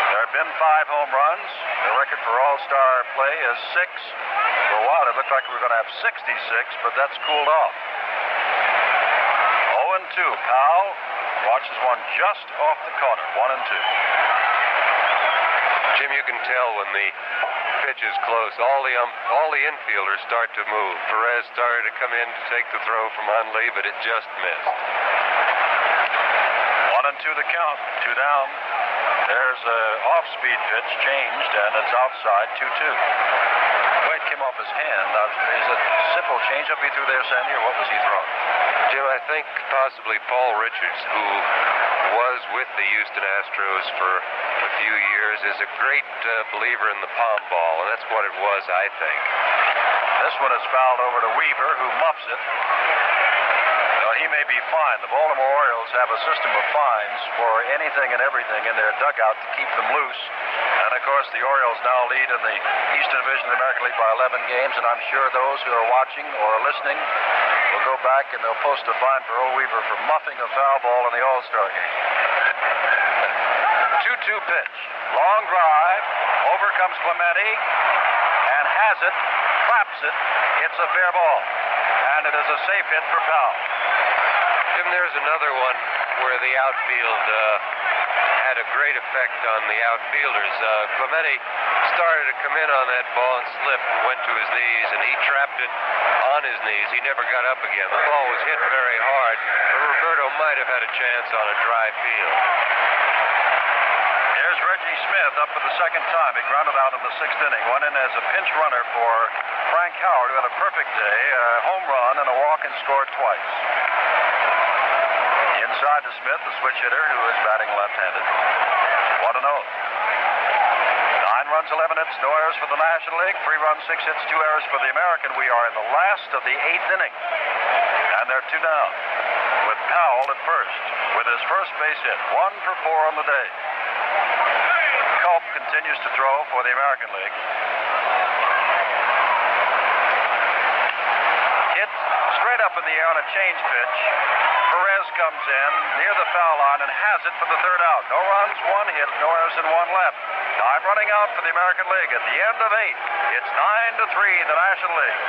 There have been 5 home runs. The record for All-Star play is 6. For a while, it looked like we were going to have 66, but that's cooled off. 0-2. Powell watches one just off the corner. 1-2. Jim, you can tell when the pitch is close. All the infielders start to move. Perez started to come in to take the throw from Hundley, but it just missed. 1-2 the count. 2 down. There's an off-speed pitch changed, and it's outside. 2-2. Boy, it came off his hand. Is it a simple change-up he threw there, Sandy, or what was he throwing? Jim, I think possibly Paul Richards, who was with the Houston Astros for a few years, is a great believer in the palm ball, and that's what it was, I think. This one is fouled over to Weaver, who muffs it. Well, he may be fined. The Baltimore Orioles have a system of fines for anything and everything in their dugout to keep them loose. And, of course, the Orioles now lead in the Eastern Division of the American League by 11 games, and I'm sure those who are watching or listening will go back and they'll post a fine for Earl Weaver for muffing a foul ball in the All-Star game. 2-2 pitch. Long drive. Over comes Clemente and has it, claps it. It's a fair ball. And it is a safe hit for Powell. Jim, there's another one where the outfield had a great effect on the outfielders. Clemente started to come in on that ball and slipped and went to his knees, and he trapped it on his knees. He never got up again. The ball was hit very hard, but Roberto might have had a chance on a dry field. Here's Reggie Smith up for the second time. He grounded out in the 6th inning. Went in as a pinch runner for Frank Howard, who had a perfect day, a home run and a walk, and scored twice. Inside to Smith, the switch hitter, who is batting left-handed. 1-0. 9 runs, 11 hits, no errors for the National League. 3 runs, 6 hits, 2 errors for the American. We are in the last of the 8th inning. And they're 2 down. With Powell at first, with his first base hit. 1 for 4 on the day. Culp continues to throw for the American League. Hit hit straight up in the air on a change pitch. Perez comes in near the foul line and has it for the third out. No runs, one hit, no errors, and one left. Time running out for the American League at the end of 8. It's 9-3, the National League.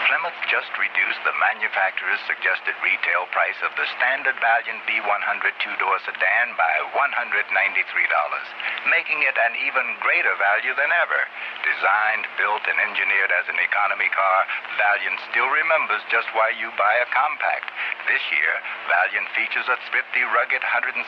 Plymouth just reduced the manufacturer's suggested retail price of the standard Valiant V100 two-door sedan by $193, making it an even greater value than ever. Designed, built, and engineered as an economy car, Valiant still remembers just why you buy a compact. This year, Valiant features a thrifty, rugged 170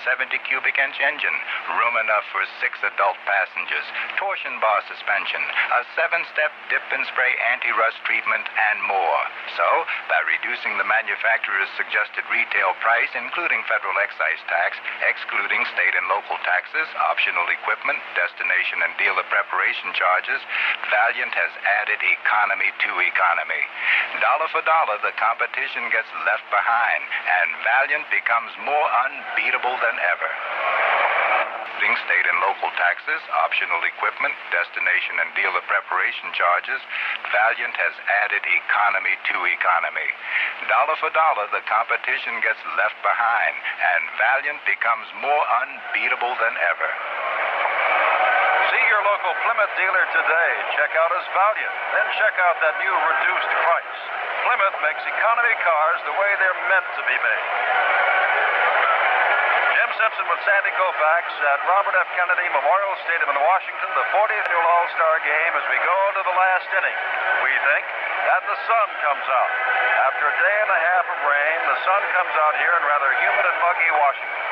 cubic inch engine, room enough for 6 adult passengers, torsion bar suspension, a 7-step dip and spray anti-rust treatment, and more. So, by reducing the manufacturer's suggested retail price, including federal excise tax, excluding state and local taxes, optional equipment, destination and dealer preparation charges, Valiant has added economy to economy. Dollar for dollar, the competition gets left behind, and Valiant becomes more unbeatable than ever. State and local taxes, optional equipment, destination and dealer preparation charges, Valiant has added economy to economy. Dollar for dollar, the competition gets left behind, and Valiant becomes more unbeatable than ever. See your local Plymouth dealer today. Check out his Valiant. Then check out that new reduced price. Plymouth makes economy cars the way they're meant to be made. Jim Simpson with Sandy Koufax at Robert F. Kennedy Memorial Stadium in Washington, the 40th Annual All Star Game as we go to the last inning. We think, and the sun comes out. After a day and a half of rain, the sun comes out here in rather humid and muggy Washington.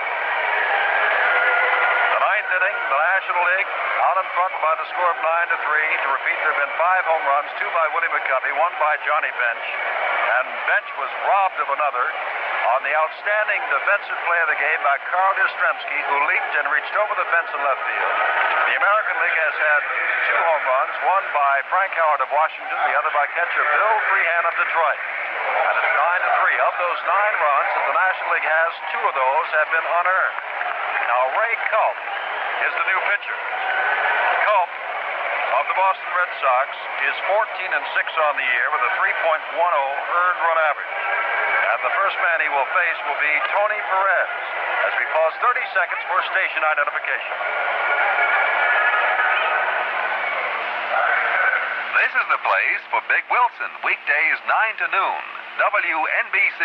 The 9th inning, the National League out in front by the score of 9-3. To repeat, there have been 5 home runs, 2 by Willie McCovey, 1 by Johnny Bench. And Bench was robbed of another on the outstanding defensive play of the game by Carl Yastrzemski, who leaped and reached over the fence in left field. The American League has had 2 home runs, one by Frank Howard of Washington, the other by catcher Bill Freehan of Detroit. And it's 9-3. Of those 9 runs that the National League has, 2 of those have been unearned. Now, Ray Culp is the new pitcher. Culp of the Boston Red Sox is 14-6 on the year with a 3.10 earned run average. And the first man he will face will be Tony Perez as we pause 30 seconds for station identification. This is the place for Big Wilson, weekdays 9 to noon. WNBC,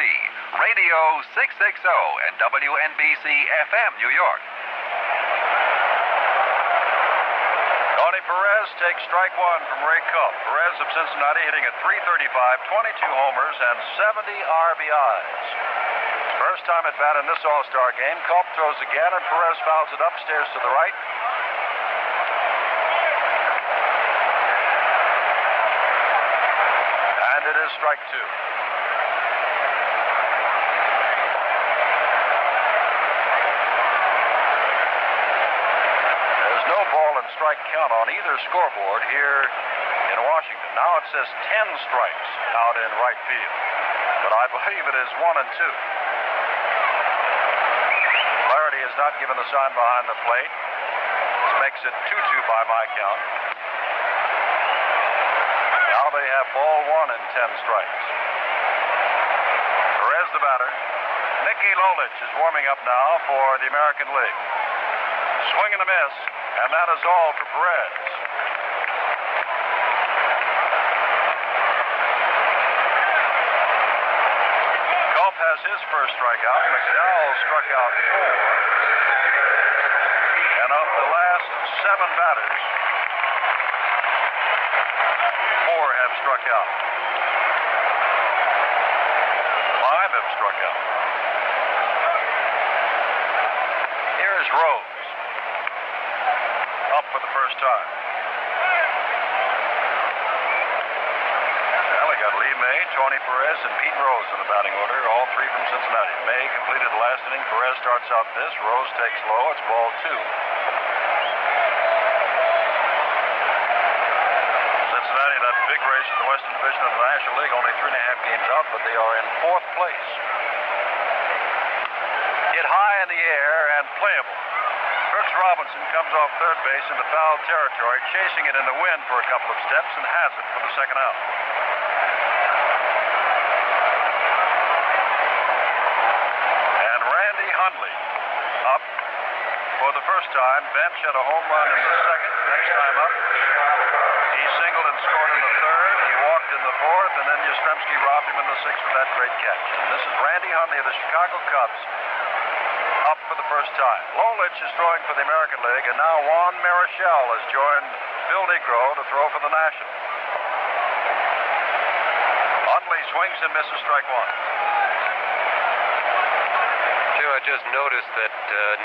Radio 660, and WNBC FM, New York. Tony Perez takes strike 1 from Ray Culp. Perez of Cincinnati hitting at .335, 22 homers, and 70 RBIs. First time at bat in this All-Star game. Culp throws again, and Perez fouls it upstairs to the right. And it is strike 2. Strike count on either scoreboard here in Washington. Now it says 10 strikes out in right field, but I believe it is 1 and 2. Flaherty has not given the sign behind the plate. This makes it 2-2 by my count. Now they have ball 1 and 10 strikes. Perez the batter. Nicky Lolich is warming up now for the American League. Swing and a miss. And that is all for Perez. Culp has his first strikeout. McDowell struck out 4. And of the last 7 batters, 4 have struck out. 5 have struck out. Here is Rose. Up for the first time. Well, we got Lee May, Tony Perez, and Pete Rose in the batting order, all 3 from Cincinnati. May completed the last inning. Perez starts out this. Rose takes low. It's ball 2. Cincinnati, that big race in the Western Division of the National League, only 3.5 games out, but they are in 4th place. Hit high in the air and playable. Brooks Robinson comes off third base into foul territory, chasing it in the wind for a couple of steps, and has it for the second out. And Randy Hundley up for the first time. Bench had a home run in the second. Next time up, he singled and scored in the third. He walked in the fourth, and then Yastrzemski robbed him in the sixth with that great catch. And this is Randy Hundley of the Chicago Cubs up for the first time. Lolich is throwing for the American League, and now Juan Marichal has joined Phil Niekro to throw for the National. Hundley swings and misses strike one. Jim, I just noticed that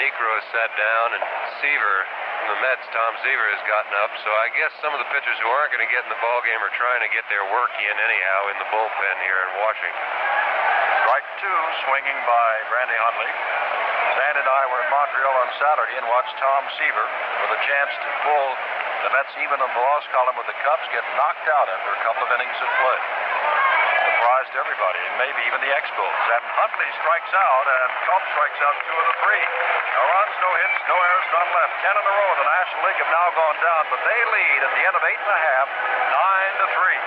Niekro sat down, and Seaver from the Mets, Tom Seaver, has gotten up, so I guess some of the pitchers who aren't going to get in the ballgame are trying to get their work in anyhow in the bullpen here in Washington. Strike two, swinging by Randy Hundley. Sand and I were in Montreal on Saturday and watched Tom Seaver with a chance to pull the Mets even on the loss column with the Cubs get knocked out after a couple of innings of play. Surprised everybody, and maybe even the Expos. And Hundley strikes out, and Cubs strikes out two of the three. No runs, no hits, no errors, none left. 10 in a row. The National League have now gone down, but they lead at the end of 8 1/2, 9-3.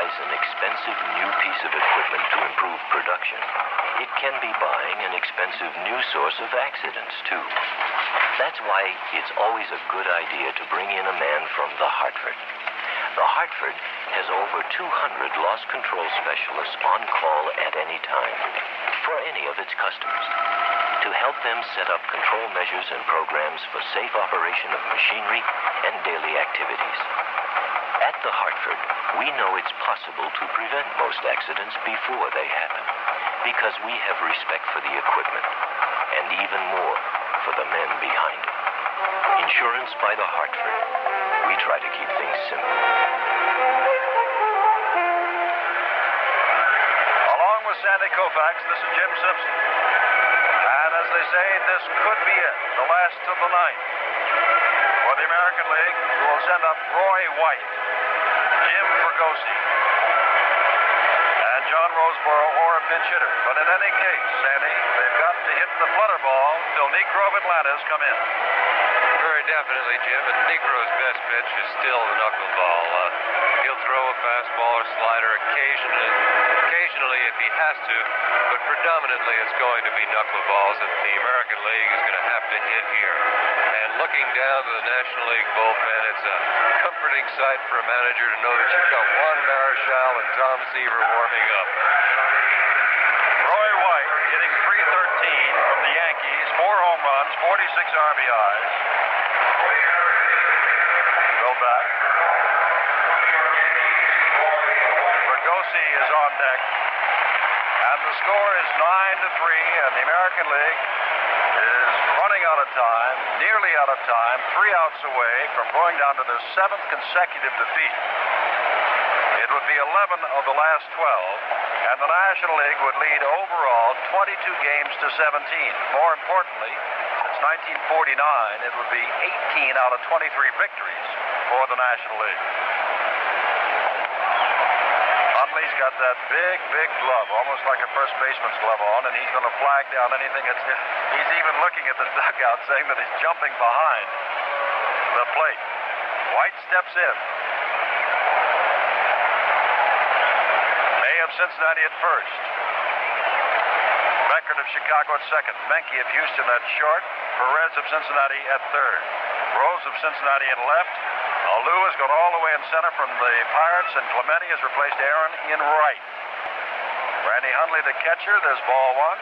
An expensive new piece of equipment to improve production, it can be buying an expensive new source of accidents, too. That's why it's always a good idea to bring in a man from the Hartford. The Hartford has over 200 loss control specialists on call at any time for any of its customers to help them set up control measures and programs for safe operation of machinery and daily activities. At the Hartford, we know it's possible to prevent most accidents before they happen because we have respect for the equipment and even more for the men behind it. Insurance by the Hartford. We try to keep things simple. Along with Sandy Koufax, this is Jim Simpson. And as they say, this could be it, the last of the night. For the American League, who will send up Roy White, Jim Fregosi, and John Roseboro or a pinch hitter. But in any case, Sandy, they've got to hit the flutter ball till Niekro of Atlanta's come in. Very definitely, Jim, and Niekro's best pitch is still the knuckleball. He'll throw a fastball or slider occasionally if he has to, but predominantly it's going to be knuckleballs that the American League is going to have to hit here. And looking down to the National League bullpen, it's a comforting sight for a manager to know that you've got Juan Marichal and Tom Seaver warming up. Roy White hitting .313 from the Yankees, 4 home runs, 46 RBIs. Go back. Fregosi is on deck. And the score is 9-3, and the American League is running out of time, nearly out of time, 3 outs away from going down to their 7th consecutive defeat. It would be 11 of the last 12, and the National League would lead overall 22 games to 17. More importantly, since 1949, it would be 18 out of 23 victories for the National League. Hundley's got that big glove, almost like a first baseman's glove on, and he's going to flag down anything that's... He's even looking at the dugout saying that he's jumping behind the plate. White steps in. May of Cincinnati at first. Beckert of Chicago at second. Menke of Houston at short. Perez of Cincinnati at third. Rose of Cincinnati in left. Lou has gone all the way in center from the Pirates, and Clemente has replaced Aaron in right. Randy Hundley, the catcher. There's ball one.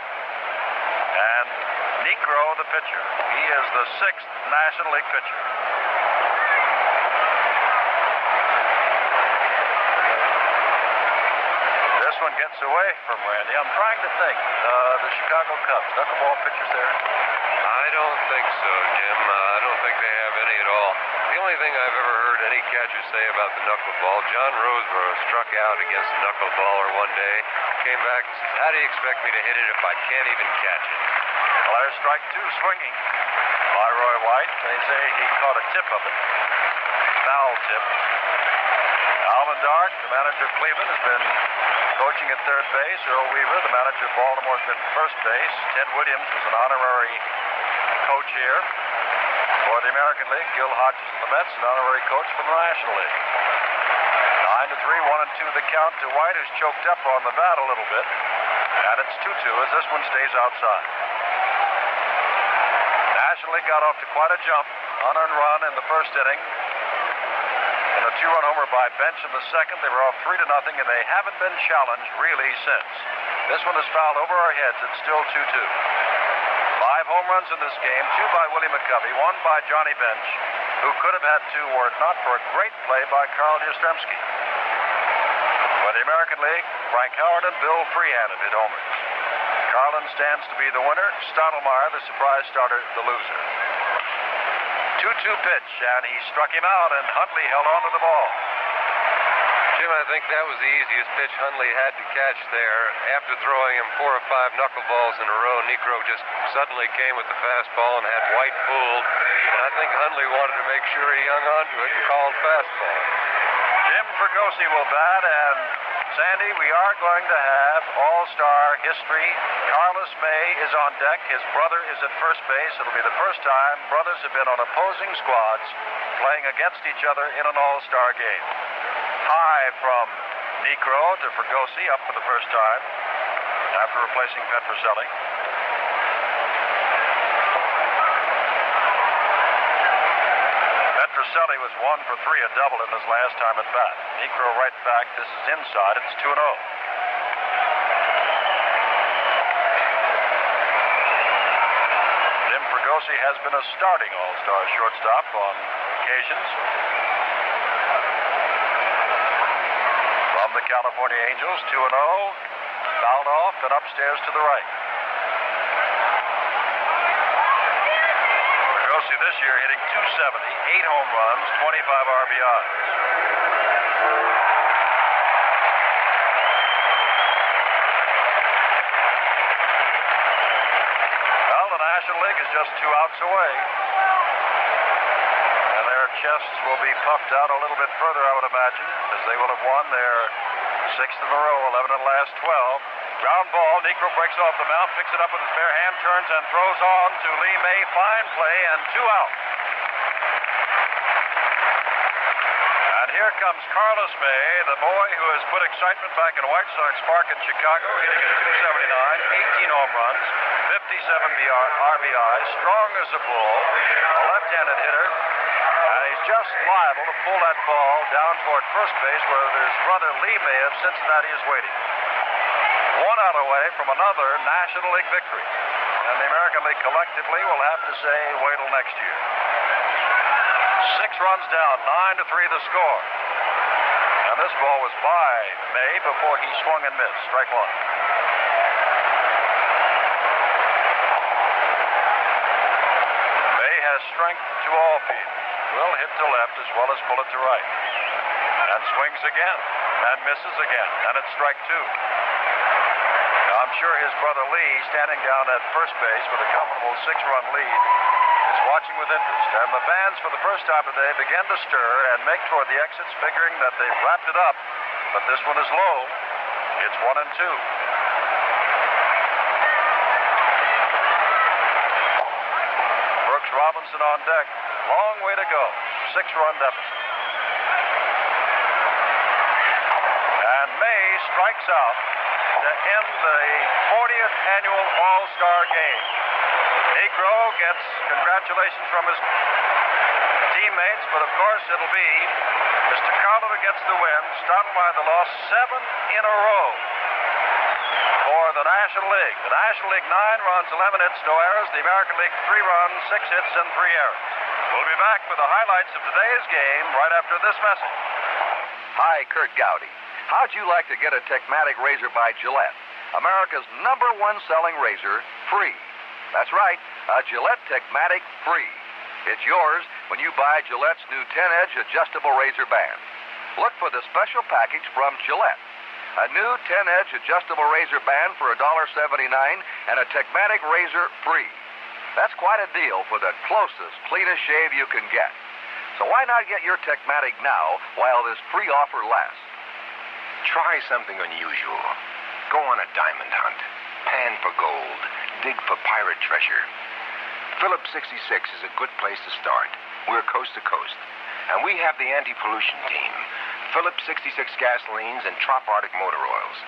And Niekro, the pitcher. He is the 6th National League pitcher. This one gets away from Randy. I'm trying to think. The Chicago Cubs, knuckleball pitchers there? I don't think so, Jim. I don't think they have any at all. The only thing I've ever heard any catcher say about the knuckleball, John Roseboro struck out against the knuckleballer one day, came back and said, "How do you expect me to hit it if I can't even catch it?" Well, there's strike two swinging by Roy White. They say he caught a tip of it. Foul tip. Alvin Dark, the manager of Cleveland, has been coaching at third base. Earl Weaver, the manager of Baltimore, has been first base. Ted Williams was an honorary coach here for the American League. Gil Hodges of the Mets, an honorary coach for the National League. 9-3, 1-2 the count to White, who's choked up on the bat a little bit. And it's 2-2 as this one stays outside. National League got off to quite a jump. Unearned run in the first inning. And a two-run homer by Bench in the second. They were off 3-0, and they haven't been challenged really since. This one is fouled over our heads. It's still 2-2. 5 home runs in this game, 2 by Willie McCovey, 1 by Johnny Bench, who could have had 2 were it not for a great play by Carl Yastrzemski. For the American League, Frank Howard and Bill Freehan have hit homers. Carlin stands to be the winner. Stottlemyre, the surprise starter, the loser. 2-2 pitch, and he struck him out, and Huntley held on to the ball. Jim, I think that was the easiest pitch Hundley had to catch there. After throwing him 4 or 5 knuckleballs in a row, Niekro just suddenly came with the fastball and had White fooled. And I think Hundley wanted to make sure he hung on to it and called fastball. Jim Fregosi will bat, and Sandy, we are going to have All-Star history. Carlos May is on deck. His brother is at first base. It'll be the first time brothers have been on opposing squads playing against each other in an All-Star game. High from Niekro to Fregosi, up for the first time after replacing Petroselli. Petroselli was 1 for 3, a double in his last time at bat. Niekro right back. This is inside. It's 2-0. Jim Fregosi has been a starting All-Star shortstop on occasions. From the California Angels, 2-0. Fouled off and upstairs to the right. Fregosi this year hitting .270, 8 home runs, 25 RBIs. Well, the National League is just 2 outs away. And their chests will be puffed out a little bit further, I would imagine, as they will have won their 6th in a row, 11 in the last 12. Ground ball, Niekro breaks off the mound, picks it up with his bare hand, turns and throws on to Lee May. Fine play, and 2 out. And here comes Carlos May, the boy who has put excitement back in White Sox Park in Chicago, hitting at .279, 18 home runs, 57 RBIs, strong as a bull, a left-handed hitter. And he's just liable to pull that ball down toward first base where his brother Lee May of Cincinnati is waiting. 1 out away from another National League victory. And the American League collectively will have to say, wait till next year. 6 runs down, 9-3 the score. And this ball was by May before he swung and missed. Strike 1. May has strength to all feet. Will hit to left as well as pull it to right. And swings again. And misses again. And it's strike 2. I'm sure his brother Lee, standing down at first base with a comfortable 6-run lead, is watching with interest. And the fans, for the first time today, begin to stir and make toward the exits, figuring that they've wrapped it up. But this one is low. It's 1-2. Brooks Robinson on deck. Long way to go. 6-run deficit. And May strikes out to end the 40th annual All-Star Game. Niekro gets congratulations from his teammates, but of course it'll be Mr. Carter who gets the win. Stottlemyre the loss, 7 in a row for the National League. The National League 9 runs, 11 hits, no errors. The American League 3 runs, 6 hits, and 3 errors. We'll be back with the highlights of today's game right after this message. Hi, Kurt Gowdy. How'd you like to get a Techmatic razor by Gillette? America's #1 selling razor, free. That's right, a Gillette Techmatic free. It's yours when you buy Gillette's new 10-edge adjustable razor band. Look for the special package from Gillette. A new 10-edge adjustable razor band for $1.79 and a Techmatic razor free. That's quite a deal for the closest, cleanest shave you can get. So why not get your Techmatic now while this free offer lasts? Try something unusual. Go on a diamond hunt. Pan for gold. Dig for pirate treasure. Phillips 66 is a good place to start. We're coast to coast. And we have the anti-pollution team. Phillips 66 gasolines and Trop Arctic motor oils.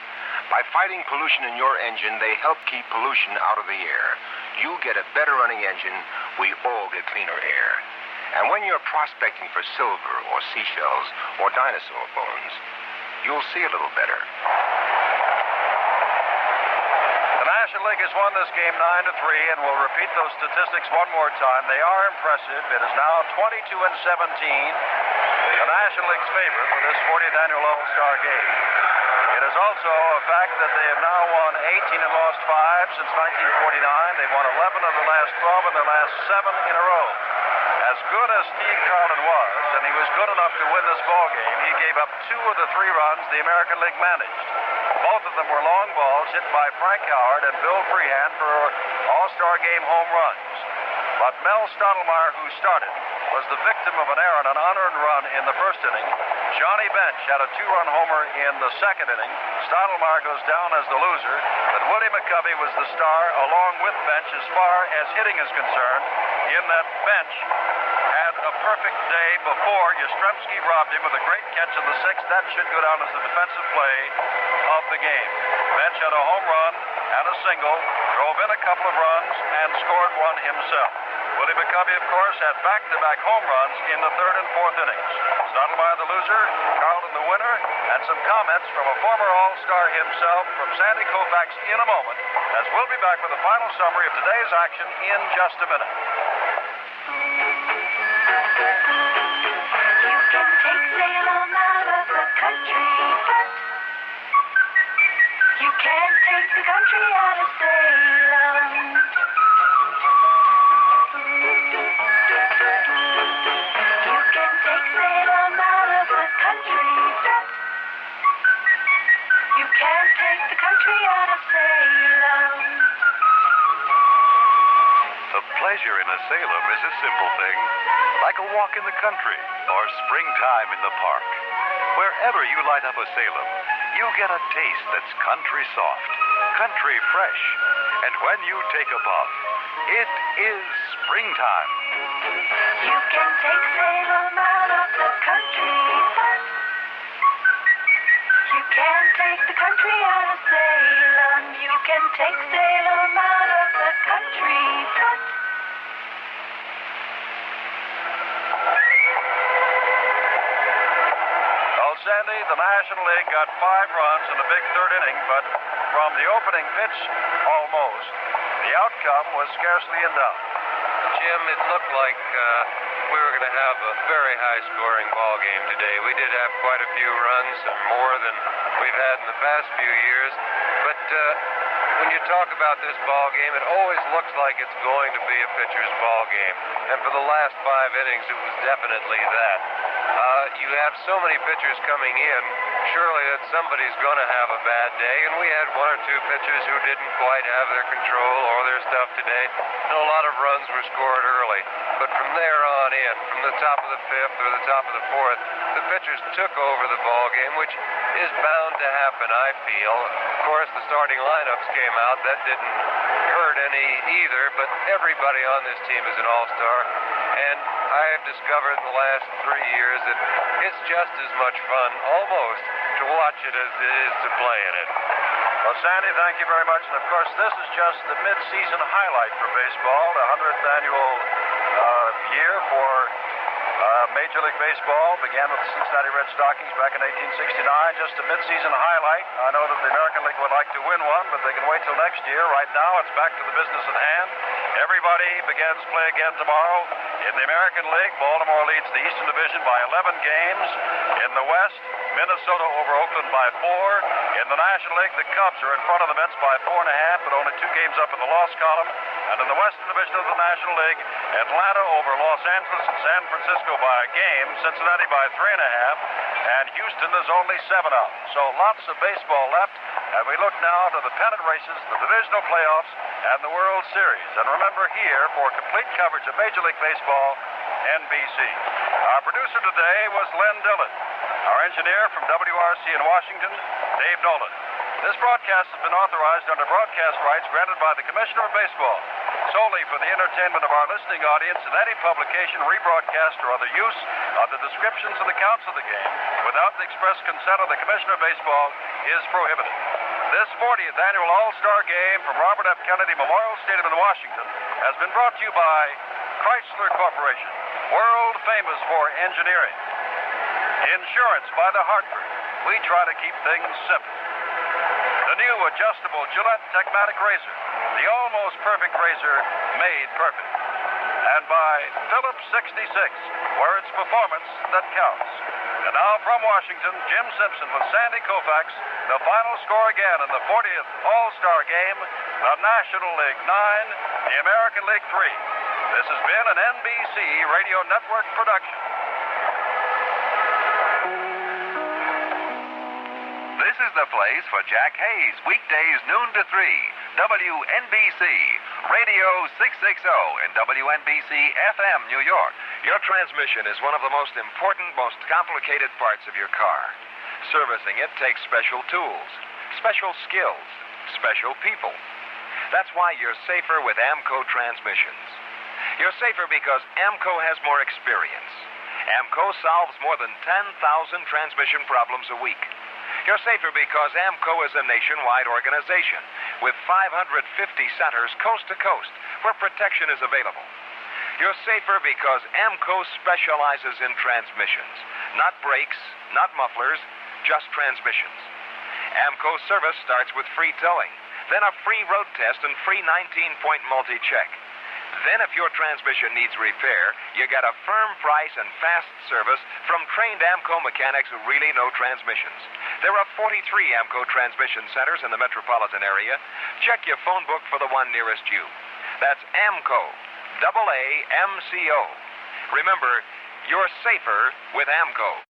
By fighting pollution in your engine, they help keep pollution out of the air. You get a better running engine, we all get cleaner air. And when you're prospecting for silver or seashells or dinosaur bones, you'll see a little better. The National League has won this game 9-3, and we'll repeat those statistics one more time. They are impressive. It is now 22-17. The National League's favorite for this 40th annual All Star Game. It is also a fact that they have now won 18 and lost 5 since 1949. They've won 11 of the last 12 and their last 7 in a row. As good as Steve Carlin was, and he was good enough to win this ball game, he gave up 2 of the 3 runs the American League managed. Both of them were long balls hit by Frank Howard and Bill Freehan for All-Star Game home runs. But Mel Stottlemyre, who started, was the victim of an error and an unearned run in the first inning. Johnny Bench had a 2-run homer in the second inning. Stottlemyre goes down as the loser, but Woody McCovey was the star along with Bench as far as hitting is concerned, in that Bench had a perfect day before Yastrzemski robbed him with a great catch in the 6th. That should go down as the defensive play of the game. Bench had a home run and a single, drove in a couple of runs, and scored one himself. Willie McCovey, of course, had back-to-back home runs in the 3rd and 4th innings. Stottlemyre the loser, Carlton the winner, and some comments from a former All-Star himself from Sandy Koufax in a moment, as we'll be back with a final summary of today's action in just a minute. You can take Salem out of the country, but you can't take the country out of Salem. You can take Salem out of the country, but you can't take the country out of Salem. The pleasure in a Salem is a simple thing, like a walk in the country or springtime in the park. Wherever you light up a Salem, you get a taste that's country soft, country fresh, and when you take a puff, it is springtime. You can take Salem out of the country, but you can't take the country out of Salem. You can take Salem out of the country, but Well, Sandy, the National League got 5 runs in the big 3rd inning, but from the opening pitch, almost, the outcome was scarcely in doubt. Jim, it looked like we were going to have a very high-scoring ball game today. We did have quite a few runs, more than we've had in the past few years. But when you talk about this ball game, it always looks like it's going to be a pitcher's ball game. And for the last 5 innings, it was definitely that. You have so many pitchers coming in, surely that somebody's going to have a bad day. And we had 1 or 2 pitchers who didn't quite have their control or their stuff today. And a lot of runs were scored early. But from there on in, from the top of the 5th or the top of the 4th, the pitchers took over the ball game, which is bound to happen, I feel. Of course, the starting lineups came out. That didn't hurt any either, but everybody on this team is an all-star. And I have discovered in the last 3 years that it's just as much fun, almost, to watch it as it is to play in it. Well, Sandy, thank you very much. And, of course, this is just the mid-season highlight for baseball, the 100th annual year for Major League Baseball. Began with the Cincinnati Red Stockings back in 1869. Just a mid-season highlight. I know that the American League would like to win one, but they can wait till next year. Right now, it's back to the business at hand. Everybody begins play again tomorrow. In the American League, Baltimore leads the Eastern Division by 11 games. In the West, Minnesota over Oakland by 4. In the National League, the Cubs are in front of the Mets by 4.5, but only 2 games up in the loss column. And in the Western Division of the National League, Atlanta over Los Angeles and San Francisco by a game, Cincinnati by 3.5, and Houston is only 7 out. So lots of baseball left, And we look now to the pennant races, the divisional playoffs, and the World Series. And remember here, for complete coverage of Major League Baseball, NBC. Our producer today was Len Dillon. Our engineer from WRC in Washington, Dave Nolan. This broadcast has been authorized under broadcast rights granted by the Commissioner of Baseball, solely for the entertainment of our listening audience, and any publication, rebroadcast, or other use of the descriptions and accounts of the game without the express consent of the Commissioner of Baseball is prohibited. This 40th annual All-Star Game from Robert F. Kennedy Memorial Stadium in Washington has been brought to you by Chrysler Corporation, world famous for engineering. Insurance by the Hartford. We try to keep things simple. The new adjustable Gillette Techmatic Razor, the almost perfect razor made perfect. And by Phillips 66, where it's performance that counts. And now from Washington, Jim Simpson with Sandy Koufax. The final score again in the 40th All-Star Game, the National League 9, the American League 3. This has been an NBC Radio Network production. This is the place for Jack Hayes, weekdays noon to 3, WNBC, Radio 660 and WNBC FM, New York. Your transmission is one of the most important, most complicated parts of your car. Servicing it takes special tools, special skills, special people. That's why you're safer with AMCO transmissions. You're safer because AMCO has more experience. AMCO solves more than 10,000 transmission problems a week. You're safer because AMCO is a nationwide organization with 550 centers coast to coast where protection is available. You're safer because AMCO specializes in transmissions, not brakes, not mufflers, just transmissions. AMCO service starts with free towing, then a free road test and free 19-point multi-check. Then if your transmission needs repair, you get a firm price and fast service from trained AMCO mechanics who really know transmissions. There are 43 AMCO transmission centers in the metropolitan area. Check your phone book for the one nearest you. That's AMCO, AAMCO. Remember, you're safer with AMCO.